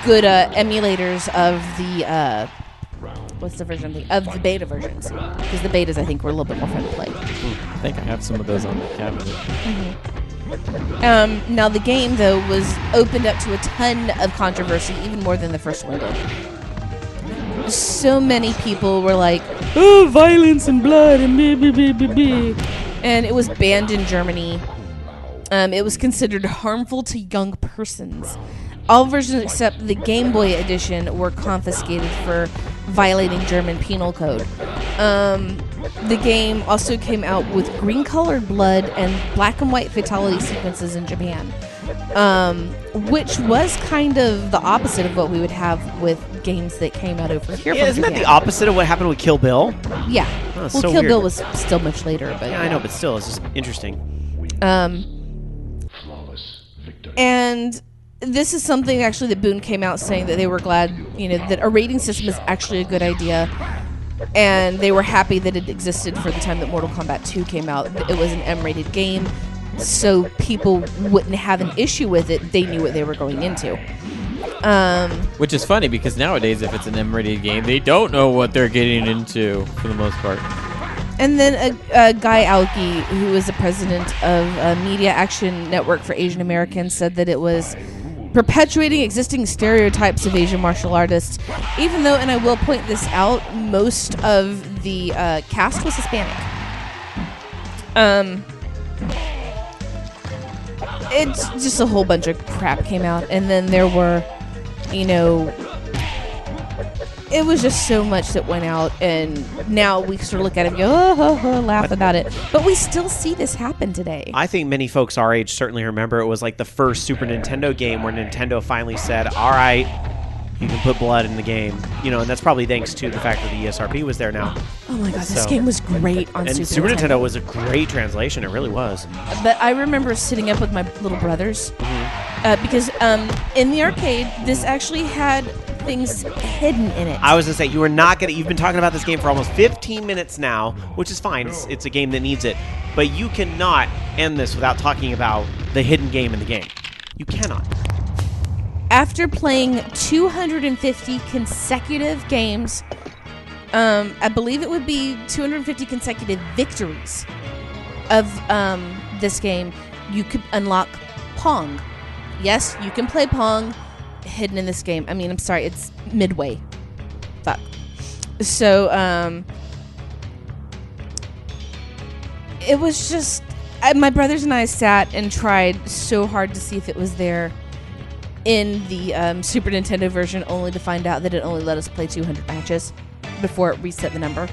D: good emulators of the what's the version of the beta versions, because the betas I think were a little bit more fun to play.
E: I think I have some of those on the cabinet.
D: Mm-hmm. Now the game though was opened up to a ton of controversy, even more than the first one did. So many people were like, "Oh, violence and blood and blah, blah, blah, blah, blah." And it was banned in Germany. It was considered harmful to young persons. All versions except the Game Boy edition were confiscated for violating German penal code. The game also came out with green-colored blood and black and white fatality sequences in Japan, which was kind of the opposite of what we would have with games that came out over here.
C: Yeah, isn't that the opposite of what happened with Kill Bill?
D: Yeah.
C: Oh,
D: well,
C: so
D: Kill
C: weird.
D: Bill was still much later, but
C: yeah, I know, but still, it's just interesting.
D: And this is something actually that Boone came out saying that they were glad, that a rating system is actually a good idea, and they were happy that it existed for the time that Mortal Kombat 2 came out. It was an M-rated game, so people wouldn't have an issue with it. They knew what they were going into.
E: Which is funny because nowadays, if it's an M-rated game, they don't know what they're getting into for the most part.
D: And then Guy Aoki, who is the president of Media Action Network for Asian Americans, said that it was perpetuating existing stereotypes of Asian martial artists, even though, and I will point this out, most of the cast was Hispanic. It's just a whole bunch of crap came out, and then there were, it was just so much that went out, and now we sort of look at it and go, laugh about it. But we still see this happen today.
C: I think many folks our age certainly remember it was like the first Super Nintendo game where Nintendo finally said, all right, you can put blood in the game. And that's probably thanks to the fact that the ESRB was there now.
D: Oh my god, this game was great on
C: Super Nintendo was a great translation. It really was.
D: But I remember sitting up with my little brothers because in the arcade, this actually had things hidden in it.
C: I was going to say, you've been talking about this game for almost 15 minutes now, which is fine. It's a game that needs it. But you cannot end this without talking about the hidden game in the game. You cannot.
D: After playing 250 consecutive games, I believe it would be 250 consecutive victories of this game, you could unlock Pong. Yes, you can play Pong hidden in this game. I mean, I'm sorry, it's Midway. Fuck. So, it was just... my brothers and I sat and tried so hard to see if it was there in the Super Nintendo version, only to find out that it only let us play 200 matches before it reset the number.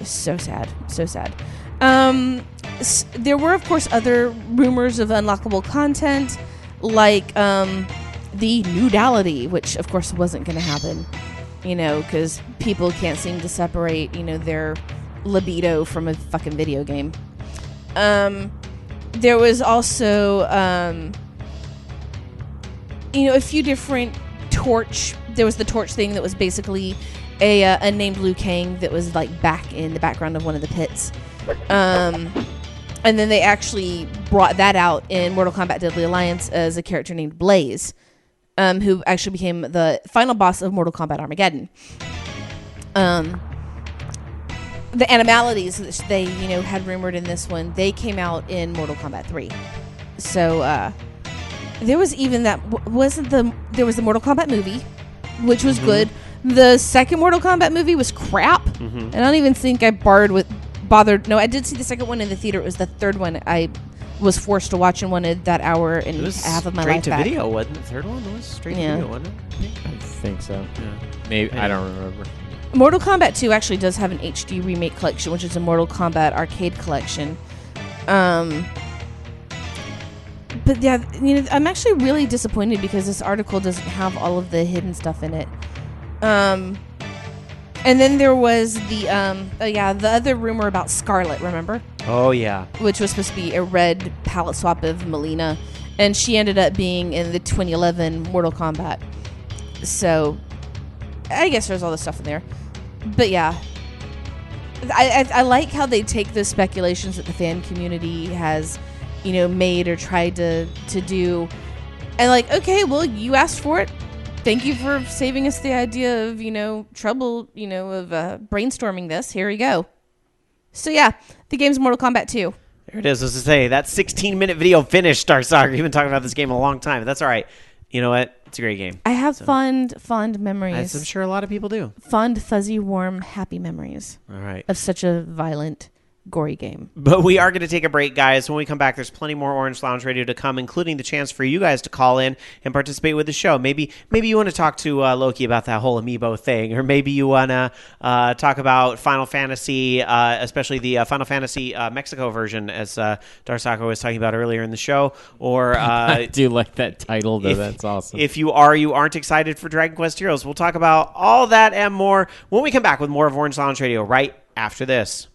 D: So sad. So sad. There were, of course, other rumors of unlockable content, like the nudality, which, of course, wasn't going to happen, because people can't seem to separate, their libido from a fucking video game. There was also... a few different torch. There was the torch thing that was basically a named Liu Kang that was like back in the background of one of the pits. And then they actually brought that out in Mortal Kombat Deadly Alliance as a character named Blaze, who actually became the final boss of Mortal Kombat Armageddon. The animalities that they, had rumored in this one, they came out in Mortal Kombat 3. So, there was even there was the Mortal Kombat movie, which was good. The second Mortal Kombat movie was crap. And I don't even think I bothered. No, I did see the second one in the theater. It was the third one I was forced to watch and wanted that hour and a half of my life back.
C: Straight to video, wasn't it? The third one was straight to video, wasn't it?
E: I think so. Yeah. Maybe. I don't remember.
D: Mortal Kombat 2 actually does have an HD remake collection, which is a Mortal Kombat arcade collection. But yeah, I'm actually really disappointed because this article doesn't have all of the hidden stuff in it. And then there was the other rumor about Scarlet, remember?
C: Oh, yeah.
D: Which was supposed to be a red palette swap of Melina. And she ended up being in the 2011 Mortal Kombat. So, I guess there's all this stuff in there. But yeah. I like how they take the speculations that the fan community has... made or tried to do, and like, okay, well, you asked for it. Thank you for saving us the idea of, trouble, of brainstorming this. Here we go. So yeah, the game's Mortal Kombat 2.
C: There it is. As I say, that 16-minute video finished Star Soccer. You've been talking about this game a long time. That's all right. You know what? It's a great game.
D: I have fond memories.
C: As I'm sure a lot of people do.
D: Fond, fuzzy, warm, happy memories.
C: All right.
D: Of such a violent, gory game.
C: But we are going to take a break, guys. When we come back, there's plenty more Orange Lounge Radio to come, including the chance for you guys to call in and participate with the show. Maybe you want to talk to Loki about that whole amiibo thing, or maybe you want to talk about Final Fantasy, especially the Final Fantasy Mexico version, as Darsaka was talking about earlier in the show. Or
E: I do like that title, though. That's awesome.
C: If you aren't excited for Dragon Quest Heroes, we'll talk about all that and more when we come back with more of Orange Lounge Radio right after this.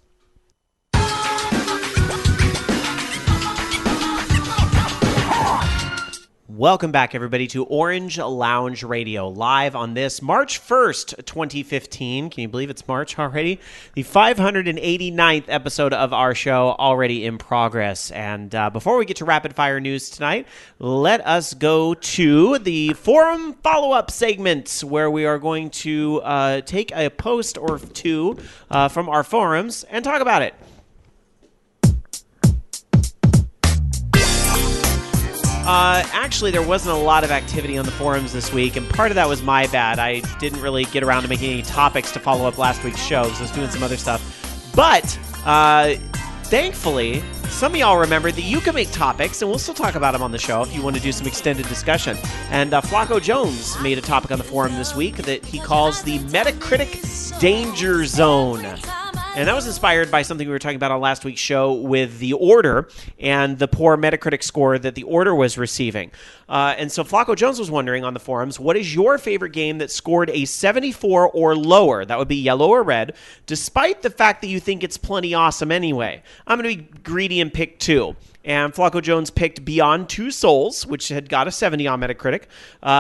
C: Welcome back, everybody, to Orange Lounge Radio, live on this March 1st, 2015. Can you believe it's March already? The 589th episode of our show already in progress. And before we get to rapid fire news tonight, let us go to the forum follow-up segment, where we are going to take a post or two from our forums and talk about it. Actually, there wasn't a lot of activity on the forums this week, and part of that was my bad. I didn't really get around to making any topics to follow up last week's show, so I was doing some other stuff. But, thankfully, some of y'all remembered that you can make topics, and we'll still talk about them on the show if you want to do some extended discussion. And Flacco Jones made a topic on the forum this week that he calls the Metacritic Danger Zone. And that was inspired by something we were talking about on last week's show with The Order and the poor Metacritic score that The Order was receiving. And so Flacco Jones was wondering on the forums, what is your favorite game that scored a 74 or lower? That would be yellow or red, despite the fact that you think it's plenty awesome anyway. I'm going to be greedy and pick 2. And Flacco Jones picked Beyond Two Souls, which had got a 70 on Metacritic,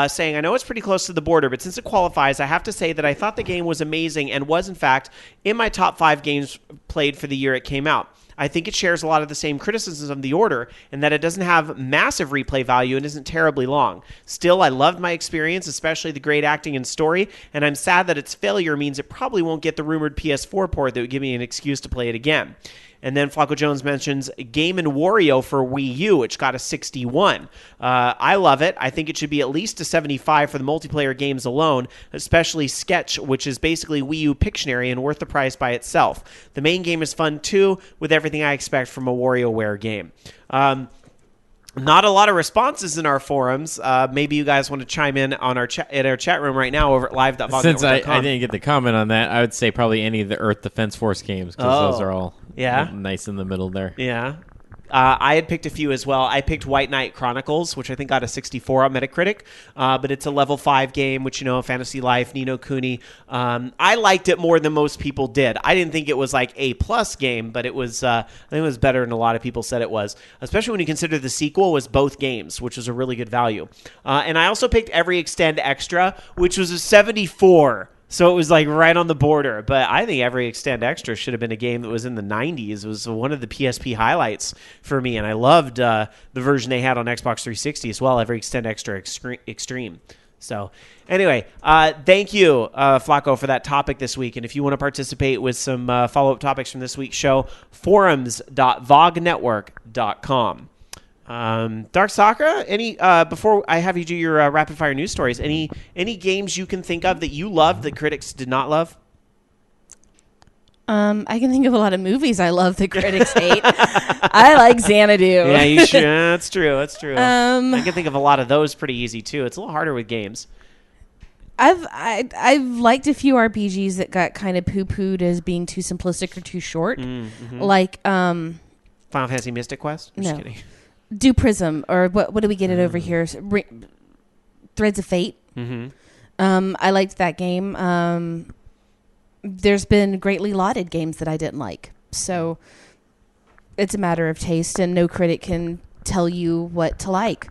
C: saying, I know it's pretty close to the border, but since it qualifies, I have to say that I thought the game was amazing and was, in fact, in my top 5 games played for the year it came out. I think it shares a lot of the same criticisms of The Order, in that it doesn't have massive replay value and isn't terribly long. Still, I loved my experience, especially the great acting and story, and I'm sad that its failure means it probably won't get the rumored PS4 port that would give me an excuse to play it again. And then Flacco Jones mentions Game & Wario for Wii U, which got a 61. I love it. I think it should be at least a 75 for the multiplayer games alone, especially Sketch, which is basically Wii U Pictionary and worth the price by itself. The main game is fun, too, with everything I expect from a WarioWare game. Not a lot of responses in our forums. Maybe you guys want to chime in on our chat room right now over at live.vognetwork.com.
E: Since I didn't get the comment on that, I would say probably any of the Earth Defense Force games, because those are all nice in the middle there.
C: Yeah. I had picked a few as well. I picked White Knight Chronicles, which I think got a 64 on Metacritic, but it's a level 5 game, which, Fantasy Life, Ni no Kuni. I liked it more than most people did. I didn't think it was like a plus game, but it was. I think it was better than a lot of people said it was, especially when you consider the sequel was both games, which was a really good value. And I also picked Every Extend Extra, which was a 74. So it was like right on the border. But I think Every Extend Extra should have been a game that was in the 90s. It was one of the PSP highlights for me. And I loved the version they had on Xbox 360 as well, Every Extend Extra Extreme. So anyway, thank you, Flacco, for that topic this week. And if you want to participate with some follow-up topics from this week's show, forums.vognetwork.com. Dark Sakura, any before I have you do your rapid fire news stories, any games you can think of that you loved that critics did not love?
D: I can think of a lot of movies I love that critics hate. I like Xanadu.
C: Yeah, you should. That's true. I can think of a lot of those pretty easy too. It's a little harder with games.
D: I've liked a few RPGs that got kind of poo-pooed as being too simplistic or too short, like Final
C: Fantasy Mystic Quest. I'm just kidding.
D: Do Prism, or what do we get it over here? Threads of Fate. I liked that game. There's been greatly lauded games that I didn't like. So it's a matter of taste, and no critic can tell you what to like.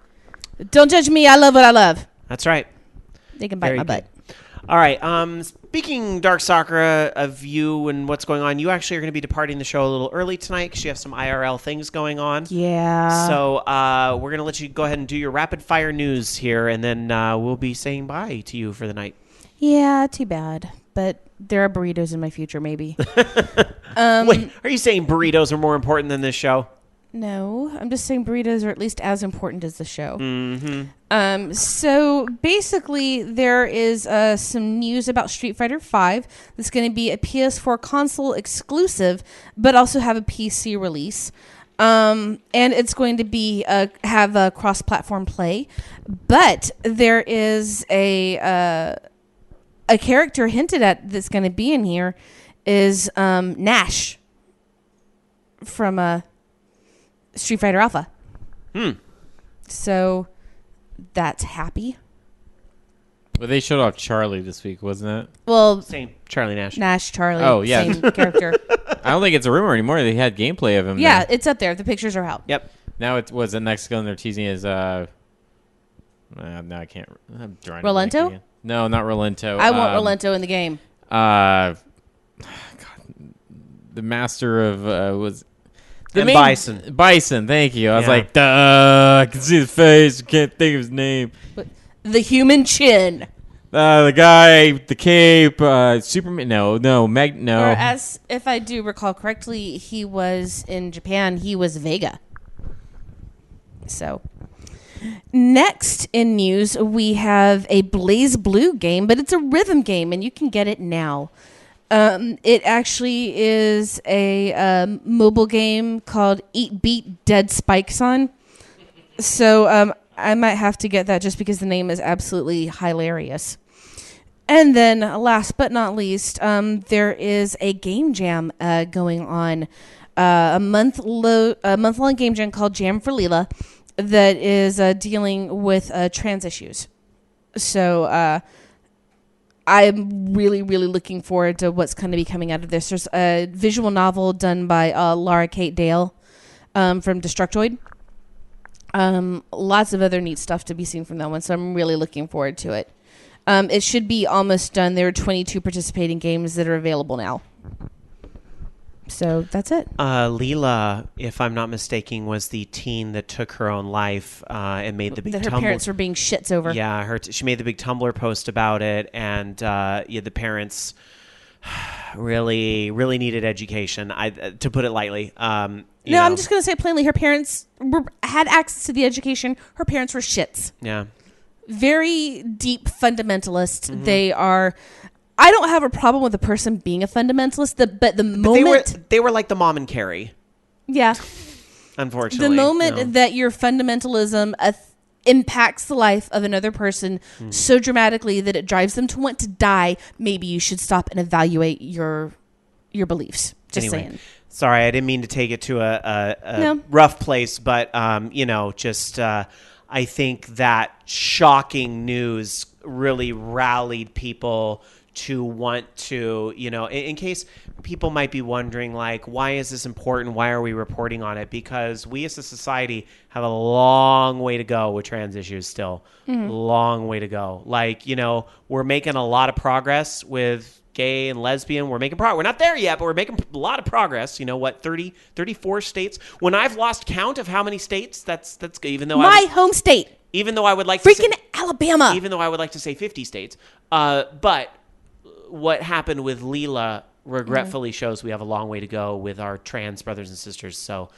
D: Don't judge me. I love what I love.
C: That's right.
D: They can bite my butt.
C: All right. Speaking, Dark Sakura, of you and what's going on, you actually are going to be departing the show a little early tonight because you have some IRL things going on.
D: Yeah.
C: So we're going to let you go ahead and do your rapid fire news here, and then we'll be saying bye to you for the night.
D: Yeah, too bad. But there are burritos in my future, maybe.
C: Wait, are you saying burritos are more important than this show?
D: No, I'm just saying burritos are at least as important as the show.
C: So
D: basically, there is some news about Street Fighter V. That's going to be a PS4 console exclusive, but also have a PC release. And it's going to be have a cross-platform play. But there is a character hinted at that's going to be in here is Nash from Street Fighter Alpha. So that's happy.
E: Well, they showed off Charlie this week, wasn't it?
D: Well,
C: same Charlie Nash.
D: Nash, Charlie.
E: Oh, yeah.
D: Same character.
E: I don't think it's a rumor anymore. They had gameplay of him.
D: Yeah,
E: there.
D: it's up there. The pictures are out.
C: Yep.
E: Now it was in Mexico, and they're teasing his. No, I can't. I'm drawing a
D: Rolento?
E: blank again. No, not Rolento.
D: I want Rolento in the game.
E: God, the master of was.
C: Bison.
E: Bison, thank you. I was like, duh, I can see the face. I can't think of his name.
D: The human chin.
E: The guy, the cape, Superman. No.
D: Or as if I do recall correctly, he was in Japan. He was Vega. So, Next in news, we have a Blaze Blue game, but it's a rhythm game, and you can get it now. It actually is a mobile game called Eat Beat Dead Spikes on. So I might have to get that just because the name is absolutely hilarious. And then last but not least, there is a game jam going on, a month-long game jam called Jam for Leela that is dealing with trans issues. So I'm really, really looking forward to what's going to be coming out of this. There's a visual novel done by Laura Kate Dale from Destructoid. Lots of other neat stuff to be seen from that one, so I'm really looking forward to it. It should be almost done. There are 22 participating games that are available now. So that's it.
C: Leela, if I'm not mistaken, was the teen that took her own life and made the big
D: that her parents were being shits over.
C: Yeah, she made the big Tumblr post about it, and the parents really, really needed education. To put it lightly. I'm
D: just going to say plainly, her parents had access to the education. Her parents were shits.
C: Yeah.
D: Very deep fundamentalists. Mm-hmm. They are. I don't have a problem with a person being a fundamentalist, but the moment
C: they were like the mom and Carrie.
D: Yeah.
C: Unfortunately,
D: the moment that your fundamentalism impacts the life of another person so dramatically that it drives them to want to die, maybe you should stop and evaluate your beliefs. Just saying.
C: Sorry, I didn't mean to take it to a rough place, but I think that shocking news really rallied people to want to, in case people might be wondering, like, why is this important? Why are we reporting on it? Because we as a society have a long way to go with trans issues still. Long way to go. Like, we're making a lot of progress with gay and lesbian. We're making progress. We're not there yet, but we're making a lot of progress. 34 states. When I've lost count of how many states, that's even though
D: my home state.
C: Even though I would like
D: freaking Alabama.
C: Even though I would like to say 50 states. But what happened with Leela regretfully shows we have a long way to go with our trans brothers and sisters. So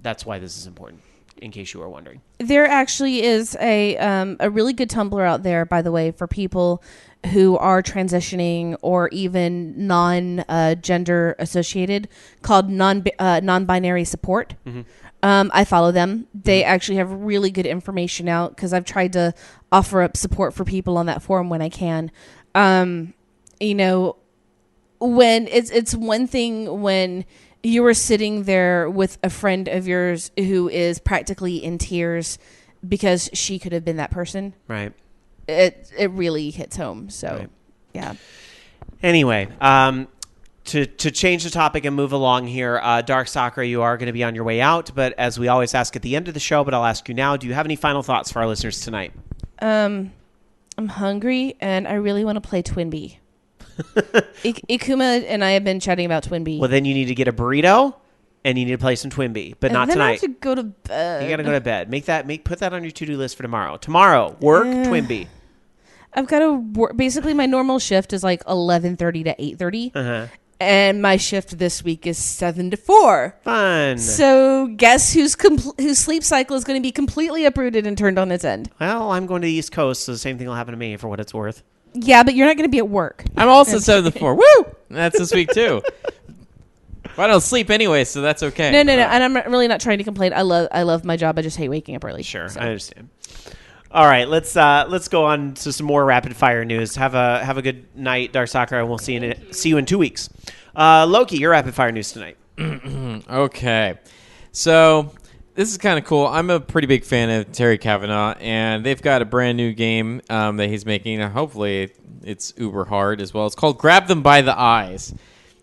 C: that's why this is important, in case you were wondering.
D: There actually is a really good Tumblr out there, by the way, for people who are transitioning or even non-gender associated, called non-binary support. Mm-hmm. I follow them. They actually have really good information out because I've tried to offer up support for people on that forum when I can. When it's one thing when you were sitting there with a friend of yours who is practically in tears because she could have been that person.
C: Right.
D: It really hits home. So,
C: right.
D: Yeah.
C: Anyway, to change the topic and move along here, Dark Sakura, you are going to be on your way out, but as we always ask at the end of the show, but I'll ask you now, do you have any final thoughts for our listeners tonight?
D: I'm hungry, and I really want to play Twinbee. Ikuma and I have been chatting about Twinbee.
C: Well, then you need to get a burrito, and you need to play some Twinbee, but not
D: then
C: tonight.
D: I have to go to bed.
C: You got to go to bed. Put that on your to-do list for tomorrow. Tomorrow, work Twinbee.
D: I've got to work. Basically, my normal shift is like 11:30 to 8:30. Uh-huh. And my shift this week is 7 to 4.
C: Fun.
D: So guess whose sleep cycle is going to be completely uprooted and turned on its end?
C: Well, I'm going to the East Coast, so the same thing will happen to me for what it's worth.
D: Yeah, but you're not going to be at work.
E: I'm also 7 to 4. Woo! That's this week, too. I don't sleep anyway, so that's okay.
D: No. And I'm really not trying to complain. I love my job. I just hate waking up early.
C: Sure, so. I understand. All right, let's go on to some more rapid fire news. Have a good night, Dark Sakura, and we'll see you in 2 weeks. Loki, your rapid fire news tonight.
E: Okay, so this is kind of cool. I'm a pretty big fan of Terry Kavanagh, and they've got a brand new game that he's making. Hopefully, it's uber hard as well. It's called Grab Them by the Eyes.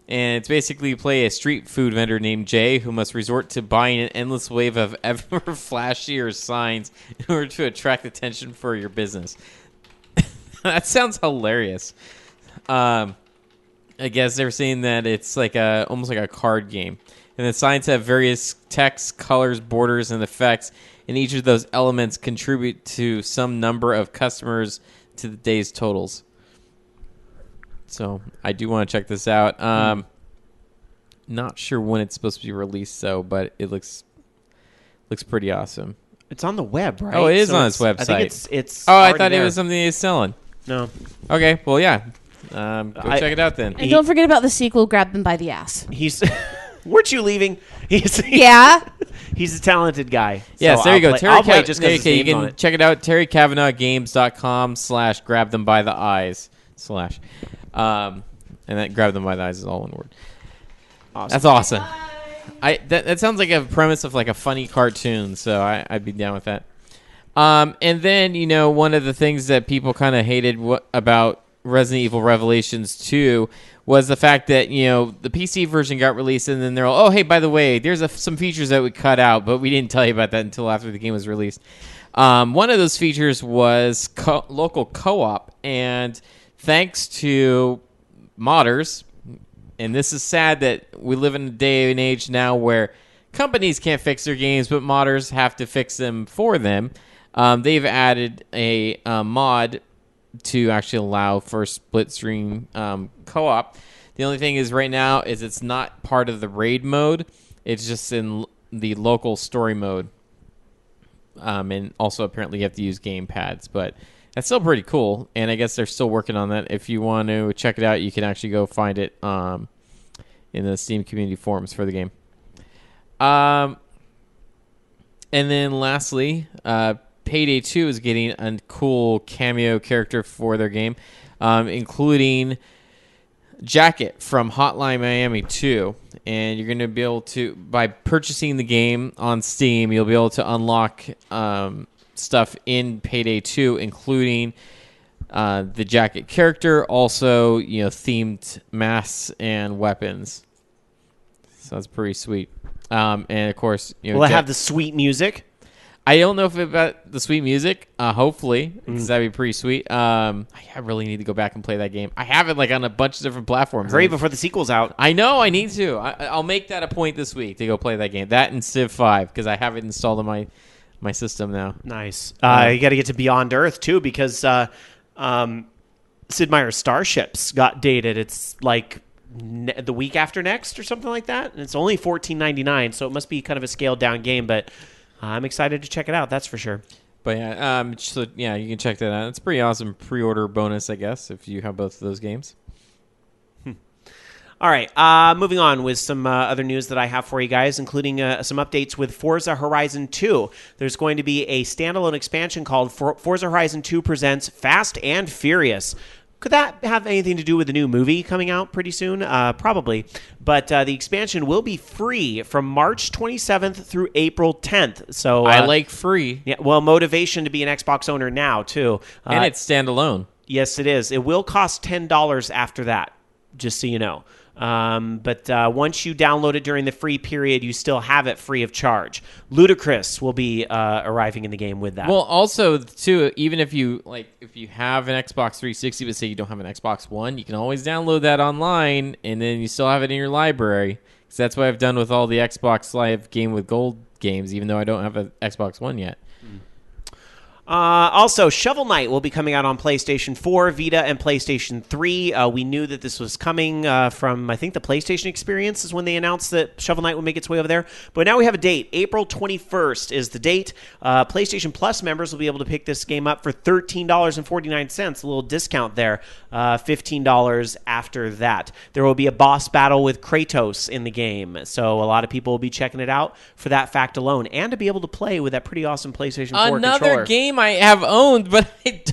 E: And it's basically you play a street food vendor named Jay who must resort to buying an endless wave of ever flashier signs in order to attract attention for your business. That sounds hilarious. I guess they're saying that it's like almost like a card game. And the signs have various texts, colors, borders, and effects. And each of those elements contribute to some number of customers to the day's totals. So I do want to check this out. Not sure when it's supposed to be released, though, but it looks pretty awesome.
C: It's on the web, right?
E: Oh, it is
C: So
E: on its website.
C: I think it's.
E: Oh, I
C: already
E: thought it
C: there.
E: was something he's selling.
C: No.
E: Okay, well, yeah. Go check it out then.
D: And don't forget about the sequel, Grab Them by the Ass.
C: He's. Weren't you leaving?
D: Yeah.
C: He's a talented guy.
E: Yes,
C: So
E: there you go.
C: I'll play it just because
E: you can check it out. TerryKavanaughGames.com/grab-them-by-the-eyes/ and that grab them by the eyes is all one word.
C: Awesome.
E: That's awesome. That sounds like a premise of like a funny cartoon, so I'd be down with that. And then, one of the things that people kind of hated about Resident Evil Revelations 2 was the fact that, the PC version got released and then they're all, oh, hey, by the way, there's some features that we cut out, but we didn't tell you about that until after the game was released. One of those features was local co-op, and thanks to modders, and this is sad that we live in a day and age now where companies can't fix their games, but modders have to fix them for them. They've added a mod to actually allow for split screen co-op. The only thing is right now is it's not part of the raid mode. It's just in the local story mode. And also apparently you have to use game pads, but that's still pretty cool. And I guess they're still working on that. If you want to check it out, you can actually go find it in the Steam community forums for the game. And then lastly, Payday 2 is getting a cool cameo character for their game, including Jacket from Hotline Miami 2. And you're going to be able to, by purchasing the game on Steam, you'll be able to unlock stuff in Payday 2, including the Jacket character, also themed masks and weapons. So that's pretty sweet. And of course,
C: will it have the sweet music?
E: I don't know if it's about the sweet music. Hopefully, because that'd be pretty sweet. I really need to go back and play that game. I have it on a bunch of different platforms.
C: Hurry before the sequel's out.
E: I know. I need to. I'll make that a point this week to go play that game. That and Civ 5, because I have it installed on my system now.
C: Nice. You got to get to Beyond Earth too, because Sid Meier's Starships got dated. It's like the week after next or something like that, and it's only $14.99, so it must be kind of a scaled down game, but I'm excited to check it out, that's for sure.
E: But yeah, you can check that out. It's a pretty awesome pre-order bonus, I guess, if you have both of those games.
C: All right, moving on with some other news that I have for you guys, including some updates with Forza Horizon 2. There's going to be a standalone expansion called Forza Horizon 2 Presents Fast and Furious. Could that have anything to do with the new movie coming out pretty soon? Probably. But the expansion will be free from March 27th through April 10th. So
E: I like free.
C: Yeah, well, motivation to be an Xbox owner now, too.
E: And it's standalone.
C: Yes, it is. It will cost $10 after that, just so you know. But once you download it during the free period, you still have it free of charge. Ludacris will be arriving in the game with that.
E: Well, also too, even if you have an Xbox 360, but say you don't have an Xbox One, you can always download that online, and then you still have it in your library. Because that's what I've done with all the Xbox Live Game with Gold games, even though I don't have an Xbox One yet.
C: Also, Shovel Knight will be coming out on PlayStation 4, Vita, and PlayStation 3. We knew that this was coming from, I think, the PlayStation Experience is when they announced that Shovel Knight would make its way over there. But now we have a date. April 21st is the date. PlayStation Plus members will be able to pick this game up for $13.49, a little discount there, $15 after that. There will be a boss battle with Kratos in the game, so a lot of people will be checking it out for that fact alone, and to be able to play with that pretty awesome PlayStation 4
E: Another
C: controller.
E: game I have owned, but I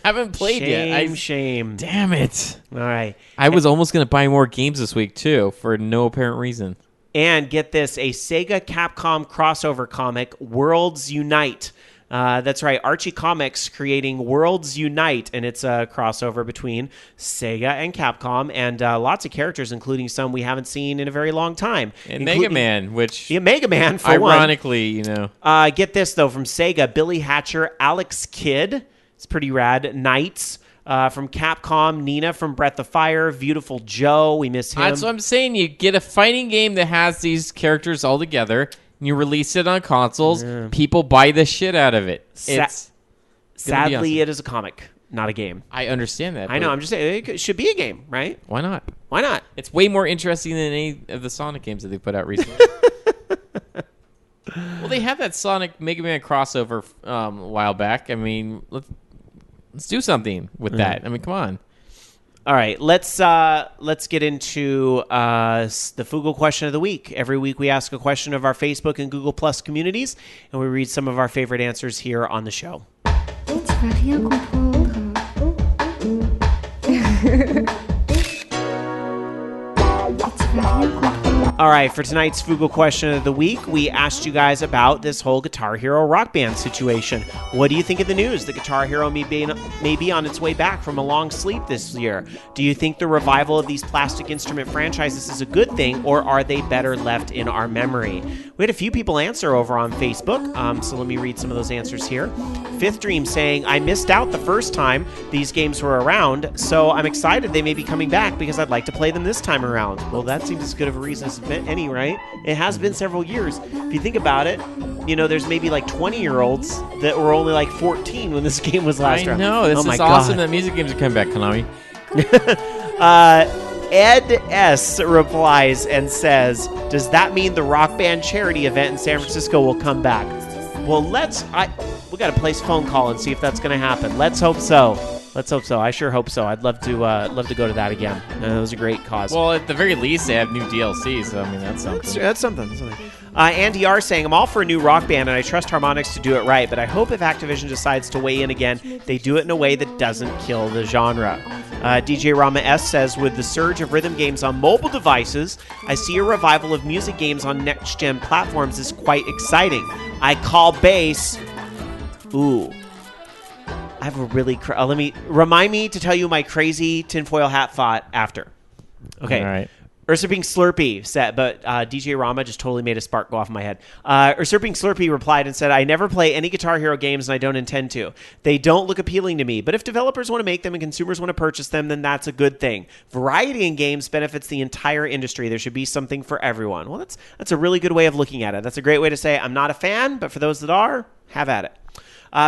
E: haven't played yet.
C: Shame.
E: Damn it!
C: All right.
E: I was almost going to buy more games this week too, for no apparent reason.
C: And get this, a Sega Capcom crossover comic, Worlds Unite. That's right, Archie Comics creating Worlds Unite, and it's a crossover between Sega and Capcom, and lots of characters, including some we haven't seen in a very long time.
E: And Mega Man, which...
C: Yeah, Mega Man, for
E: ironically,
C: one. Get this, though, from Sega, Billy Hatcher, Alex Kidd, it's pretty rad, Knights. From Capcom, Nina from Breath of Fire, Beautiful Joe, we miss him.
E: That's what I'm saying, you get a fighting game that has these characters all together, you release it on consoles, people buy the shit out of it.
C: Sadly,
E: awesome.
C: it is a comic, not a game.
E: I understand that.
C: I know, I'm just saying, it should be a game, right?
E: Why not?
C: Why not?
E: It's way more interesting than any of the Sonic games that they've put out recently. Well, they had that Sonic Mega Man crossover a while back. I mean, let's do something with that. I mean, come on.
C: All right, let's get into the Fugle question of the week. Every week we ask a question of our Facebook and Google Plus communities, and we read some of our favorite answers here on the show. All right, for tonight's Fugle question of the week, we asked you guys about this whole Guitar Hero Rock Band situation. What do you think of the news that Guitar Hero may be on its way back from a long sleep this year? Do you think the revival of these plastic instrument franchises is a good thing, or are they better left in our memory? We had a few people answer over on Facebook, so let me read some of those answers here. Fifth Dream saying, I missed out the first time these games were around, so I'm excited they may be coming back because I'd like to play them this time around. Well, that seems as good of a reason as any, right? It has been several years. If you think about it, you know, there's maybe like 20-year-olds that were only like 14 when this game was last
E: I
C: around.
E: know. This is awesome that music games are coming back, Konami.
C: Ed S. replies and says, does that mean the Rock Band charity event in San Francisco will come back? Well, we got to place a phone call and see if that's going to happen. Let's hope so. I sure hope so. I'd love to go to that again. It was a great cause.
E: Well, at the very least, they have new DLC, so I mean, that's something.
C: That's something. Andy R. saying, I'm all for a new Rock Band, and I trust Harmonix to do it right, but I hope if Activision decides to weigh in again, they do it in a way that doesn't kill the genre. DJ Rama S. says, with the surge of rhythm games on mobile devices, I see a revival of music games on next-gen platforms is quite exciting. I call bass. Ooh. I have a really... remind me to tell you my crazy tinfoil hat thought after. Okay.
E: All right.
C: Usurping Slurpee said, but DJ Rama just totally made a spark go off in my head. Usurping Slurpee replied and said, I never play any Guitar Hero games and I don't intend to. They don't look appealing to me, but if developers want to make them and consumers want to purchase them, then that's a good thing. Variety in games benefits the entire industry. There should be something for everyone. Well, that's a really good way of looking at it. That's a great way to say, I'm not a fan, but for those that are, have at it.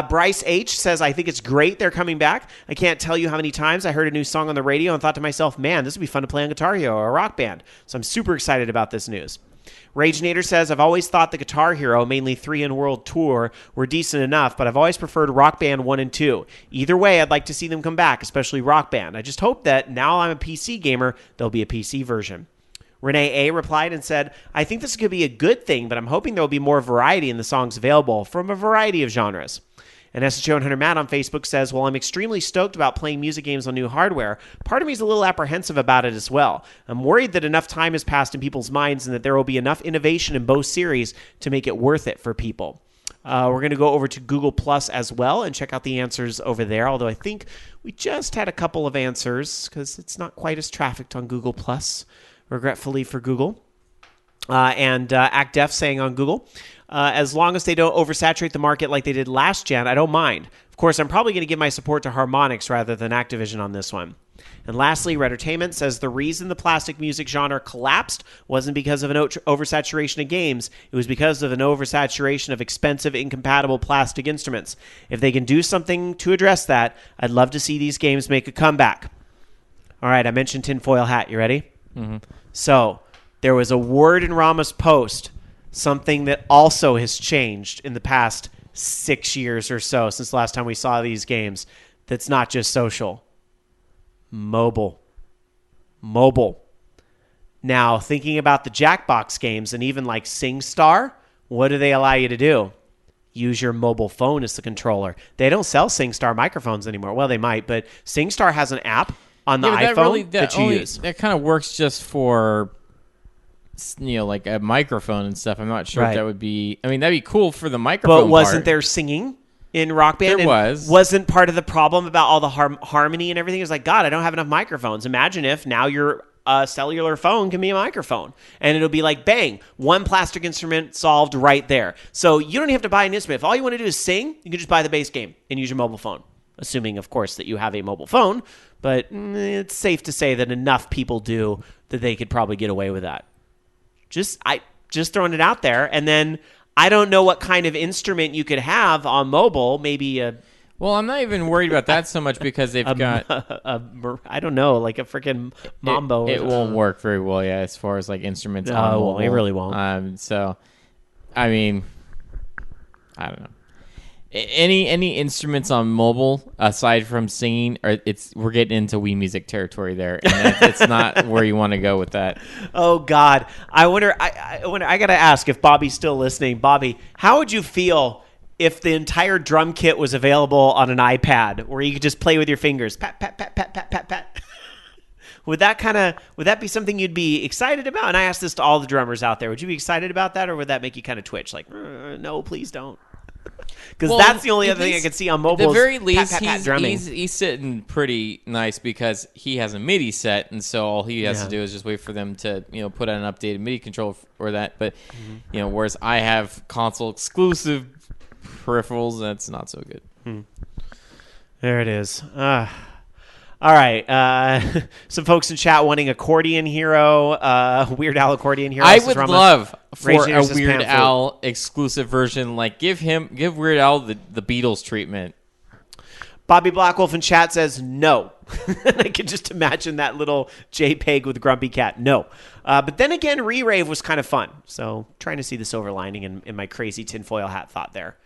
C: Bryce H. says, I think it's great they're coming back. I can't tell you how many times I heard a new song on the radio and thought to myself, man, this would be fun to play on Guitar Hero or a Rock Band. So I'm super excited about this news. Rage Nader says, I've always thought the Guitar Hero, mainly 3 and World Tour, were decent enough, but I've always preferred Rock Band 1 and 2. Either way, I'd like to see them come back, especially Rock Band. I just hope that now I'm a PC gamer, there'll be a PC version. Renee A. replied and said, I think this could be a good thing, but I'm hoping there'll be more variety in the songs available from a variety of genres. And SHO and Hunter Matt on Facebook says, well, I'm extremely stoked about playing music games on new hardware. Part of me is a little apprehensive about it as well. I'm worried that enough time has passed in people's minds and that there will be enough innovation in both series to make it worth it for people. We're going to go over to Google Plus as well and check out the answers over there, although I think we just had a couple of answers because it's not quite as trafficked on Google Plus, regretfully for Google. And Act Def saying on Google, as long as they don't oversaturate the market like they did last gen, I don't mind. Of course, I'm probably going to give my support to Harmonix rather than Activision on this one. And lastly, Redtertainment says the reason the plastic music genre collapsed wasn't because of an oversaturation of games. It was because of an oversaturation of expensive, incompatible plastic instruments. If they can do something to address that, I'd love to see these games make a comeback. All right, I mentioned tinfoil hat. You ready?
E: Mm-hmm.
C: So there was a word in Rama's post, something that also has changed in the past 6 years or so since the last time we saw these games. That's not just social. Mobile. Now, thinking about the Jackbox games and even like SingStar, what do they allow you to do? Use your mobile phone as the controller. They don't sell SingStar microphones anymore. Well, they might, but SingStar has an app on the iPhone that you use.
E: That kind of works just for, like a microphone and stuff. I'm not sure if that would be... I mean, that'd be cool for the microphone
C: But wasn't there singing in Rock Band?
E: There was.
C: Wasn't part of the problem about all the harmony and everything? It was like, God, I don't have enough microphones. Imagine if now your cellular phone can be a microphone. And it'll be like, bang, one plastic instrument solved right there. So you don't have to buy an instrument. If all you want to do is sing, you can just buy the base game and use your mobile phone. Assuming, of course, that you have a mobile phone. But it's safe to say that enough people do that they could probably get away with that. Just throwing it out there. And then I don't know what kind of instrument you could have on mobile. Maybe a...
E: Well, I'm not even worried about that so much because they've got...
C: I don't know, like a freaking mambo.
E: It won't work very well, as far as like instruments on mobile.
C: It really won't.
E: So, I mean... I don't know. Any instruments on mobile aside from singing, or we're getting into Wii Music territory there, and it's not where you want to go with that.
C: Oh God, I wonder. I gotta ask if Bobby's still listening. Bobby, how would you feel if the entire drum kit was available on an iPad, where you could just play with your fingers, pat pat pat pat pat pat pat? Would that be something you'd be excited about? And I asked this to all the drummers out there. Would you be excited about that, or would that make you kind of twitch? Like, no, please don't. Because that's the only other thing I can see on mobile.
E: At the very least,
C: pat, pat, pat, drumming.
E: he's sitting pretty nice because he has a MIDI set, and so all he has to do is just wait for them to put on an updated MIDI control for that. But whereas I have console exclusive peripherals, that's not so good.
C: There it is. All right. Some folks in chat wanting Accordion Hero, Weird Al Accordion Hero.
E: I would love for
C: Rage
E: a
C: Ears'
E: Weird
C: pamphlet.
E: Al exclusive version. Like give Weird Al the Beatles treatment.
C: Bobby Blackwolf in chat says no. I can just imagine that little JPEG with Grumpy Cat. No. But then again, Re-Rave was kind of fun. So trying to see the silver lining in my crazy tinfoil hat thought there.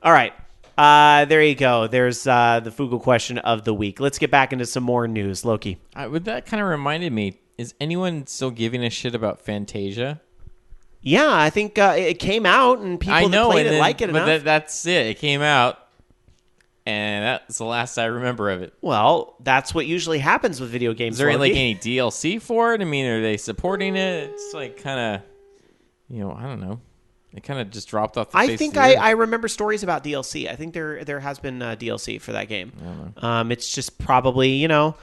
C: All right. There you go. There's the Fugle question of the week. Let's get back into some more news. Loki.
E: That kind of reminded me, is anyone still giving a shit about Fantasia?
C: Yeah, I think it came out and people that played it like it enough.
E: But that's it. It came out, and that's the last I remember of it.
C: Well, that's what usually happens with video games.
E: Is there
C: Loki.
E: any DLC for it? I mean, are they supporting it? It's like kind of, I don't know. It kind of just dropped off the face
C: I think
E: of the earth.
C: I remember stories about DLC. I think there has been DLC for that game. It's just probably, with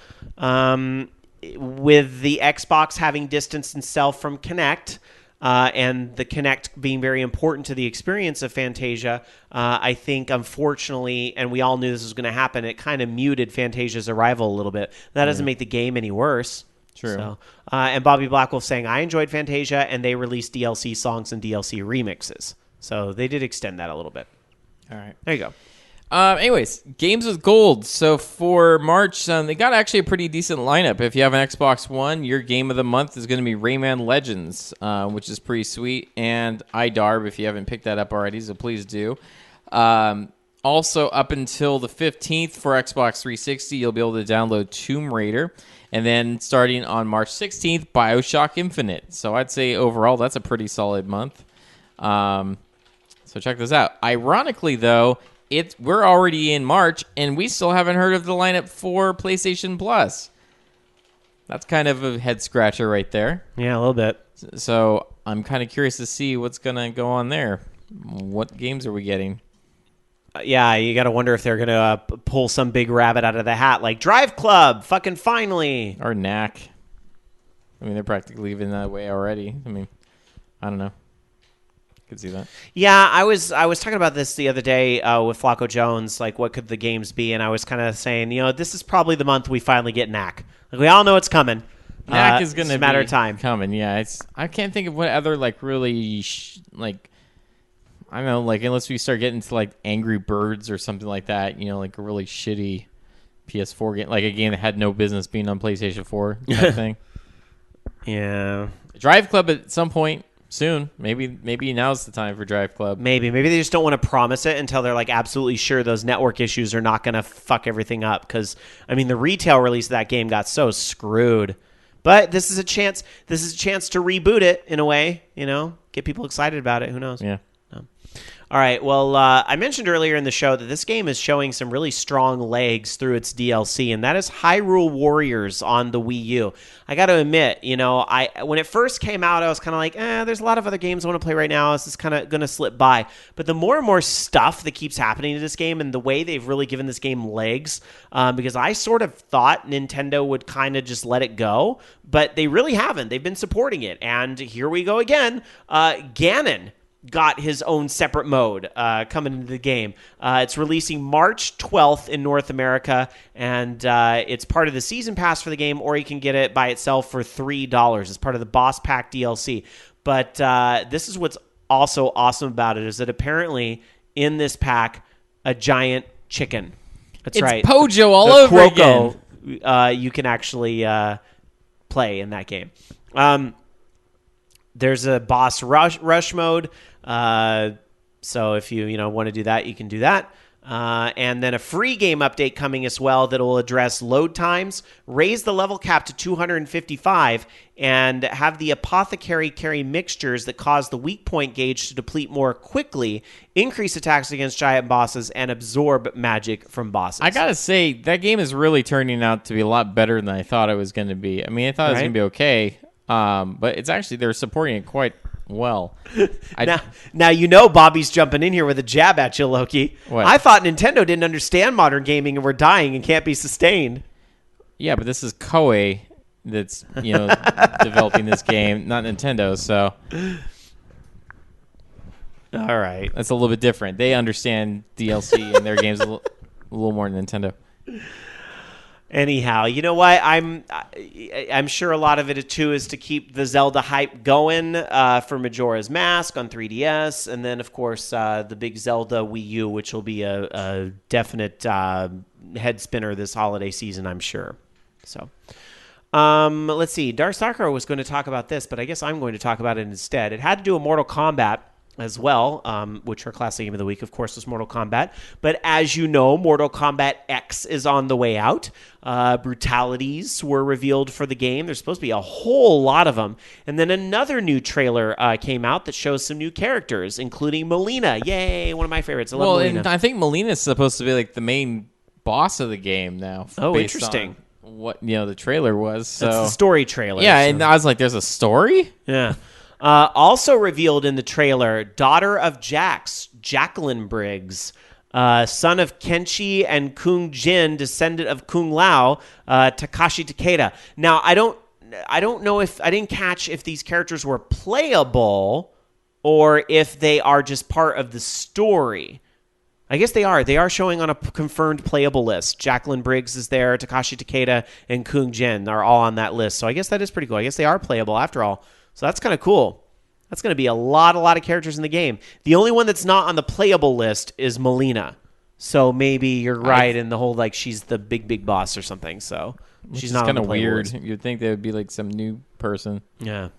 C: the Xbox having distanced itself from Kinect, and the Kinect being very important to the experience of Fantasia, I think, unfortunately, and we all knew this was going to happen, it kind of muted Fantasia's arrival a little bit. That doesn't make the game any worse.
E: True.
C: So, and Bobby Blackwolf saying, I enjoyed Fantasia, and they released DLC songs and DLC remixes. So they did extend that a little bit.
E: All right.
C: There you go.
E: Anyways, games with gold. So for March, they got actually a pretty decent lineup. If you have an Xbox One, your game of the month is going to be Rayman Legends, which is pretty sweet, and iDarb if you haven't picked that up already, so please do. Also, up until the 15th for Xbox 360, you'll be able to download Tomb Raider. And then starting on March 16th, BioShock Infinite. So I'd say overall, that's a pretty solid month. So check this out. Ironically, though, we're already in March, and we still haven't heard of the lineup for PlayStation Plus. That's kind of a head-scratcher right there.
C: Yeah, a little bit.
E: So I'm kind of curious to see what's going to go on there. What games are we getting?
C: Yeah, you got to wonder if they're going to pull some big rabbit out of the hat, like Drive Club, fucking finally.
E: Or Knack. I mean, they're practically leaving that way already. I mean, I don't know. Could see that.
C: Yeah, I was talking about this the other day with Flacco Jones, like what could the games be, and I was kind of saying, this is probably the month we finally get Knack. Like, we all know it's coming.
E: Knack is going to be
C: a matter of time.
E: Coming, yeah. I can't think of what other, like, really, I don't know, like, unless we start getting to, like, Angry Birds or something like that, like a really shitty PS4 game, like a game that had no business being on PlayStation 4 type thing.
C: Yeah.
E: Drive Club at some point soon. Maybe now's the time for Drive Club.
C: Maybe they just don't want to promise it until they're, like, absolutely sure those network issues are not going to fuck everything up. Because, I mean, the retail release of that game got so screwed. But this is a chance to reboot it in a way, get people excited about it. Who knows?
E: Yeah.
C: All right. Well, I mentioned earlier in the show that this game is showing some really strong legs through its DLC, and that is Hyrule Warriors on the Wii U. I got to admit, when it first came out, I was kind of like, there's a lot of other games I want to play right now. This is kind of going to slip by. But the more and more stuff that keeps happening to this game and the way they've really given this game legs, because I sort of thought Nintendo would kind of just let it go, but they really haven't. They've been supporting it. And here we go again. Ganon got his own separate mode coming into the game. It's releasing March 12th in North America, and it's part of the season pass for the game, or you can get it by itself for $3. It's part of the Boss Pack DLC. But this is what's also awesome about it, is that apparently in this pack, a giant chicken. That's right.
E: It's Pojo all
C: the
E: over
C: Quoko,
E: again.
C: You can actually play in that game. There's a boss rush mode. So if you want to do that, you can do that. And then a free game update coming as well that will address load times, raise the level cap to 255, and have the apothecary carry mixtures that cause the weak point gauge to deplete more quickly, increase attacks against giant bosses, and absorb magic from bosses.
E: I gotta say, that game is really turning out to be a lot better than I thought it was going to be. I mean, I thought it was going to be okay, but it's actually, they're supporting it quite well.
C: Now Bobby's jumping in here with a jab at you, Loki.
E: What?
C: I thought Nintendo didn't understand modern gaming and were dying and can't be sustained.
E: Yeah, but this is Koei that's developing this game, not Nintendo. So
C: all right,
E: that's a little bit different. They understand DLC in their games a little more than Nintendo.
C: Anyhow, you know what? I'm sure a lot of it too is to keep the Zelda hype going for Majora's Mask on 3DS, and then of course the big Zelda Wii U, which will be a definite head spinner this holiday season, I'm sure. So, let's see. Dark Sakura was going to talk about this, but I guess I'm going to talk about it instead. It had to do with Mortal Kombat as well, which our classic game of the week, of course, was Mortal Kombat. But as you know, Mortal Kombat X is on the way out. Brutalities were revealed for the game. There's supposed to be a whole lot of them. And then another new trailer came out that shows some new characters, including Melina. Yay, one of my favorites. I love Melina.
E: And I think Melina is supposed to be like the main boss of the game now.
C: Oh,
E: based
C: interesting.
E: On what the trailer was. So.
C: That's the story trailer.
E: Yeah,
C: so.
E: and I was like, there's a story?
C: Yeah. Also revealed in the trailer, daughter of Jax, Jacqueline Briggs, son of Kenshi and Kung Jin, descendant of Kung Lao, Takashi Takeda. Now, I don't know if I didn't catch if these characters were playable or if they are just part of the story. I guess they are. They are showing on a confirmed playable list. Jacqueline Briggs is there, Takashi Takeda, and Kung Jin are all on that list. So I guess that is pretty cool. I guess they are playable after all. So that's kind of cool. That's going to be a lot of characters in the game. The only one that's not on the playable list is Melina. So maybe you're right in the whole, like, she's the big boss or something. So she's not on the playable list.
E: Weird. You'd think there would be like some new person.
C: Yeah.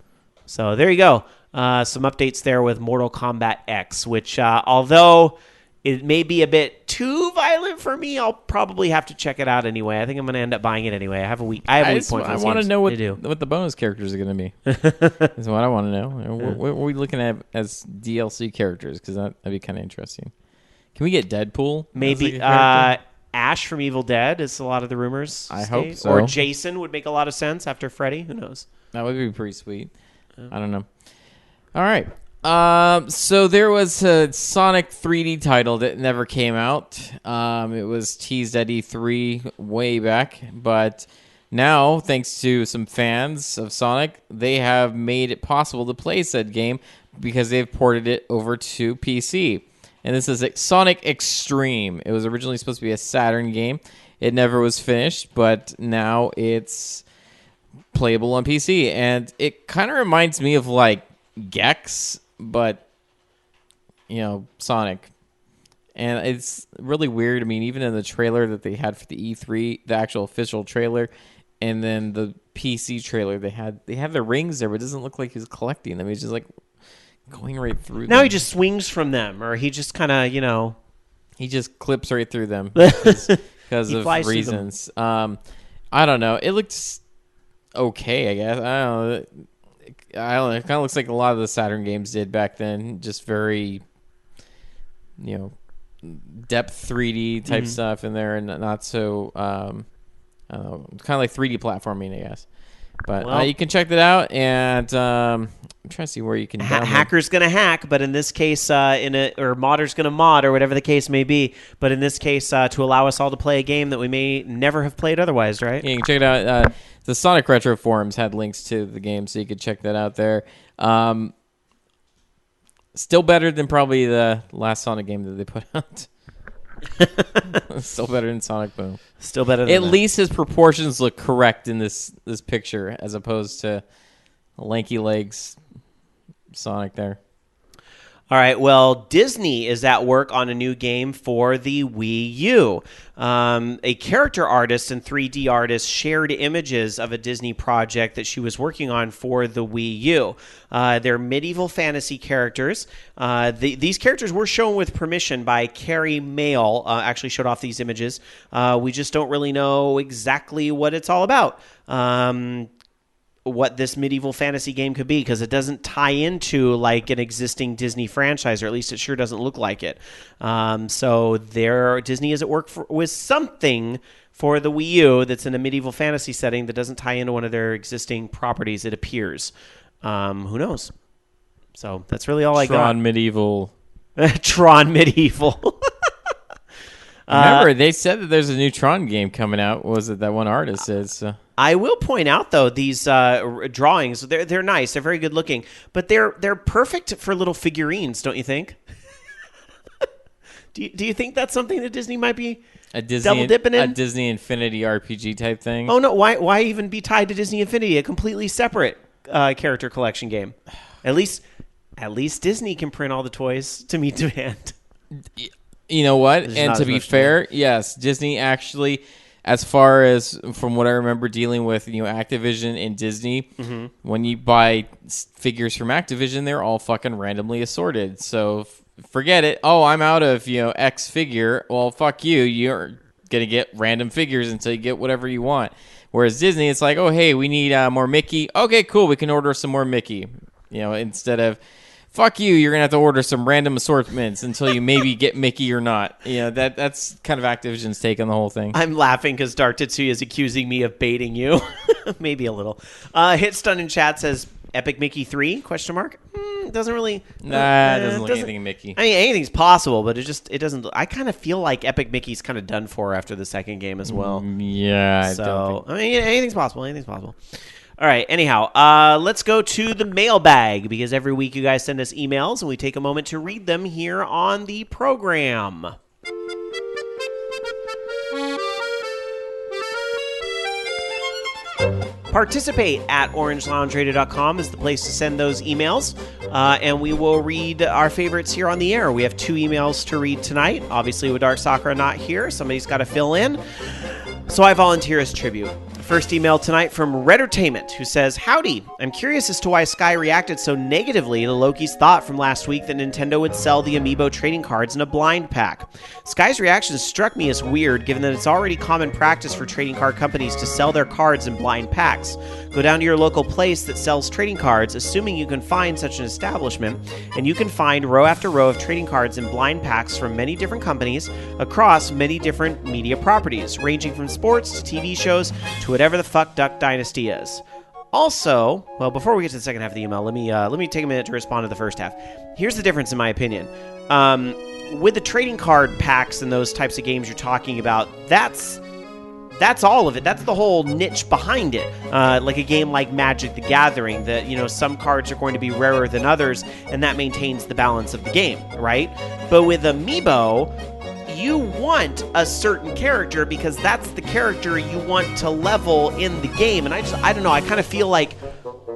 C: So there you go. Some updates there with Mortal Kombat X, which although it may be a bit too violent for me, I'll probably have to check it out anyway. I think I'm going to end up buying it anyway. I have a week point for
E: I
C: this
E: want to
C: game
E: know what the bonus characters are going to be. That's what I want to know. What are we looking at as DLC characters? Because that'd be kind of interesting. Can we get Deadpool?
C: Maybe Ash from Evil Dead is a lot of the rumors.
E: I hope so.
C: Or Jason would make a lot of sense after Freddy. Who knows?
E: That would be pretty sweet. I don't know. All right. So there was a Sonic 3D title that never came out. It was teased at E3 way back, but now, thanks to some fans of Sonic, they have made it possible to play said game because they've ported it over to PC. And this is Sonic Extreme. It was originally supposed to be a Saturn game. It never was finished, but now it's playable on PC. And it kind of reminds me of like Gex, but Sonic. And it's really weird. I mean, even in the trailer that they had for the E3, the actual official trailer, and then the PC trailer, they had the rings there, but it doesn't look like he's collecting them. He's just like going right through them.
C: Now he just swings from them, or he just kind of,
E: he just clips right through them because of reasons. I don't know. It looks okay, I guess. I don't know. It kind of looks like a lot of the Saturn games did back then. Just very, depth 3D type stuff in there, and not so, I don't know, kind of like 3D platforming, I guess. But you can check that out, and I'm trying to see where you can download.
C: Hacker's going to hack, but in this case, or modder's going to mod, or whatever the case may be. But in this case, to allow us all to play a game that we may never have played otherwise, right?
E: Yeah, you can check it out. The Sonic Retro forums had links to the game, so you could check that out there. Still better than probably the last Sonic game that they put out. Still better than Sonic Boom.
C: Still better than
E: At least his proportions look correct in this picture, as opposed to lanky legs Sonic there.
C: All right, well, Disney is at work on a new game for the Wii U. A character artist and 3D artist shared images of a Disney project that she was working on for the Wii U. They're medieval fantasy characters. These characters were shown with permission by Carrie Mail, actually showed off these images. We just don't really know exactly what it's all about. What this medieval fantasy game could be, because it doesn't tie into like an existing Disney franchise, or at least it sure doesn't look like it. So Disney is at work with something for the Wii U that's in a medieval fantasy setting that doesn't tie into one of their existing properties, it appears. Who knows? So that's really all I got.
E: Tron Medieval.
C: Tron Medieval.
E: Remember, they said that there's a new Tron game coming out. What was it that one artist said? So.
C: I will point out, though, these drawings, they're nice. They're very good looking. But they're perfect for little figurines, don't you think? Do you think that's something that Disney might be double dipping in?
E: A Disney Infinity RPG type thing?
C: Oh, no. Why even be tied to Disney Infinity, a completely separate character collection game? At least Disney can print all the toys to meet demand.
E: You know what?
C: There's
E: And to be fair, yes, Disney actually, as far as from what I remember dealing with, Activision and Disney, when you buy figures from Activision, they're all fucking randomly assorted. So forget it. Oh, I'm out of X figure. Well, fuck you. You're gonna get random figures until you get whatever you want. Whereas Disney, it's like, oh hey, we need more Mickey. Okay, cool. We can order some more Mickey. Instead of fuck you, you're going to have to order some random assortments until you maybe get Mickey or not. That's kind of Activision's take on the whole thing.
C: I'm laughing because Dark Tetsuya is accusing me of baiting you. Maybe a little. Hitstun in chat says, Epic Mickey 3? It doesn't really...
E: Nah, it doesn't look anything Mickey.
C: I mean, anything's possible, but it doesn't... I kind of feel like Epic Mickey's kind of done for after the second game as well.
E: Yeah, I don't think...
C: I mean, anything's possible. All right, anyhow, let's go to the mailbag, because every week you guys send us emails, and we take a moment to read them here on the program. Participate at orangeloungeradio.com is the place to send those emails, and we will read our favorites here on the air. We have 2 emails to read tonight. Obviously, with Dark Sakura not here, somebody's got to fill in, so I volunteer as tribute. First email tonight from Reddertainment, who says, Howdy, I'm curious as to why Sky reacted so negatively to Loki's thought from last week that Nintendo would sell the Amiibo trading cards in a blind pack. Sky's reaction struck me as weird, given that it's already common practice for trading card companies to sell their cards in blind packs. Go down to your local place that sells trading cards, assuming you can find such an establishment, and you can find row after row of trading cards in blind packs from many different companies across many different media properties, ranging from sports to TV shows to whatever the fuck Duck Dynasty is. Also, well, before we get to the second half of the email, let me take a minute to respond to the first half. Here's the difference, in my opinion. With the trading card packs and those types of games you're talking about, that's all of it. That's the whole niche behind it. Like a game like Magic the Gathering, that some cards are going to be rarer than others, and that maintains the balance of the game, right? But with Amiibo, you want a certain character because that's the character you want to level in the game. And I don't know, I kind of feel like,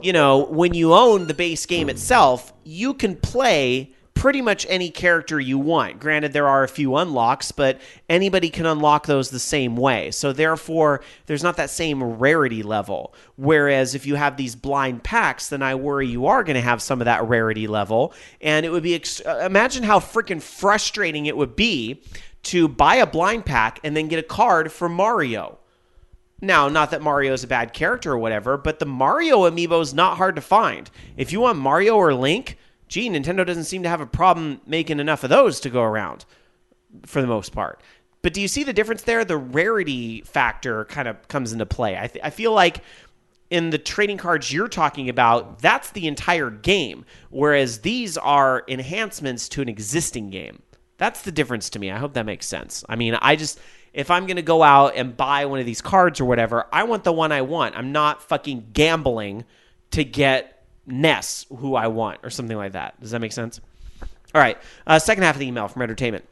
C: when you own the base game itself, you can play pretty much any character you want. Granted, there are a few unlocks, but anybody can unlock those the same way. So therefore, there's not that same rarity level. Whereas if you have these blind packs, then I worry you are going to have some of that rarity level. And it would be, imagine how freaking frustrating it would be to buy a blind pack and then get a card for Mario. Now, not that Mario is a bad character or whatever, but the Mario amiibo is not hard to find. If you want Mario or Link, gee, Nintendo doesn't seem to have a problem making enough of those to go around for the most part. But do you see the difference there? The rarity factor kind of comes into play. I feel like in the trading cards you're talking about, that's the entire game, whereas these are enhancements to an existing game. That's the difference to me. I hope that makes sense. I mean, if I'm going to go out and buy one of these cards or whatever, I want the one I want. I'm not fucking gambling to get Ness, who I want, or something like that. Does that make sense? All right. Second half of the email from Entertainment.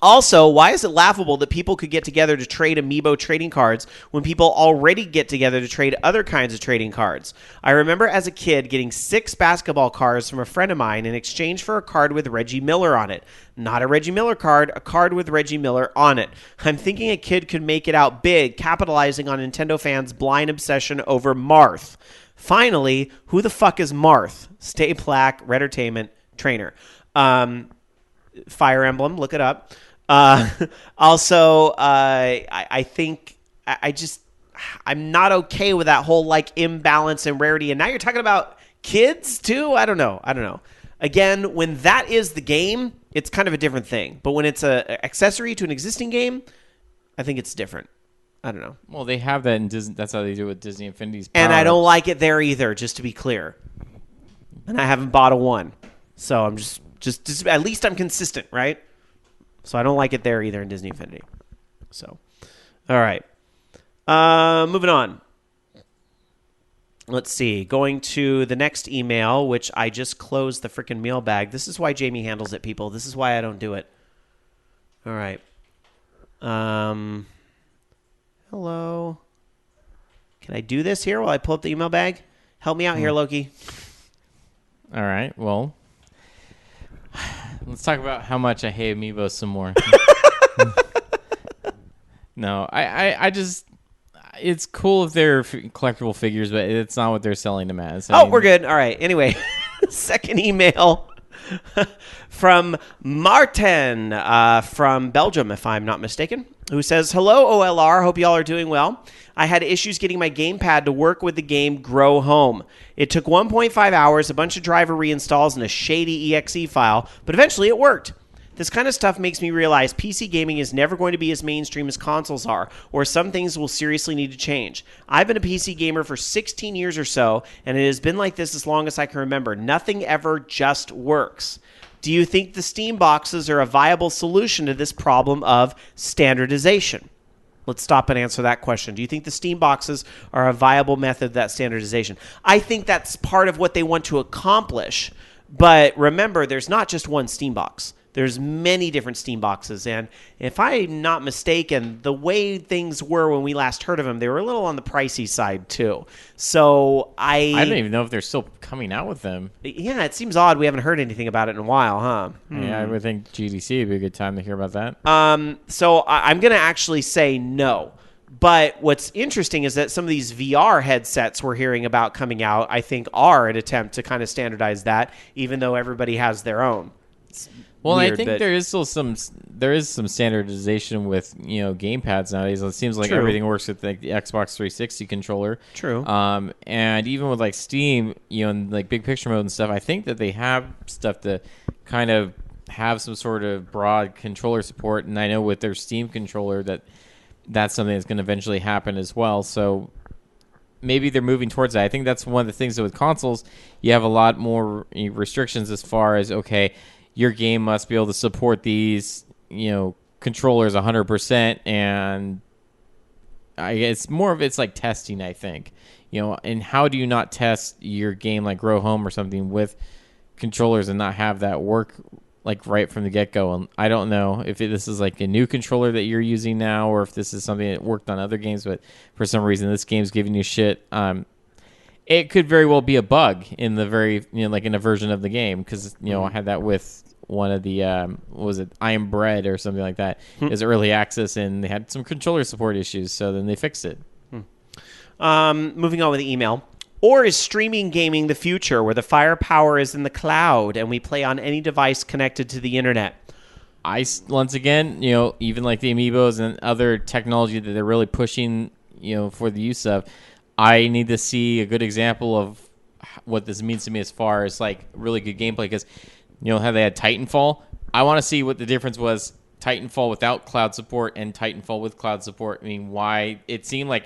C: Also, why is it laughable that people could get together to trade amiibo trading cards when people already get together to trade other kinds of trading cards? I remember as a kid getting 6 basketball cards from a friend of mine in exchange for a card with Reggie Miller on it. Not a Reggie Miller card, a card with Reggie Miller on it. I'm thinking a kid could make it out big, capitalizing on Nintendo fans' blind obsession over Marth. Finally, who the fuck is Marth? Stay Black, Redtertainment, Trainer. Fire Emblem, look it up. Also, I think I'm not okay with that whole like imbalance and rarity. And now you're talking about kids too. I don't know. Again, when that is the game, it's kind of a different thing. But when it's a accessory to an existing game, I think it's different. I don't know.
E: Well, they have that in Disney. That's how they do it with Disney Infinity's Power.
C: And I don't like it there either, just to be clear. And I haven't bought a one. So I'm just at least I'm consistent, right? So I don't like it there either in Disney Infinity. So, all right. Moving on. Let's see. Going to the next email, which I just closed the freaking mailbag. This is why Jamie handles it, people. This is why I don't do it. All right. Hello. Can I do this here while I pull up the email bag? Help me out here, Loki.
E: All right. Well, let's talk about how much I hate Amiibo some more. No, I just... It's cool if they're collectible figures, but it's not what they're selling them as.
C: We're good. All right. Anyway, second email from Martin from Belgium, if I'm not mistaken, who says, "Hello, OLR. Hope y'all are doing well. I had issues getting my gamepad to work with the game Grow Home. It took 1.5 hours, a bunch of driver reinstalls, and a shady exe file, but eventually it worked. This kind of stuff makes me realize PC gaming is never going to be as mainstream as consoles are, or some things will seriously need to change. I've been a PC gamer for 16 years or so, and it has been like this as long as I can remember. Nothing ever just works. Do you think the Steam boxes are a viable solution to this problem of standardization?" Let's stop and answer that question. Do you think the Steam boxes are a viable method of that standardization? I think that's part of what they want to accomplish. But remember, there's not just one Steam box. There's many different Steam boxes, and if I'm not mistaken, the way things were when we last heard of them, they were a little on the pricey side too. So I
E: don't even know if they're still coming out with them.
C: Yeah, it seems odd we haven't heard anything about it in a while, huh?
E: Yeah, I would think GDC would be a good time to hear about that.
C: So I'm going to actually say no. But what's interesting is that some of these VR headsets we're hearing about coming out, I think, are an attempt to kind of standardize that, even though everybody has their own.
E: Well,
C: Weird,
E: I think there is still some standardization with gamepads nowadays. It seems like
C: True.
E: everything works with the Xbox 360 controller.
C: True.
E: And even with like Steam, and like big picture mode and stuff, I think that they have stuff to kind of have some sort of broad controller support. And I know with their Steam controller that's something that's going to eventually happen as well. So maybe they're moving towards that. I think that's one of the things that with consoles, you have a lot more restrictions as far as, okay, your game must be able to support these, controllers 100%, and I guess more of it's like testing, I think. And how do you not test your game like Grow Home or something with controllers and not have that work like right from the get-go? And I don't know if this is like a new controller that you're using now or if this is something that worked on other games, but for some reason this game's giving you shit. It could very well be a bug in the very, like in a version of the game, because, I had that with one of the, what was it, I Am Bread or something like that. It was early access, and they had some controller support issues, so then they fixed it.
C: Moving on with the email. Or is streaming gaming the future, where the firepower is in the cloud and we play on any device connected to the internet?
E: Once again, even like the Amiibos and other technology that they're really pushing, for the use of, I need to see a good example of what this means to me as far as like really good gameplay, because how they had Titanfall. I want to see what the difference was, Titanfall without cloud support and Titanfall with cloud support. I mean, why it seemed like,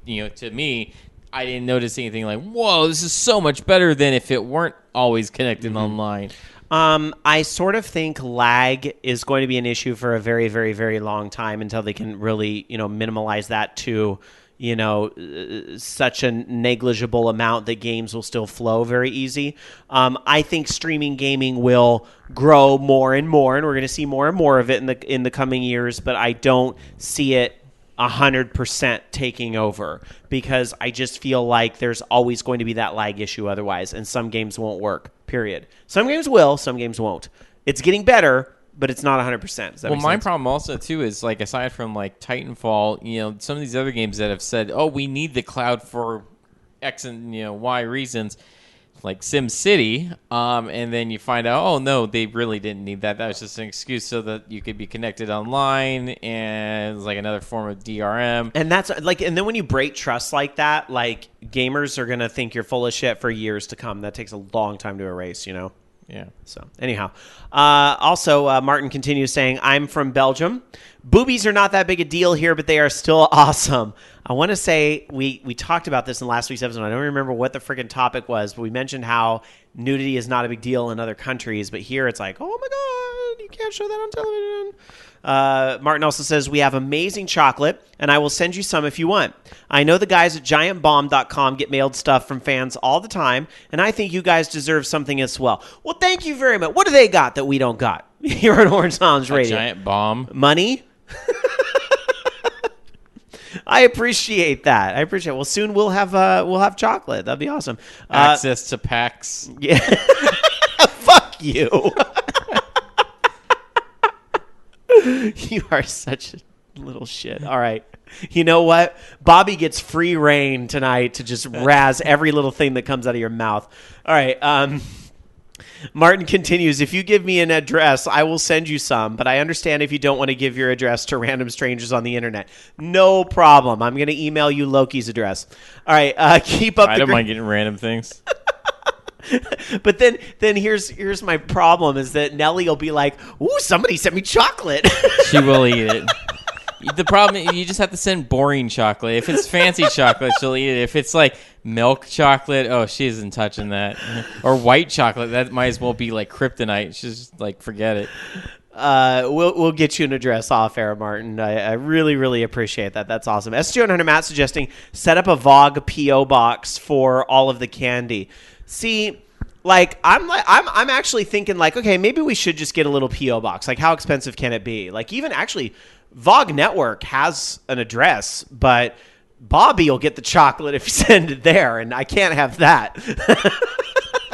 E: to me, I didn't notice anything like, whoa, this is so much better than if it weren't always connected online.
C: I sort of think lag is going to be an issue for a very, very, very long time until they can really, minimize that to, such a negligible amount that games will still flow very easy. I think streaming gaming will grow more and more, and we're going to see more and more of it in the coming years, but I don't see it 100% taking over, because I just feel like there's always going to be that lag issue otherwise, and some games won't work, period. Some games will, some games won't. It's getting better, but it's not 100%. Does that make
E: my
C: sense?
E: problem also, too, is, like, aside from, like, Titanfall, some of these other games that have said, oh, we need the cloud for X and, Y reasons, like SimCity, and then you find out, oh, no, they really didn't need that. That was just an excuse so that you could be connected online, and it's like another form of DRM.
C: And that's like, and then when you break trust like that, like, gamers are going to think you're full of shit for years to come. That takes a long time to erase,
E: Yeah.
C: So anyhow, also Martin continues saying, I'm from Belgium. Boobies are not that big a deal here, but they are still awesome. I want to say we talked about this in last week's episode. I don't remember what the freaking topic was, but we mentioned how nudity is not a big deal in other countries, but here it's like, oh my God, you can't show that on television. Martin also says, we have amazing chocolate, and I will send you some if you want. I know the guys at giantbomb.com get mailed stuff from fans all the time, and I think you guys deserve something as well. Well, thank you very much. What do they got that we don't got here at Orange Lounge Radio?
E: Giant bomb.
C: Money? I appreciate that. Well, soon we'll have chocolate. That'd be awesome.
E: Access to packs.
C: Yeah. Fuck you. You are such a little shit. All right. You know what? Bobby gets free reign tonight to just razz every little thing that comes out of your mouth. All right. Martin continues, if you give me an address, I will send you some, but I understand if you don't want to give your address to random strangers on the internet. No problem. I'm going to email you Loki's address. All right. Keep up.
E: I don't mind getting random things.
C: But then here's my problem is that Nellie will be like, ooh, somebody sent me chocolate.
E: She will eat it. The problem is you just have to send boring chocolate. If it's fancy chocolate, she'll eat it. If it's like milk chocolate, oh, she isn't touching that. Or white chocolate, that might as well be like kryptonite. She's just like, forget it.
C: We'll get you an address off air, Martin. I really, really appreciate that. That's awesome. SG100 Matt suggesting set up a VOG PO box for all of the candy. See, I'm actually thinking like, okay, maybe we should just get a little PO box. Like, how expensive can it be? Like, even actually, VOG Network has an address, but Bobby will get the chocolate if you send it there, and I can't have that.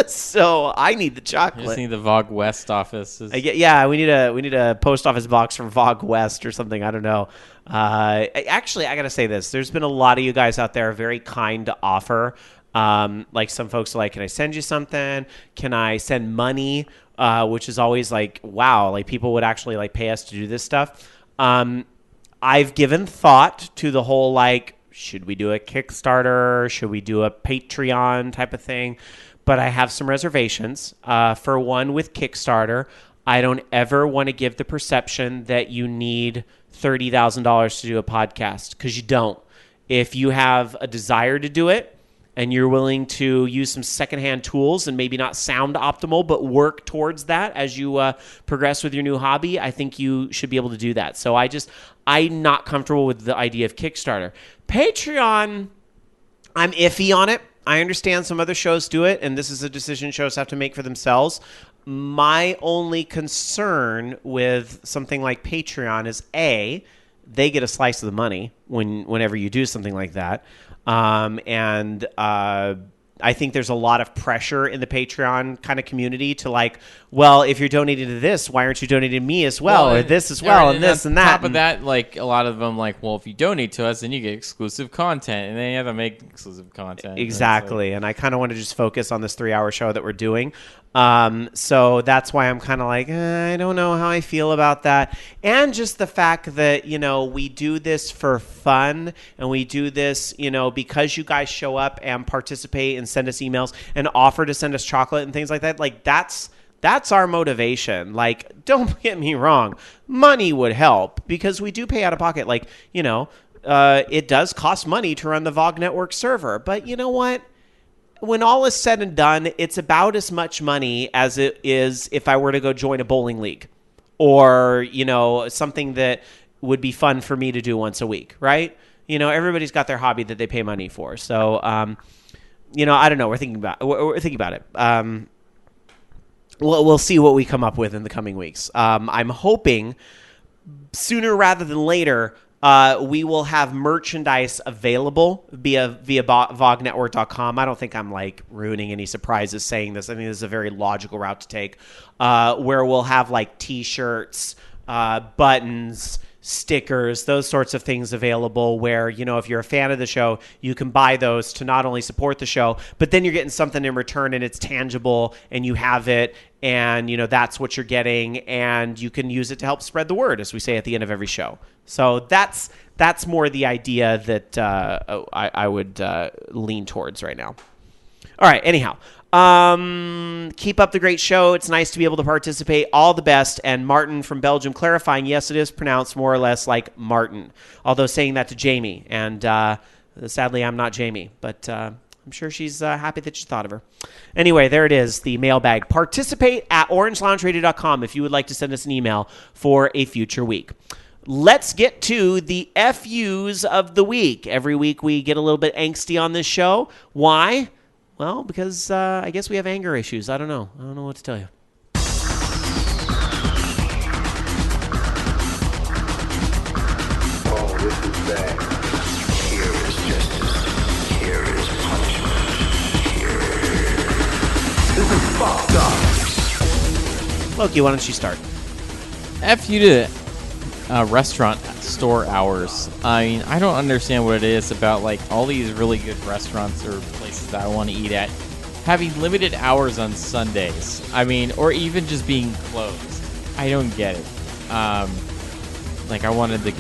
C: So I need the chocolate.
E: You just need the VOG West office.
C: We need a post office box from VOG West or something. I don't know. Actually, I got to say this. There's been a lot of you guys out there very kind to offer. Like some folks are like, can I send you something? Can I send money? Which is always like, wow, like people would actually like pay us to do this stuff. I've given thought to the whole, like, should we do a Kickstarter? Should we do a Patreon type of thing? But I have some reservations. For one, with Kickstarter, I don't ever want to give the perception that you need $30,000 to do a podcast, because you don't. If you have a desire to do it, and you're willing to use some secondhand tools and maybe not sound optimal, but work towards that as you progress with your new hobby, I think you should be able to do that. So I'm not comfortable with the idea of Kickstarter. Patreon, I'm iffy on it. I understand some other shows do it, and this is a decision shows have to make for themselves. My only concern with something like Patreon is, A, they get a slice of the money whenever you do something like that. I think there's a lot of pressure in the Patreon kind of community to like, well, if you're donating to this, why aren't you donating to me as well, or this as well, and this and that?
E: On top of that, like a lot of them, like, well, if you donate to us, then you get exclusive content, and then you have to make exclusive content.
C: Exactly, and I kind of want to just focus on this 3-hour show that we're doing. So that's why I'm kind of like, I don't know how I feel about that. And just the fact that, we do this for fun, and we do this, because you guys show up and participate and send us emails and offer to send us chocolate and things like that. Like, that's our motivation. Like, don't get me wrong. Money would help because we do pay out of pocket. Like, it does cost money to run the VOG Network server. But you know what? When all is said and done, it's about as much money as it is if I were to go join a bowling league or, something that would be fun for me to do once a week, right? everybody's got their hobby that they pay money for. So, I don't know. We're thinking about it. We'll see what we come up with in the coming weeks. I'm hoping sooner rather than later, we will have merchandise available via vognetwork.com. I don't think I'm ruining any surprises saying this. I think this is a very logical route to take, where we'll have T-shirts, buttons, stickers, those sorts of things available where, if you're a fan of the show, you can buy those to not only support the show, but then you're getting something in return and it's tangible and you have it and, that's what you're getting and you can use it to help spread the word, as we say at the end of every show. So that's more the idea that I would lean towards right now. All right, anyhow. Keep up the great show. It's nice to be able to participate. All the best. And Martin from Belgium clarifying, yes, it is pronounced more or less like Martin, although saying that to Jamie. And sadly, I'm not Jamie, but I'm sure she's happy that you thought of her. Anyway, there it is, the mailbag. Participate at orangeloungeradio.com if you would like to send us an email for a future week. Let's get to the FUs of the week. Every week we get a little bit angsty on this show. Why? Well, because I guess we have anger issues. I don't know. I don't know what to tell you.
A: Oh, this is bad. Here is justice. Here is punishment. This is fucked up.
C: Loki, why don't you start?
E: F you to restaurant store hours. I mean, I don't understand what it is about all these really good restaurants or places that I want to eat at having limited hours on Sundays. I mean, or even just being closed. I don't get it. I wanted to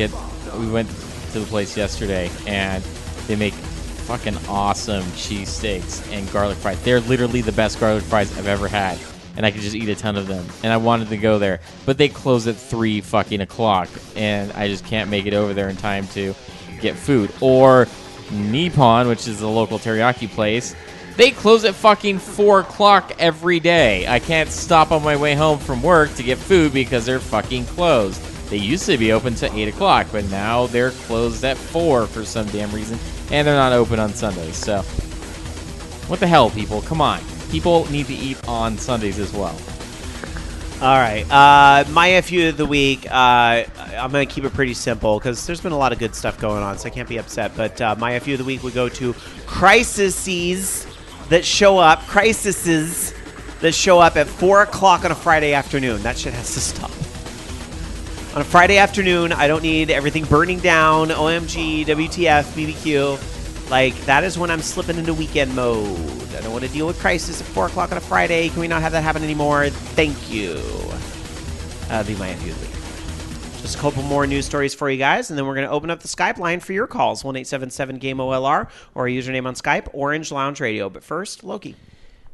E: we went to the place yesterday and they make fucking awesome cheesesteaks and garlic fries. They're literally the best garlic fries I've ever had. And I could just eat a ton of them. And I wanted to go there. But they close at 3 fucking o'clock. And I just can't make it over there in time to get food. Or Nippon, which is the local teriyaki place. They close at fucking 4 o'clock every day. I can't stop on my way home from work to get food because they're fucking closed. They used to be open to 8 o'clock. But now they're closed at 4 for some damn reason. And they're not open on Sundays. So, what the hell, people? Come on. People need to eat on Sundays as well.
C: All right. My FU of the week, I'm going to keep it pretty simple because there's been a lot of good stuff going on, so I can't be upset. But my FU of the week would go to crises that show up at 4 o'clock on a Friday afternoon. That shit has to stop. On a Friday afternoon, I don't need everything burning down, OMG, WTF, BBQ. That is when I'm slipping into weekend mode. I don't want to deal with crisis at 4 o'clock on a Friday. Can we not have that happen anymore? Thank you. That'll be my FU of the week. Just a couple more news stories for you guys, and then we're going to open up the Skype line for your calls, 1-877-GAME-OLR, or a username on Skype, Orange Lounge Radio. But first, Loki.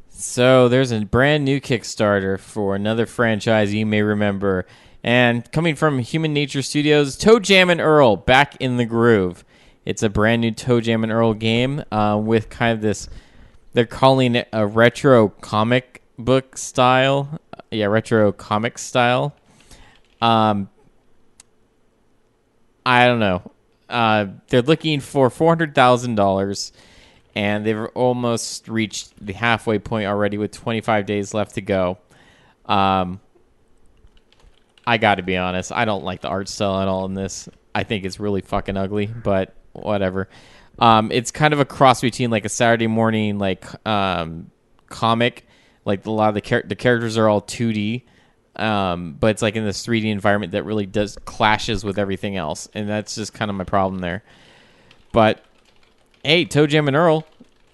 E: So there's a brand new Kickstarter for another franchise you may remember. And coming from Human Nature Studios, Toe Jam and Earl, Back in the Groove. It's a brand new Toe Jam and Earl game with kind of this, they're calling it a retro comic book style. Yeah, retro comic style. I don't know. They're looking for $400,000, and they've almost reached the halfway point already with 25 days left to go. I got to be honest. I don't like the art style at all in this. I think it's really fucking ugly, but whatever. It's kind of a cross between a Saturday morning comic. A lot of the characters are all 2D, but it's in this 3D environment that really does clashes with everything else, and that's just kind of my problem there. But hey, Toe Jam and Earl.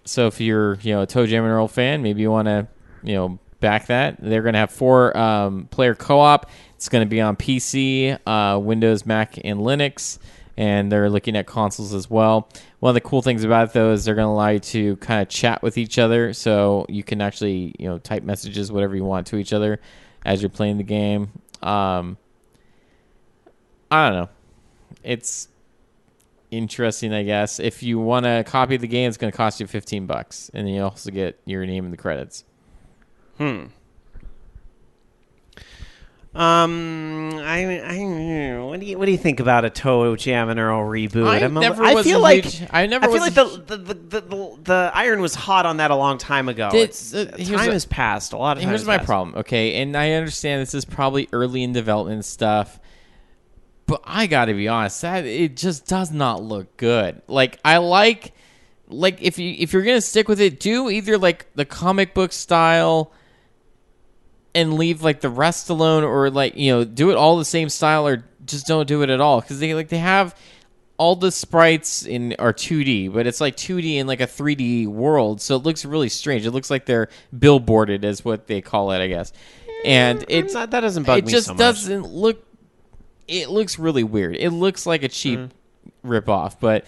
E: So if you're a Toe Jam and Earl fan, maybe you want to back that. They're going to have 4 player co-op. It's going to be on PC, Windows, Mac, and Linux. And they're looking at consoles as well. One of the cool things about it, though, is they're going to allow you to kind of chat with each other. So you can actually, type messages, whatever you want to each other as you're playing the game. I don't know. It's interesting, I guess. If you want to copy the game, it's going to cost you $15. And then you also get your name in the credits.
C: What do you think about a Toe Jam and Earl reboot?
E: I feel like
C: the iron was hot on that a long time ago. Time has passed. A lot of time.
E: Here's my problem. Okay, and I understand this is probably early in development stuff, but I got to be honest, that it just does not look good. Like I like if you're gonna stick with it, do either like the comic book style and leave like the rest alone, or like do it all the same style, or just don't do it at all, because they have all the sprites are 2D, but it's like 2D in like a 3D world, so it looks really strange. It looks like they're billboarded, is what they call it, I guess. And
C: that doesn't bug me so much. It
E: just doesn't look. It looks really weird. It looks like a cheap ripoff, but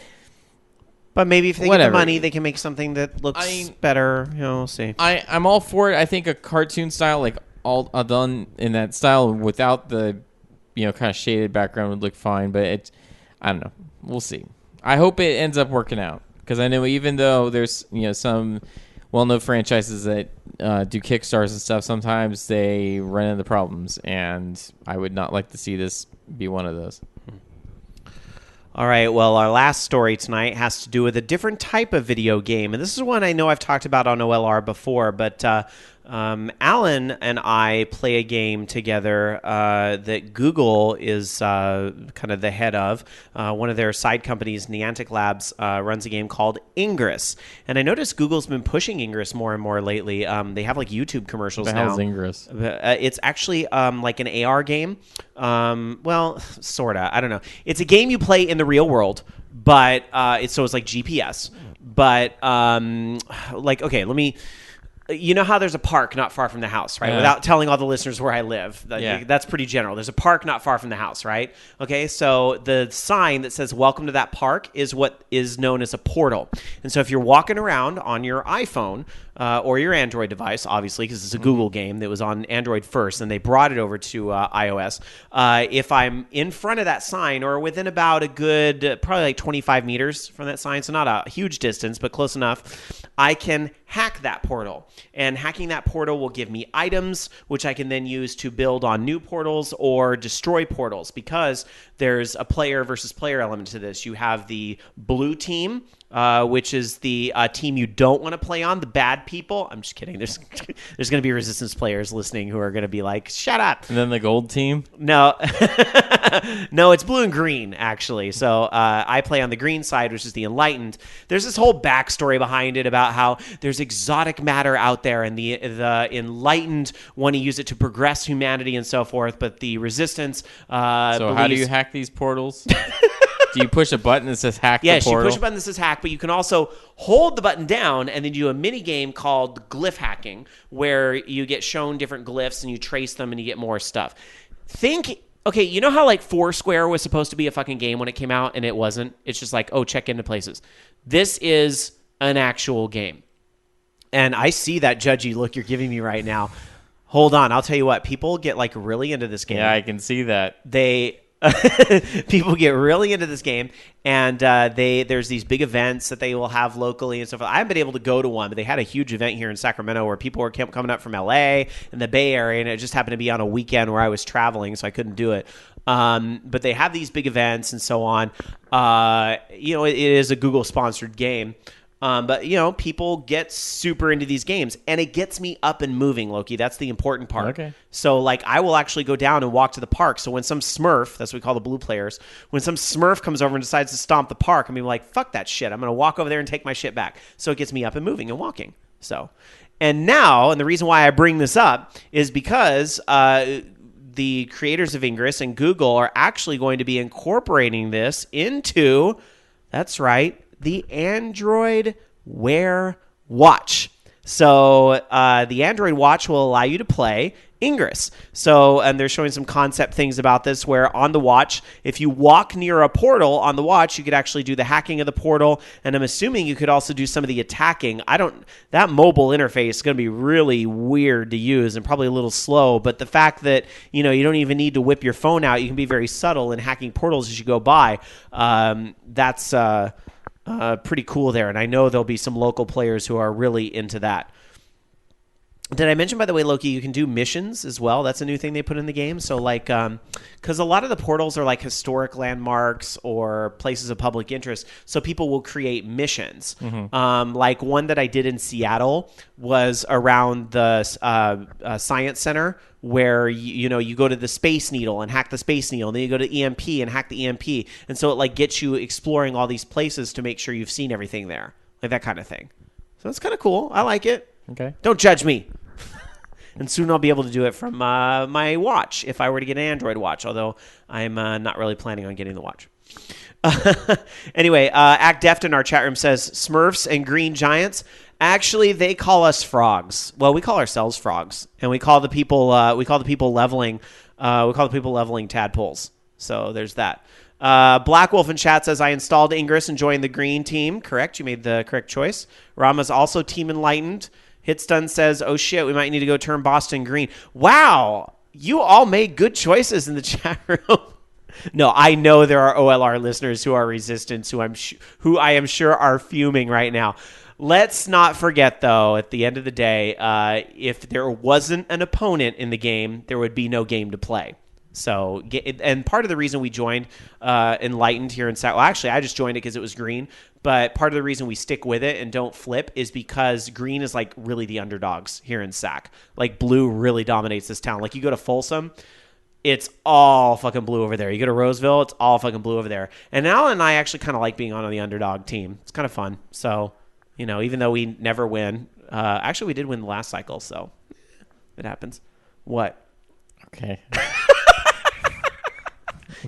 C: maybe if they get the money, they can make something that looks better. We'll see.
E: I'm all for it. I think a cartoon style, like all done in that style without the kind of shaded background, would look fine. But I don't know. We'll see. I hope it ends up working out, because I know even though there's some well-known franchises that do Kickstarters and stuff, sometimes they run into problems, and I would not like to see this be one of those.
C: All right, well, our last story tonight has to do with a different type of video game. And this is one I know I've talked about on OLR before, but Alan and I play a game together that Google is kind of the head of. One of their side companies, Niantic Labs, runs a game called Ingress. And I noticed Google's been pushing Ingress more and more lately. They have like YouTube commercials now.
E: What the hell is Ingress?
C: It's actually like an AR game. Well, sort of. I don't know. It's a game you play in the real world, but it's like GPS. But okay, let me... You know how there's a park not far from the house, right? Without telling all the listeners where I live. That's pretty general. There's a park not far from the house, right? Okay, so the sign that says welcome to that park is what is known as a portal. And so if you're walking around on your iPhone or your Android device, obviously, because it's a Google game that was on Android first, and they brought it over to iOS. If I'm in front of that sign or within about a good, probably like 25 meters from that sign, so not a huge distance, but close enough, I can hack that portal. And hacking that portal will give me items, which I can then use to build on new portals or destroy portals, because there's a player versus player element to this. You have the blue team, which is the team you don't want to play on, the bad people. I'm just kidding. There's going to be Resistance players listening who are going to be like, shut up.
E: And then the gold team?
C: No. No, it's blue and green, actually. So I play on the green side, which is the Enlightened. There's this whole backstory behind it about how there's exotic matter out there, and the Enlightened want to use it to progress humanity and so forth, but the Resistance
E: So how do you hack these portals? Do you push a button that says hack the portal? Yes,
C: you push a button that says hack, but you can also hold the button down and then do a mini game called glyph hacking, where you get shown different glyphs and you trace them and you get more stuff. Okay, you know how like Foursquare was supposed to be a fucking game when it came out and it wasn't? It's just like, oh, check into places. This is an actual game. And I see that judgy look you're giving me right now. Hold on, I'll tell you what. People get like really into this game.
E: Yeah, I can see that.
C: People get really into this game, and there's these big events that they will have locally and stuff. I haven't been able to go to one, but they had a huge event here in Sacramento where people were coming up from LA and the Bay Area, and it just happened to be on a weekend where I was traveling, so I couldn't do it. But they have these big events and so on. It is a Google-sponsored game. But, people get super into these games, and it gets me up and moving, Loki. That's the important part.
E: Okay.
C: So, I will actually go down and walk to the park. So when some Smurf, that's what we call the blue players, when some Smurf comes over and decides to stomp the park, I'm going to be like, fuck that shit. I'm going to walk over there and take my shit back. So it gets me up and moving and walking. So, and the reason why I bring this up is because the creators of Ingress and Google are actually going to be incorporating this into, that's right, the Android Wear Watch. So the Android Watch will allow you to play Ingress. So, and they're showing some concept things about this, where on the watch, if you walk near a portal on the watch, you could actually do the hacking of the portal. And I'm assuming you could also do some of the attacking. That mobile interface is going to be really weird to use and probably a little slow. But the fact that, you don't even need to whip your phone out, you can be very subtle in hacking portals as you go by. That's pretty cool there, and I know there'll be some local players who are really into that. Did I mention, by the way, Loki, you can do missions as well? That's a new thing they put in the game. So, like, because a lot of the portals are like historic landmarks or places of public interest. So people will create missions. Like one that I did in Seattle was around the science center, where you go to the Space Needle and hack the Space Needle, and then you go to EMP and hack the EMP, and so it like gets you exploring all these places to make sure you've seen everything there, like that kind of thing. So that's kind of cool. I like it.
E: Okay.
C: Don't judge me. And soon I'll be able to do it from my watch if I were to get an Android watch, although I'm not really planning on getting the watch. Anyway, Act Deft in our chat room says Smurfs and Green Giants. Actually, they call us frogs. Well, we call ourselves frogs, and we call the people leveling tadpoles. So there's that. Black Wolf in chat says I installed Ingress and joined the green team. Correct, you made the correct choice. Rama's also Team Enlightened. Hitstun says, oh shit, we might need to go turn Boston green. Wow, you all made good choices in the chat room. No, I know there are OLR listeners who are resistant, who I am sure are fuming right now. Let's not forget, though, at the end of the day, if there wasn't an opponent in the game, there would be no game to play. So, and part of the reason we joined Enlightened here in South, well, actually, I just joined it because it was green. But part of the reason we stick with it and don't flip is because green is like really the underdogs here in SAC. Like blue really dominates this town. Like you go to Folsom, it's all fucking blue over there. You go to Roseville, it's all fucking blue over there. And Alan and I actually kind of like being on the underdog team. It's kind of fun. So, even though we never win, actually we did win the last cycle. So it happens. What?
E: Okay.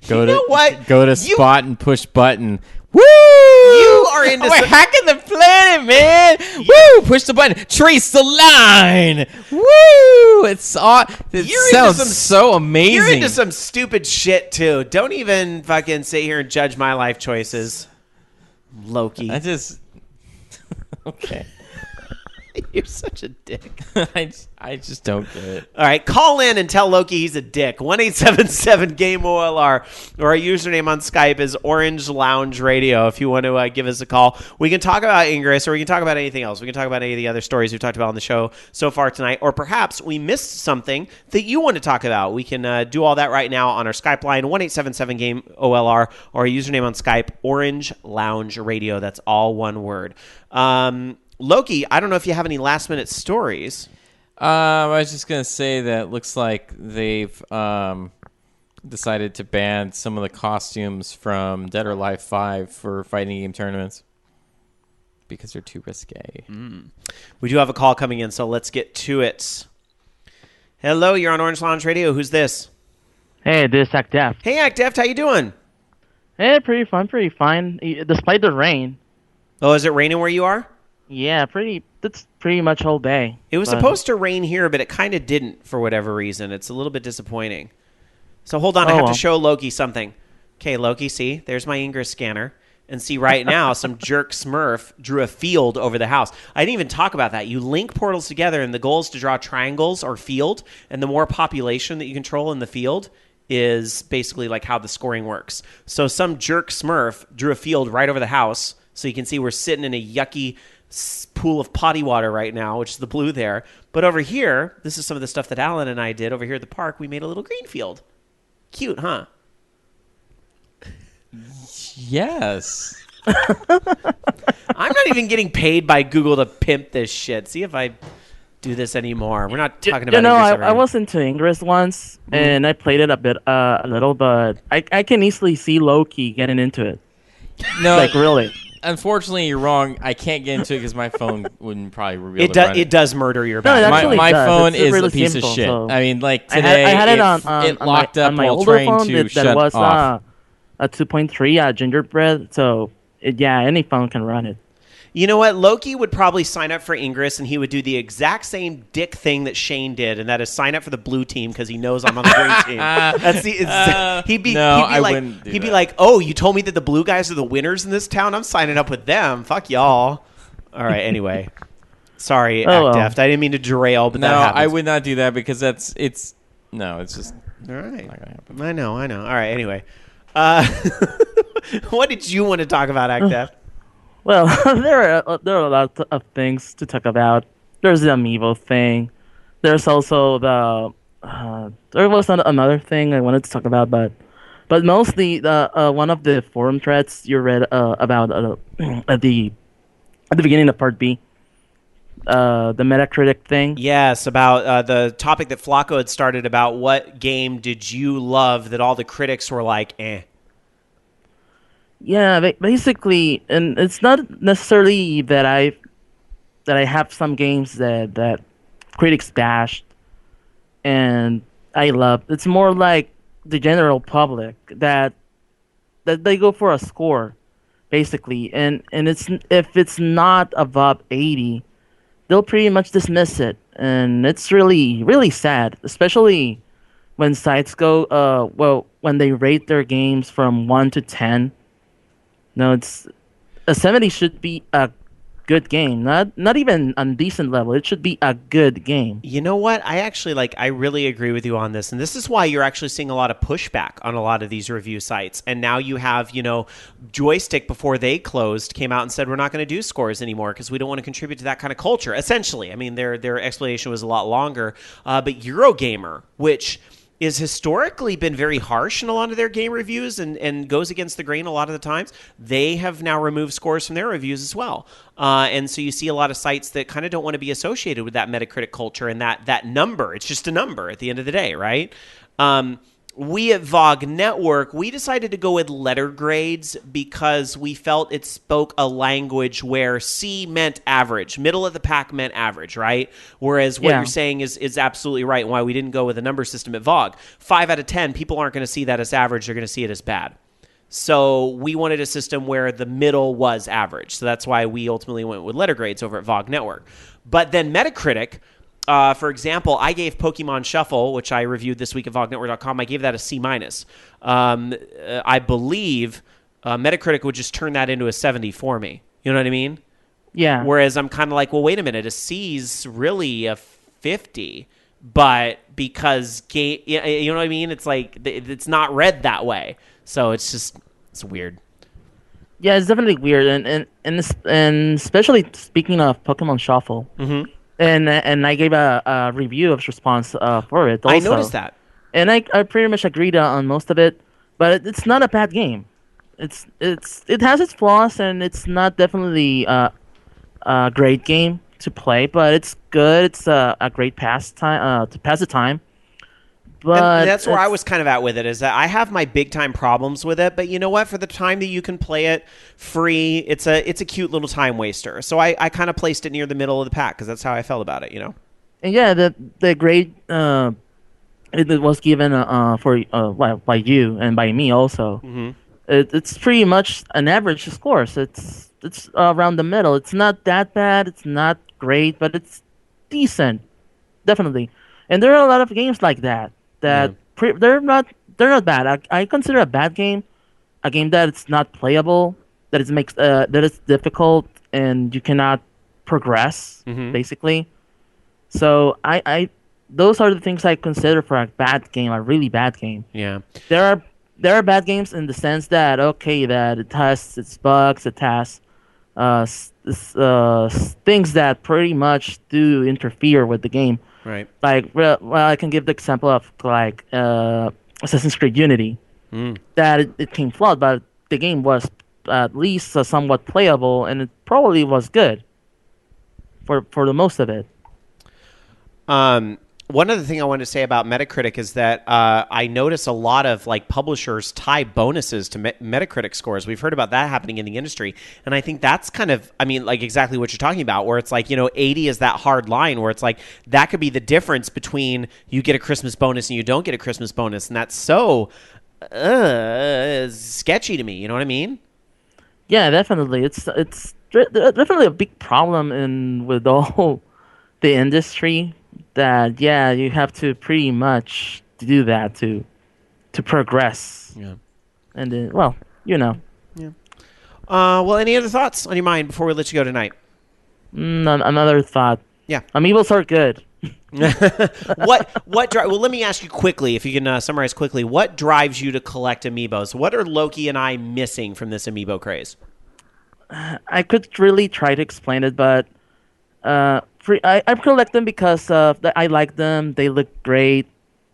C: Go
E: to spot and push button. Woo!
C: You are into
E: We're hacking the planet, man. Woo! Push the button. Trace the line. Woo! It sounds so amazing.
C: You're into some stupid shit too. Don't even fucking sit here and judge my life choices, Loki.
E: Okay.
C: You're such a dick.
E: I just don't get it.
C: All right, call in and tell Loki he's a dick. 1-877-GAME-OLR, or our username on Skype is orangeloungeradio if you want to give us a call. We can talk about Ingress, or we can talk about anything else. We can talk about any of the other stories we've talked about on the show so far tonight, or perhaps we missed something that you want to talk about. We can do all that right now on our Skype line, 1-877-GAME-OLR, or our username on Skype, orangeloungeradio. That's all one word. Loki, I don't know if you have any last-minute stories.
E: I was just going to say that it looks like they've decided to ban some of the costumes from Dead or Alive 5 for fighting game tournaments because they're too risque.
C: We do have a call coming in, so let's get to it. Hello, you're on Orange Lounge Radio. Who's this?
H: Hey, this is Act Deft.
C: Hey, Act Deft, how you doing?
H: Hey, pretty fine, despite the rain.
C: Oh, is it raining where you are?
H: Yeah, that's pretty much all day.
C: It was supposed to rain here, but it kind of didn't for whatever reason. It's a little bit disappointing. So hold on, I have to show Loki something. Okay, Loki, see, there's my Ingress scanner. And see, right now, some jerk Smurf drew a field over the house. I didn't even talk about that. You link portals together, and the goal is to draw triangles or field, and the more population that you control in the field is basically like how the scoring works. So some jerk Smurf drew a field right over the house, so you can see we're sitting in a yucky pool of potty water right now, which is the blue there. But over here, this is some of the stuff that Alan and I did over here at the park. We made a little green field. Cute, huh?
E: Yes.
C: I'm not even getting paid by Google to pimp this shit. See if I do this anymore. We're not talking about Ingress.
H: I was into Ingress once, and I played it a little, but I can easily see Loki getting into it.
E: No,
H: like really.
E: Unfortunately, you're wrong. I can't get into it because my phone wouldn't probably reveal it.
C: It does murder your
H: battery.
C: battery.
H: No,
E: my phone
H: it's
E: is
H: really
E: a piece
H: simple,
E: of shit.
H: So
E: I mean, like today,
H: I had it
E: it locked up
H: on my
E: while
H: older
E: trying
H: phone
E: to shut
H: that was,
E: off.
H: A 2.3 gingerbread, so any phone can run it.
C: You know what? Loki would probably sign up for Ingress, and he would do the exact same dick thing that Shane did, and that is sign up for the blue team because he knows I'm on the green team. That's he'd be like, oh, you told me that the blue guys are the winners in this town? I'm signing up with them. Fuck y'all. All right, anyway. Sorry, Act Deft. I didn't mean to derail, but that happens.
E: I would not do that because it's just
C: all right.
E: not gonna happen.
C: I know. All right, anyway. What did you want to talk about, Act Deft?
H: Well, there are a lot of things to talk about. There's the Amiibo thing. there's also the there was another thing I wanted to talk about, but mostly the one of the forum threads you read about at the beginning of Part B, the Metacritic thing.
C: Yes, about the topic that Flacco had started about what game did you love that all the critics were like, eh.
H: Yeah, basically, and it's not necessarily that I have some games that critics bashed and I love. It's more like the general public that they go for a score, basically, and it's if it's not above 80, they'll pretty much dismiss it, and it's really really sad, especially when sites go when they rate their games from 1 to 10. No, it's a 70 should be a good game, not even a decent level. It should be a good game.
C: You know what? I really agree with you on this. And this is why you're actually seeing a lot of pushback on a lot of these review sites. And now you have, Joystick, before they closed, came out and said, we're not going to do scores anymore because we don't want to contribute to that kind of culture. Essentially, I mean, their explanation was a lot longer. But Eurogamer, which is historically been very harsh in a lot of their game reviews and goes against the grain a lot of the times, they have now removed scores from their reviews as well. And so you see a lot of sites that kind of don't want to be associated with that Metacritic culture and that number. It's just a number at the end of the day, right? We at VOG Network, we decided to go with letter grades because we felt it spoke a language where C meant average, middle of the pack meant average, right? Whereas what you're saying is absolutely right, and why we didn't go with a number system at VOG. 5 out of 10, people aren't going to see that as average, they're going to see it as bad. So we wanted a system where the middle was average. So that's why we ultimately went with letter grades over at VOG Network. But then Metacritic, for example, I gave Pokemon Shuffle, which I reviewed this week at VogNetwork.com, I gave that a C-. I believe Metacritic would just turn that into a 70 for me. You know what I mean?
H: Yeah.
C: Whereas I'm kind of like, well, wait a minute, a C's really a 50, but because you know what I mean? It's like it's not read that way, so it's weird.
H: Yeah, it's definitely weird, and especially speaking of Pokemon Shuffle.
C: Mm-hmm.
H: And I gave a review of response for it also.
C: I noticed that.
H: And I pretty much agreed on most of it, but it's not a bad game. It has its flaws, and it's not definitely a great game to play, but it's good. It's a great pastime to pass the time. But
C: and that's where I was kind of at with it, is that I have my big time problems with it, but you know what? For the time that you can play it free, it's a cute little time waster. So I kind of placed it near the middle of the pack because that's how I felt about it,
H: And yeah, the grade it was given by you and by me also.
C: Mm-hmm.
H: It's pretty much an average score. So it's around the middle. It's not that bad. It's not great, but it's decent, definitely. And there are a lot of games like that. They're not bad. I consider a bad game a game that it's not playable, that it's difficult, and you cannot progress, basically. So I those are the things I consider for a bad game, a really bad game.
C: Yeah.
H: There are bad games in the sense that that it has its bugs, it has things that pretty much do interfere with the game.
C: Right.
H: Like, well, I can give the example of Assassin's Creed Unity, that it came flawed, but the game was at least somewhat playable, and it probably was good for the most of it.
C: One other thing I wanted to say about Metacritic is that I notice a lot of publishers tie bonuses to Metacritic scores. We've heard about that happening in the industry, and I think that's kind of, exactly what you're talking about, where it's 80 is that hard line where it's that could be the difference between you get a Christmas bonus and you don't get a Christmas bonus, and that's so sketchy to me. You know what I mean?
H: Yeah, definitely. It's definitely a big problem with all the industry. That you have to pretty much do that to progress.
C: Yeah. And
H: then,
C: Yeah. Well, any other thoughts on your mind before we let you go tonight?
H: Another thought.
C: Yeah.
H: Amiibos are good.
C: Well, let me ask you quickly, if you can summarize quickly, what drives you to collect Amiibos? What are Loki and I missing from this Amiibo craze?
H: I could really try to explain it, but I collect them because I like them. They look great.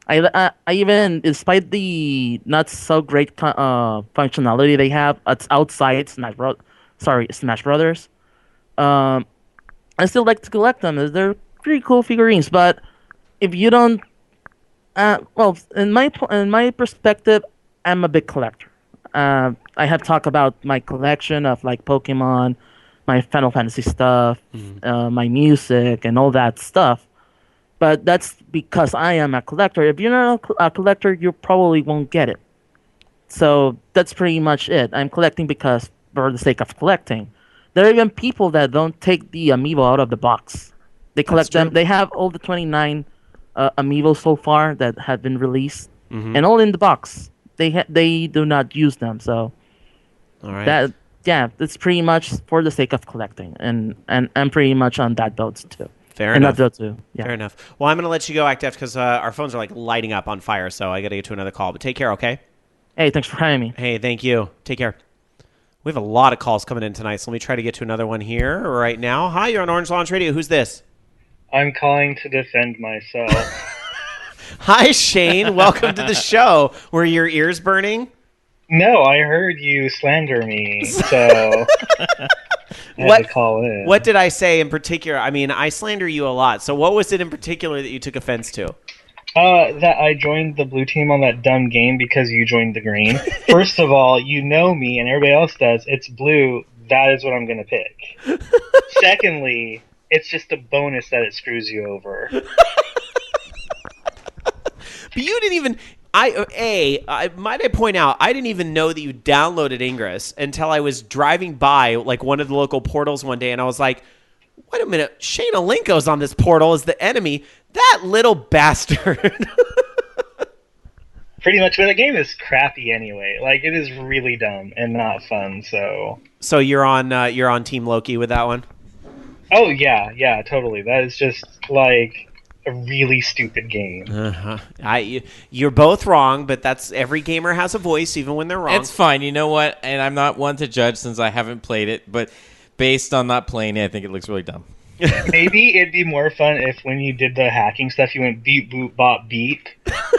H: I even, despite the not so great functionality they have outside Smash Brothers, um, I still like to collect them. They're pretty cool figurines. But if you don't, well, in my perspective, I'm a big collector. I have talked about my collection of like Pokemon, my Final Fantasy stuff, my music, and all that stuff. But that's because I am a collector. If you're not a collector, you probably won't get it. So that's pretty much it. I'm collecting because for the sake of collecting. There are even people that don't take the amiibo out of the box. They collect them. They have all the 29 amiibo so far that have been released, and all in the box. They do not use them. So
C: All right.
H: that's pretty much for the sake of collecting, and I'm pretty much on that boat too.
C: Fair
H: and
C: enough.
H: That boat too. Yeah.
C: Fair enough. Well, I'm going to let you go, ActF, because our phones are like lighting up on fire, so I got to get to another call. But take care, okay?
H: Hey, thanks for having me.
C: Hey, thank you. Take care. We have a lot of calls coming in tonight, so let me try to get to another one here right now. Hi, you're on Orange Lounge Radio. Who's this?
I: I'm calling to defend myself.
C: Hi, Shane. Welcome to the show. Were your ears burning?
I: No, I heard you slander me, so I had to call in.
C: What did I say in particular? I mean, I slander you a lot, so what was it in particular that you took offense to?
I: That I joined the blue team on that dumb game because you joined the green. First of all, you know me and everybody else does. It's blue. That is what I'm going to pick. Secondly, it's just a bonus that it screws you over.
C: But you didn't even... might I point out, I didn't even know that you downloaded Ingress until I was driving by like one of the local portals one day, and I was like, wait a minute, Shane Alenko's on this portal as the enemy. That little bastard.
I: Pretty much, but the game is crappy anyway. Like, it is really dumb and not fun, so...
C: So you're on Team Loki with that one?
I: Oh, yeah, totally. That is just, like... a really stupid game.
C: You're both wrong, but that's every gamer has a voice, even when they're wrong.
E: It's fine. You know what? And I'm not one to judge since I haven't played it, but based on not playing it, I think it looks really dumb.
I: Maybe it'd be more fun if when you did the hacking stuff, you went beep, boop, bop, beep.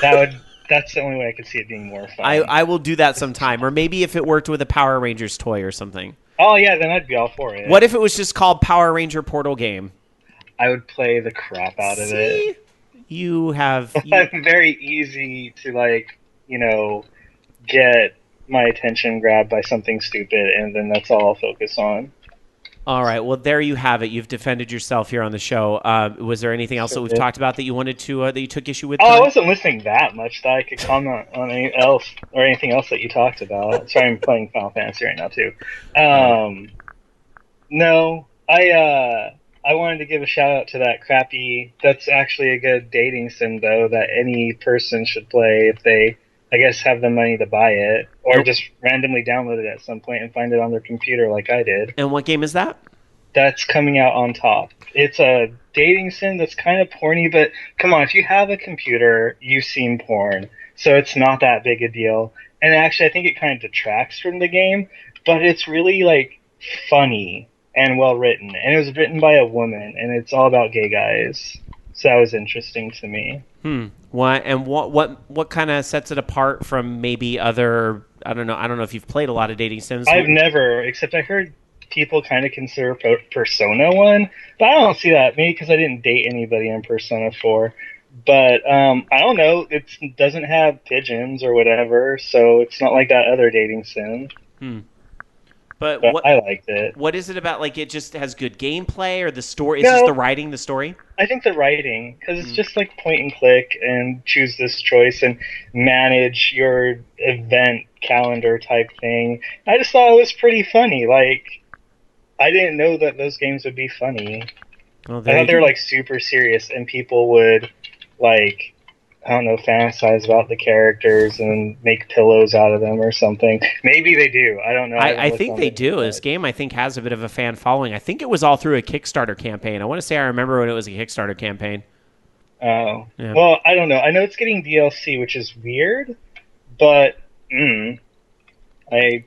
I: That's the only way I could see it being more fun.
C: I will do that sometime, or maybe if it worked with a Power Rangers toy or something.
I: Oh, yeah, then I'd be all for it.
C: What if it was just called Power Ranger Portal Game?
I: I would play the crap out of it.
C: You have...
I: I'm very easy to, get my attention grabbed by something stupid, and then that's all I'll focus on.
C: All right, well, there you have it. You've defended yourself here on the show. Was there anything else that we've talked about that you wanted to, that you took issue with?
I: I wasn't listening that much that I could comment on anything else that you talked about. Sorry, I'm playing Final Fantasy right now, too. No, I wanted to give a shout out to that crappy... That's actually a good dating sim, though, that any person should play if they, I guess, have the money to buy it, or just randomly download it at some point and find it on their computer like I did.
C: And what game is that?
I: That's coming out on top. It's a dating sim that's kind of porny, but come on, if you have a computer, you've seen porn, so it's not that big a deal. And actually, I think it kind of detracts from the game, but it's really, funny and well written, and it was written by a woman, and it's all about gay guys. So that was interesting to me. What
C: kind of sets it apart from maybe other? I don't know if you've played a lot of dating sims.
I: I've never, except I heard people kind of consider Persona one, but I don't see that. Maybe because I didn't date anybody in Persona 4. But I don't know. It doesn't have pigeons or whatever, so it's not like that other dating sim.
C: But
I: I liked it.
C: What is it about? Like, it just has good gameplay, or the story? Is just the writing, the story?
I: I think the writing, because it's just like point and click and choose this choice and manage your event calendar type thing. I just thought it was pretty funny. I didn't know that those games would be funny.
C: Well,
I: I thought they were super serious, and people would fantasize about the characters and make pillows out of them or something. Maybe they do. I don't know.
C: I think they do. This game, I think, has a bit of a fan following. I think it was all through a Kickstarter campaign. I want to say I remember when it was a Kickstarter campaign.
I: Oh.
C: Yeah.
I: Well, I don't know. I know it's getting DLC, which is weird, but I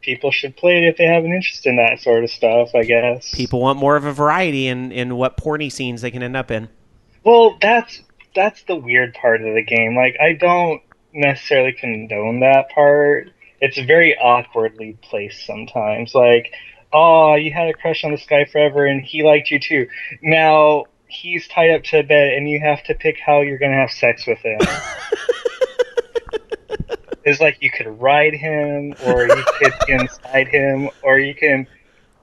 I: people should play it if they have an interest in that sort of stuff, I guess.
C: People want more of a variety in what porny scenes they can end up in.
I: Well, that's the weird part of the game. Like, I don't necessarily condone that part. It's very awkwardly placed sometimes. Like, oh, you had a crush on this guy forever, and he liked you too. Now he's tied up to a bed, and you have to pick how you're going to have sex with him. It's like you could ride him, or you could be inside him, or you can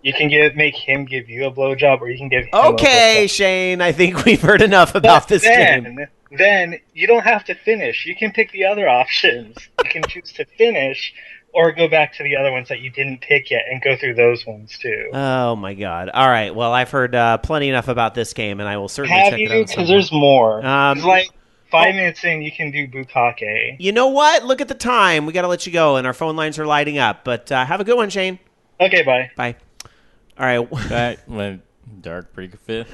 I: make him give you a blowjob, or you can give him
C: Okay, Shane, I think we've heard enough about this game.
I: Then you don't have to finish. You can pick the other options. You can choose to finish, or go back to the other ones that you didn't pick yet and go through those ones too.
C: Oh my god! All right, well, I've heard plenty enough about this game, and I will certainly check it out.
I: Because there's more. It's like 5 minutes in, you can do bukkake.
C: You know what? Look at the time. We got to let you go, and our phone lines are lighting up. But have a good one, Shane.
I: Okay, bye.
C: Bye. All right.
E: That went dark pretty fit.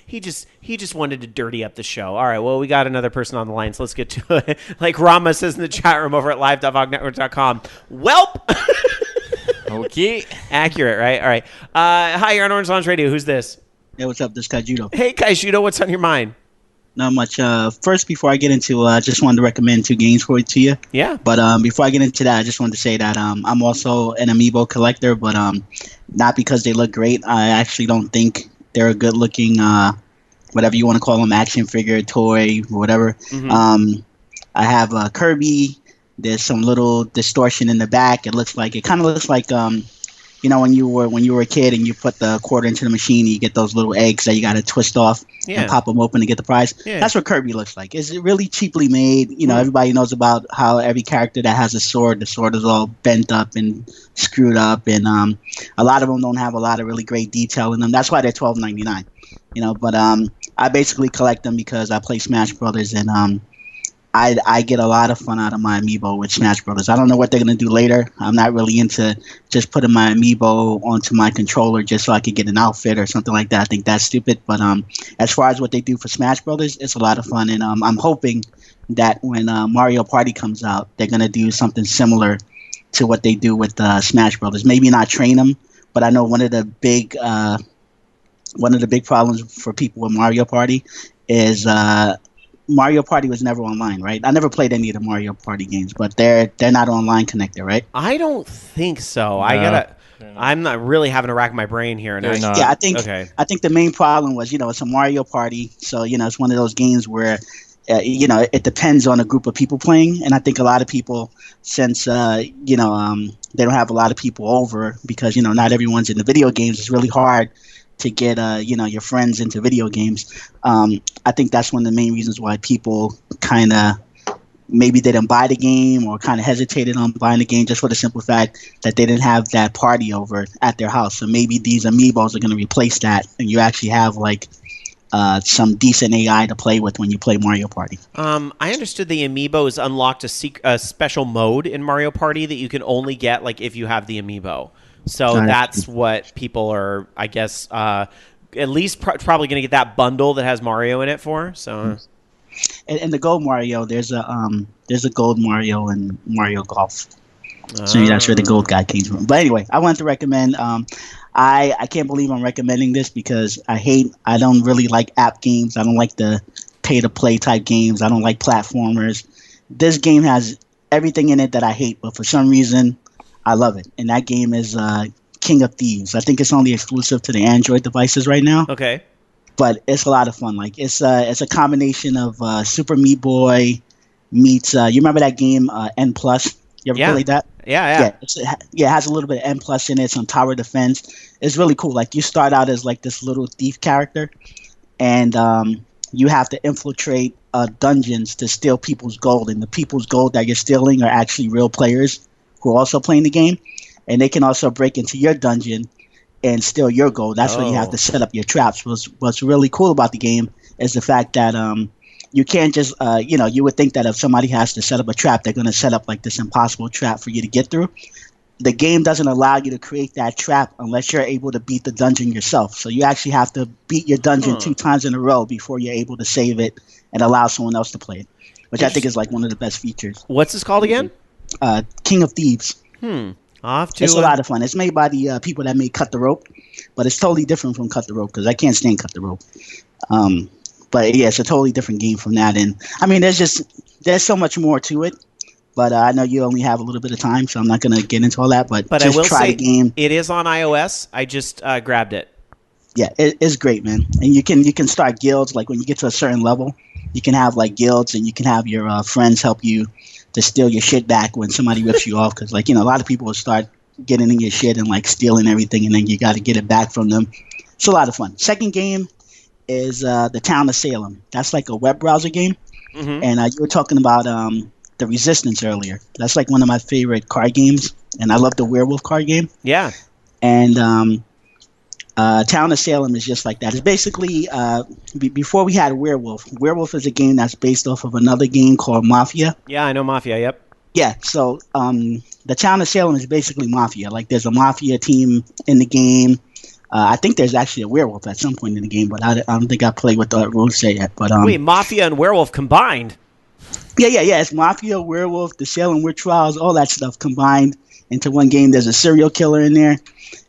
C: He just wanted to dirty up the show. All right, well, we got another person on the line, so let's get to it. Like Rama says in the chat room over at live.vognetwork.com. Welp!
E: Okay.
C: Accurate, right? All right. Hi, you're on Orange Lounge Radio. Who's this?
J: Hey, what's up? This is Kaijudo.
C: Hey, Kaijudo, what's on your mind?
J: Not much. First, before I get into I just wanted to recommend 2 games for it to you.
C: Yeah.
J: But before I get into that, I just wanted to say that I'm also an amiibo collector, but not because they look great. I actually don't think they're a good-looking, whatever you want to call them, action figure, toy, whatever. Mm-hmm. I have Kirby. There's some little distortion in the back. It kind of looks like when you were a kid and you put the quarter into the machine, and you get those little eggs that you got to twist off and pop them open to get the prize. Yeah. That's what Kirby looks like. It's really cheaply made. Everybody knows about how every character that has a sword, the sword is all bent up and screwed up, and a lot of them don't have a lot of really great detail in them. That's why they're $12.99. But I basically collect them because I play Smash Brothers, and I get a lot of fun out of my amiibo with Smash Brothers. I don't know what they're going to do later. I'm not really into just putting my amiibo onto my controller just so I could get an outfit or something like that. I think that's stupid. But as far as what they do for Smash Brothers, it's a lot of fun. And I'm hoping that when Mario Party comes out, they're going to do something similar to what they do with Smash Brothers. Maybe not train them, but I know one of the big problems for people with Mario Party is Mario Party was never online, right? I never played any of the Mario Party games, but they're not online connected, right?
C: I don't think so. No, I'm not really having to rack my brain here.
J: Yeah, I think the main problem was, it's a Mario Party, so it's one of those games where it depends on a group of people playing, and I think a lot of people, since they don't have a lot of people over because not everyone's into video games, it's really hard to get your friends into video games. I think that's one of the main reasons why people kind of maybe didn't buy the game or kind of hesitated on buying the game, just for the simple fact that they didn't have that party over at their house. So maybe these amiibos are going to replace that, and you actually have some decent AI to play with when you play Mario Party.
C: I understood the amiibos unlocked a special mode in Mario Party that you can only get if you have the amiibo. So that's what people are, I guess, at least probably going to get that bundle that has Mario in it for. So,
J: and the Gold Mario, there's a Gold Mario and Mario Golf. So that's where the Gold guy came from. But anyway, I wanted to recommend. I can't believe I'm recommending this because I don't really like app games. I don't like the pay to play type games. I don't like platformers. This game has everything in it that I hate, but for some reason, I love it, and that game is King of Thieves. I think it's only exclusive to the Android devices right now.
C: Okay,
J: but it's a lot of fun. It's a combination of Super Meat Boy meets. You remember that game N Plus? You ever played that?
C: Yeah.
J: It has a little bit of N Plus in it. Some tower defense. It's really cool. You start out as this little thief character, and you have to infiltrate dungeons to steal people's gold, and the people's gold that you're stealing are actually real players who are also playing the game, and they can also break into your dungeon and steal your gold. That's where you have to set up your traps. What's really cool about the game is the fact that you can't just, you would think that if somebody has to set up a trap, they're going to set up this impossible trap for you to get through. The game doesn't allow you to create that trap unless you're able to beat the dungeon yourself. So you actually have to beat your dungeon 2 times in a row before you're able to save it and allow someone else to play it, which I think is one of the best features.
C: What's this called again?
J: King of Thieves.
C: I'll have to,
J: It's a lot of fun. It's made by the people that made Cut the Rope, but it's totally different from Cut the Rope because I can't stand Cut the Rope. But yeah, it's a totally different game from that. And I mean, there's so much more to it. But I know you only have a little bit of time, so I'm not going to get into all that. But
C: I
J: just
C: will
J: try
C: say
J: the game.
C: It is on iOS. I just grabbed it.
J: Yeah, it's great, man. And you can start guilds. Like when you get to a certain level, you can have like guilds, and you can have your friends help you to steal your shit back when somebody rips you off. Because a lot of people will start getting in your shit and like stealing everything, and then you got to get it back from them. It's a lot of fun. Second game is the Town of Salem. That's like a web browser game.
C: Mm-hmm.
J: And you were talking about the Resistance earlier. That's like one of my favorite card games, and I love the werewolf card game.
C: Yeah.
J: And Town of Salem is just like that. It's basically before we had Werewolf. Werewolf is a game that's based off of another game called Mafia.
C: Yeah, I know Mafia. Yep.
J: Yeah. So the Town of Salem is basically Mafia. Like there's a Mafia team in the game. I think there's actually a werewolf at some point in the game, but I don't think I played what the rules say yet. But
C: wait, Mafia and werewolf combined?
J: Yeah. It's Mafia, werewolf, the Salem witch trials, all that stuff combined into one game. There's a serial killer in there.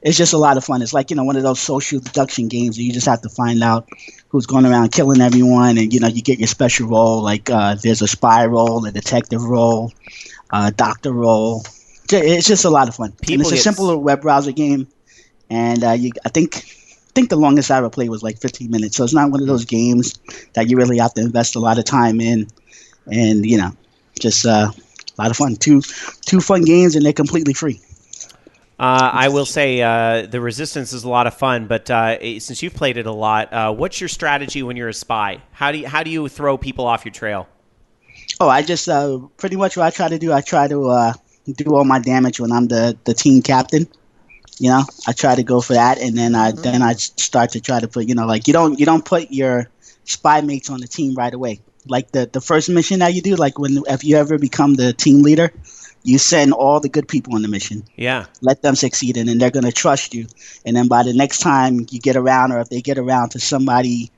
J: It's just a lot of fun. It's like one of those social deduction games where you just have to find out who's going around killing everyone, and you get your special role. Like there's a spy role, a detective role, doctor role. It's just a lot of fun. And it's a simpler web browser game. And I think the longest I ever played was like 15 minutes. So it's not one of those games that you really have to invest a lot of time in. And, just a lot of fun. Two fun games, and they're completely free.
C: I will say the Resistance is a lot of fun, but since you've played it a lot, what's your strategy when you're a spy? How do you throw people off your trail?
J: Oh, I just pretty much what I try to do. I try to do all my damage when I'm the team captain. I try to go for that, and then I start to try to put you don't put your spy mates on the team right away. Like the first mission that you do, like if you ever become the team leader, you send all the good people on the mission.
C: Yeah.
J: Let them succeed, and then they're gonna trust you. And then by the next time you get around, or if they get around to somebody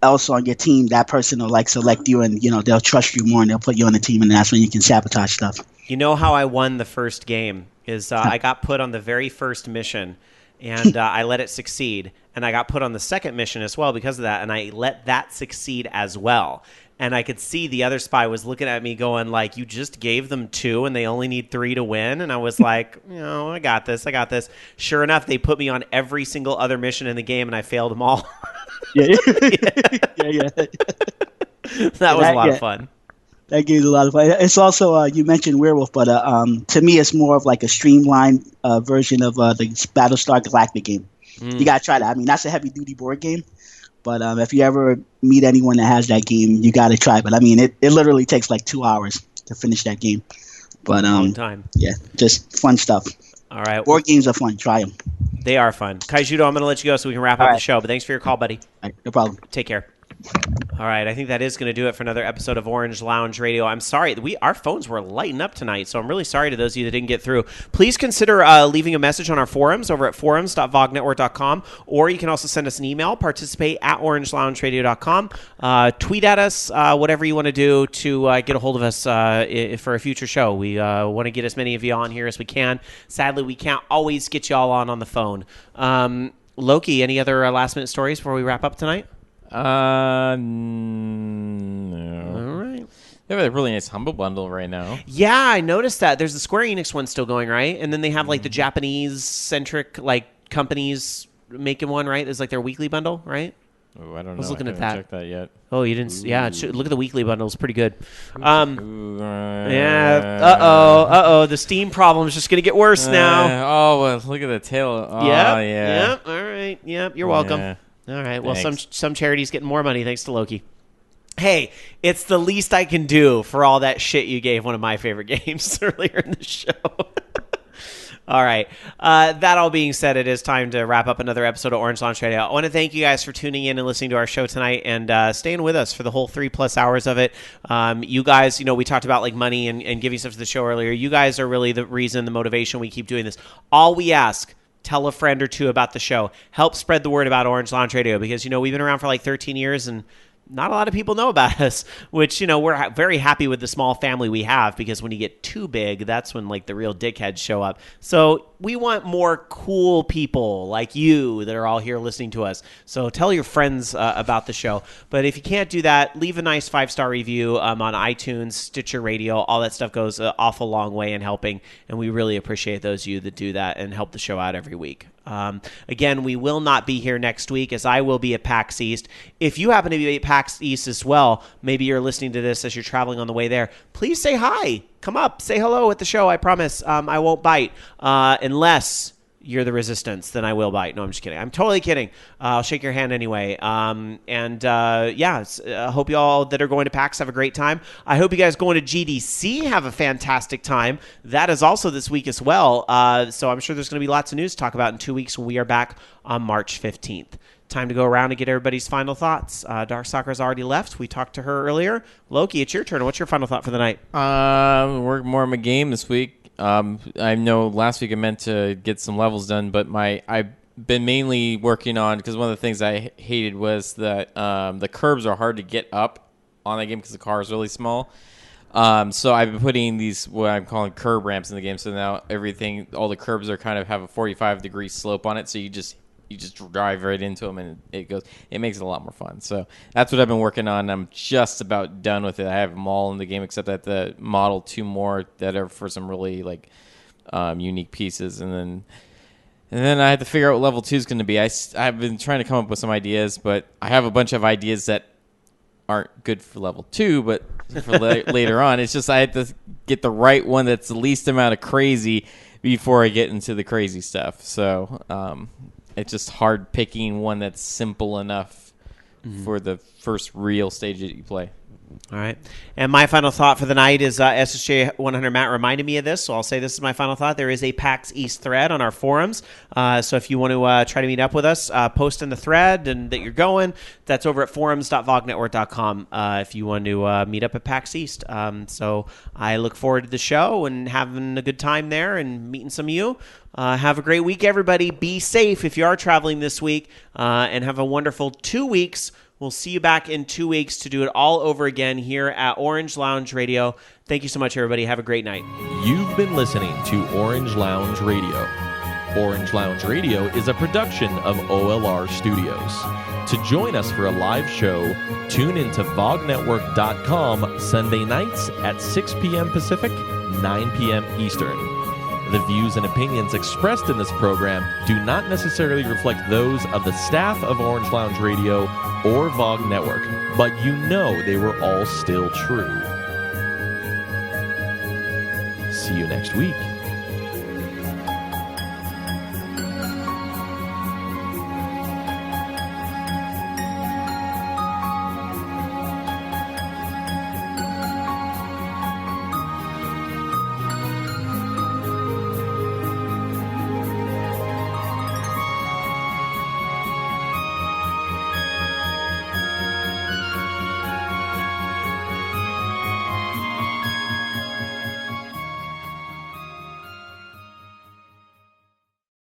J: else on your team, that person will select you, and they'll trust you more, and they'll put you on the team, and that's when you can sabotage stuff.
C: You know how I won the first game is I got put on the very first mission, and I let it succeed. And I got put on the second mission as well because of that, and I let that succeed as well. And I could see the other spy was looking at me going like, you just gave them 2 and they only need 3 to win. And I was like, I got this. Sure enough, they put me on every single other mission in the game, and I failed them all.
J: Yeah.
C: That was a lot of fun.
J: That game's a lot of fun. It's also, you mentioned Werewolf, but to me it's more of like a streamlined version of the Battlestar Galactica game. You got to try that. I mean, that's a heavy-duty board game. But if you ever meet anyone that has that game, you got to try it. But I mean, it literally takes like 2 hours to finish that game. But
C: long time.
J: Yeah, just fun stuff.
C: All right.
J: Board games are fun. Try them.
C: They are fun. Kaijudo, I'm going to let you go so we can wrap up the show. But thanks for your call, buddy.
J: All right, no problem.
C: Take care. All right, I think that is going to do it for another episode of Orange Lounge Radio. I'm sorry, our phones were lighting up tonight, so I'm really sorry to those of you that didn't get through. Please consider leaving a message on our forums over at forums.vognetwork.com, or you can also send us an email, participate@orangeloungeradio.com. Tweet at us, whatever you want to do to get a hold of us for a future show. We want to get as many of you on here as we can. Sadly, we can't always get you all on the phone. Loki, any other last-minute stories before we wrap up tonight?
E: No.
C: All right.
E: They have a really nice Humble Bundle right now.
C: Yeah, I noticed that. There's the Square Enix one still going, right? And then they have like the Japanese-centric companies making one, right? It's like their weekly bundle, right?
E: Oh, I don't know.
C: I was looking at that.
E: Check that yet.
C: Oh, you didn't? Yeah, look at the weekly bundle. It's pretty good.
E: Yeah.
C: Uh-oh. The Steam problem is just going to get worse now.
E: Well, look at the tail. Oh,
C: Yep.
E: yeah.
C: Yep. All right. Yep. You're welcome.
E: Yeah.
C: All right. Well,
E: Thanks.
C: some charities getting more money thanks to Loki. Hey, it's the least I can do for all that shit you gave one of my favorite games earlier in the show. All right. That all being said, it is time to wrap up another episode of Orange Lounge Radio. I want to thank you guys for tuning in and listening to our show tonight and staying with us for the whole 3+ hours of it. You guys, we talked about like money and giving stuff to the show earlier. You guys are really the reason, the motivation we keep doing this. All we ask, tell a friend or two about the show. Help spread the word about Orange Lounge Radio because, we've been around for like 13 years and not a lot of people know about us, which, we're very happy with the small family we have, because when you get too big, that's when like the real dickheads show up. So we want more cool people like you that are all here listening to us. So tell your friends about the show. But if you can't do that, leave a nice 5-star review on iTunes, Stitcher Radio. All that stuff goes an awful long way in helping, and we really appreciate those of you that do that and help the show out every week. Again, we will not be here next week, as I will be at PAX East. If you happen to be at PAX East as well, maybe you're listening to this as you're traveling on the way there, please say hi. Come up, say hello at the show. I promise I won't bite unless you're the resistance, then I will bite. No, I'm just kidding. I'm totally kidding. I'll shake your hand anyway. I hope you all that are going to PAX have a great time. I hope you guys going to GDC have a fantastic time. That is also this week as well. So I'm sure there's going to be lots of news to talk about in 2 weeks when we are back on March 15th. Time to go around and get everybody's final thoughts. Dark Sakura's already left. We talked to her earlier. Loki, it's your turn. What's your final thought for the night?
E: Work more on my game this week. I know last week I meant to get some levels done, but I've been mainly working on, because one of the things I hated was that the curbs are hard to get up on that game because the car is really small. So I've been putting these, what I'm calling curb ramps in the game. So now all the curbs are kind of have a 45-degree slope on it. So you just drive right into them, and it makes it a lot more fun. So that's what I've been working on. I'm just about done with it. I have them all in the game, except that the model 2 more that are for some really unique pieces. And then I had to figure out what level 2 is going to be. I've been trying to come up with some ideas, but I have a bunch of ideas that aren't good for level 2, but for later on. It's just I had to get the right one that's the least amount of crazy before I get into the crazy stuff. So it's just hard picking one that's simple enough for the first real stage that you play.
C: All right. And my final thought for the night is SSJ 100 Matt reminded me of this, so I'll say this is my final thought. There is a PAX East thread on our forums. So if you want to try to meet up with us, post in the thread and that you're going. That's over at forums.vognetwork.com if you want to meet up at PAX East. So I look forward to the show and having a good time there and meeting some of you. Have a great week, everybody. Be safe if you are traveling this week, and have a wonderful 2 weeks. We'll see you back in 2 weeks to do it all over again here at Orange Lounge Radio. Thank you so much, everybody. Have a great night.
B: You've been listening to Orange Lounge Radio. Orange Lounge Radio is a production of OLR Studios. To join us for a live show, tune into vognetwork.com Sunday nights at 6 p.m. Pacific, 9 p.m. Eastern. The views and opinions expressed in this program do not necessarily reflect those of the staff of Orange Lounge Radio or VOG Network, but you know they were all still true. See you next week.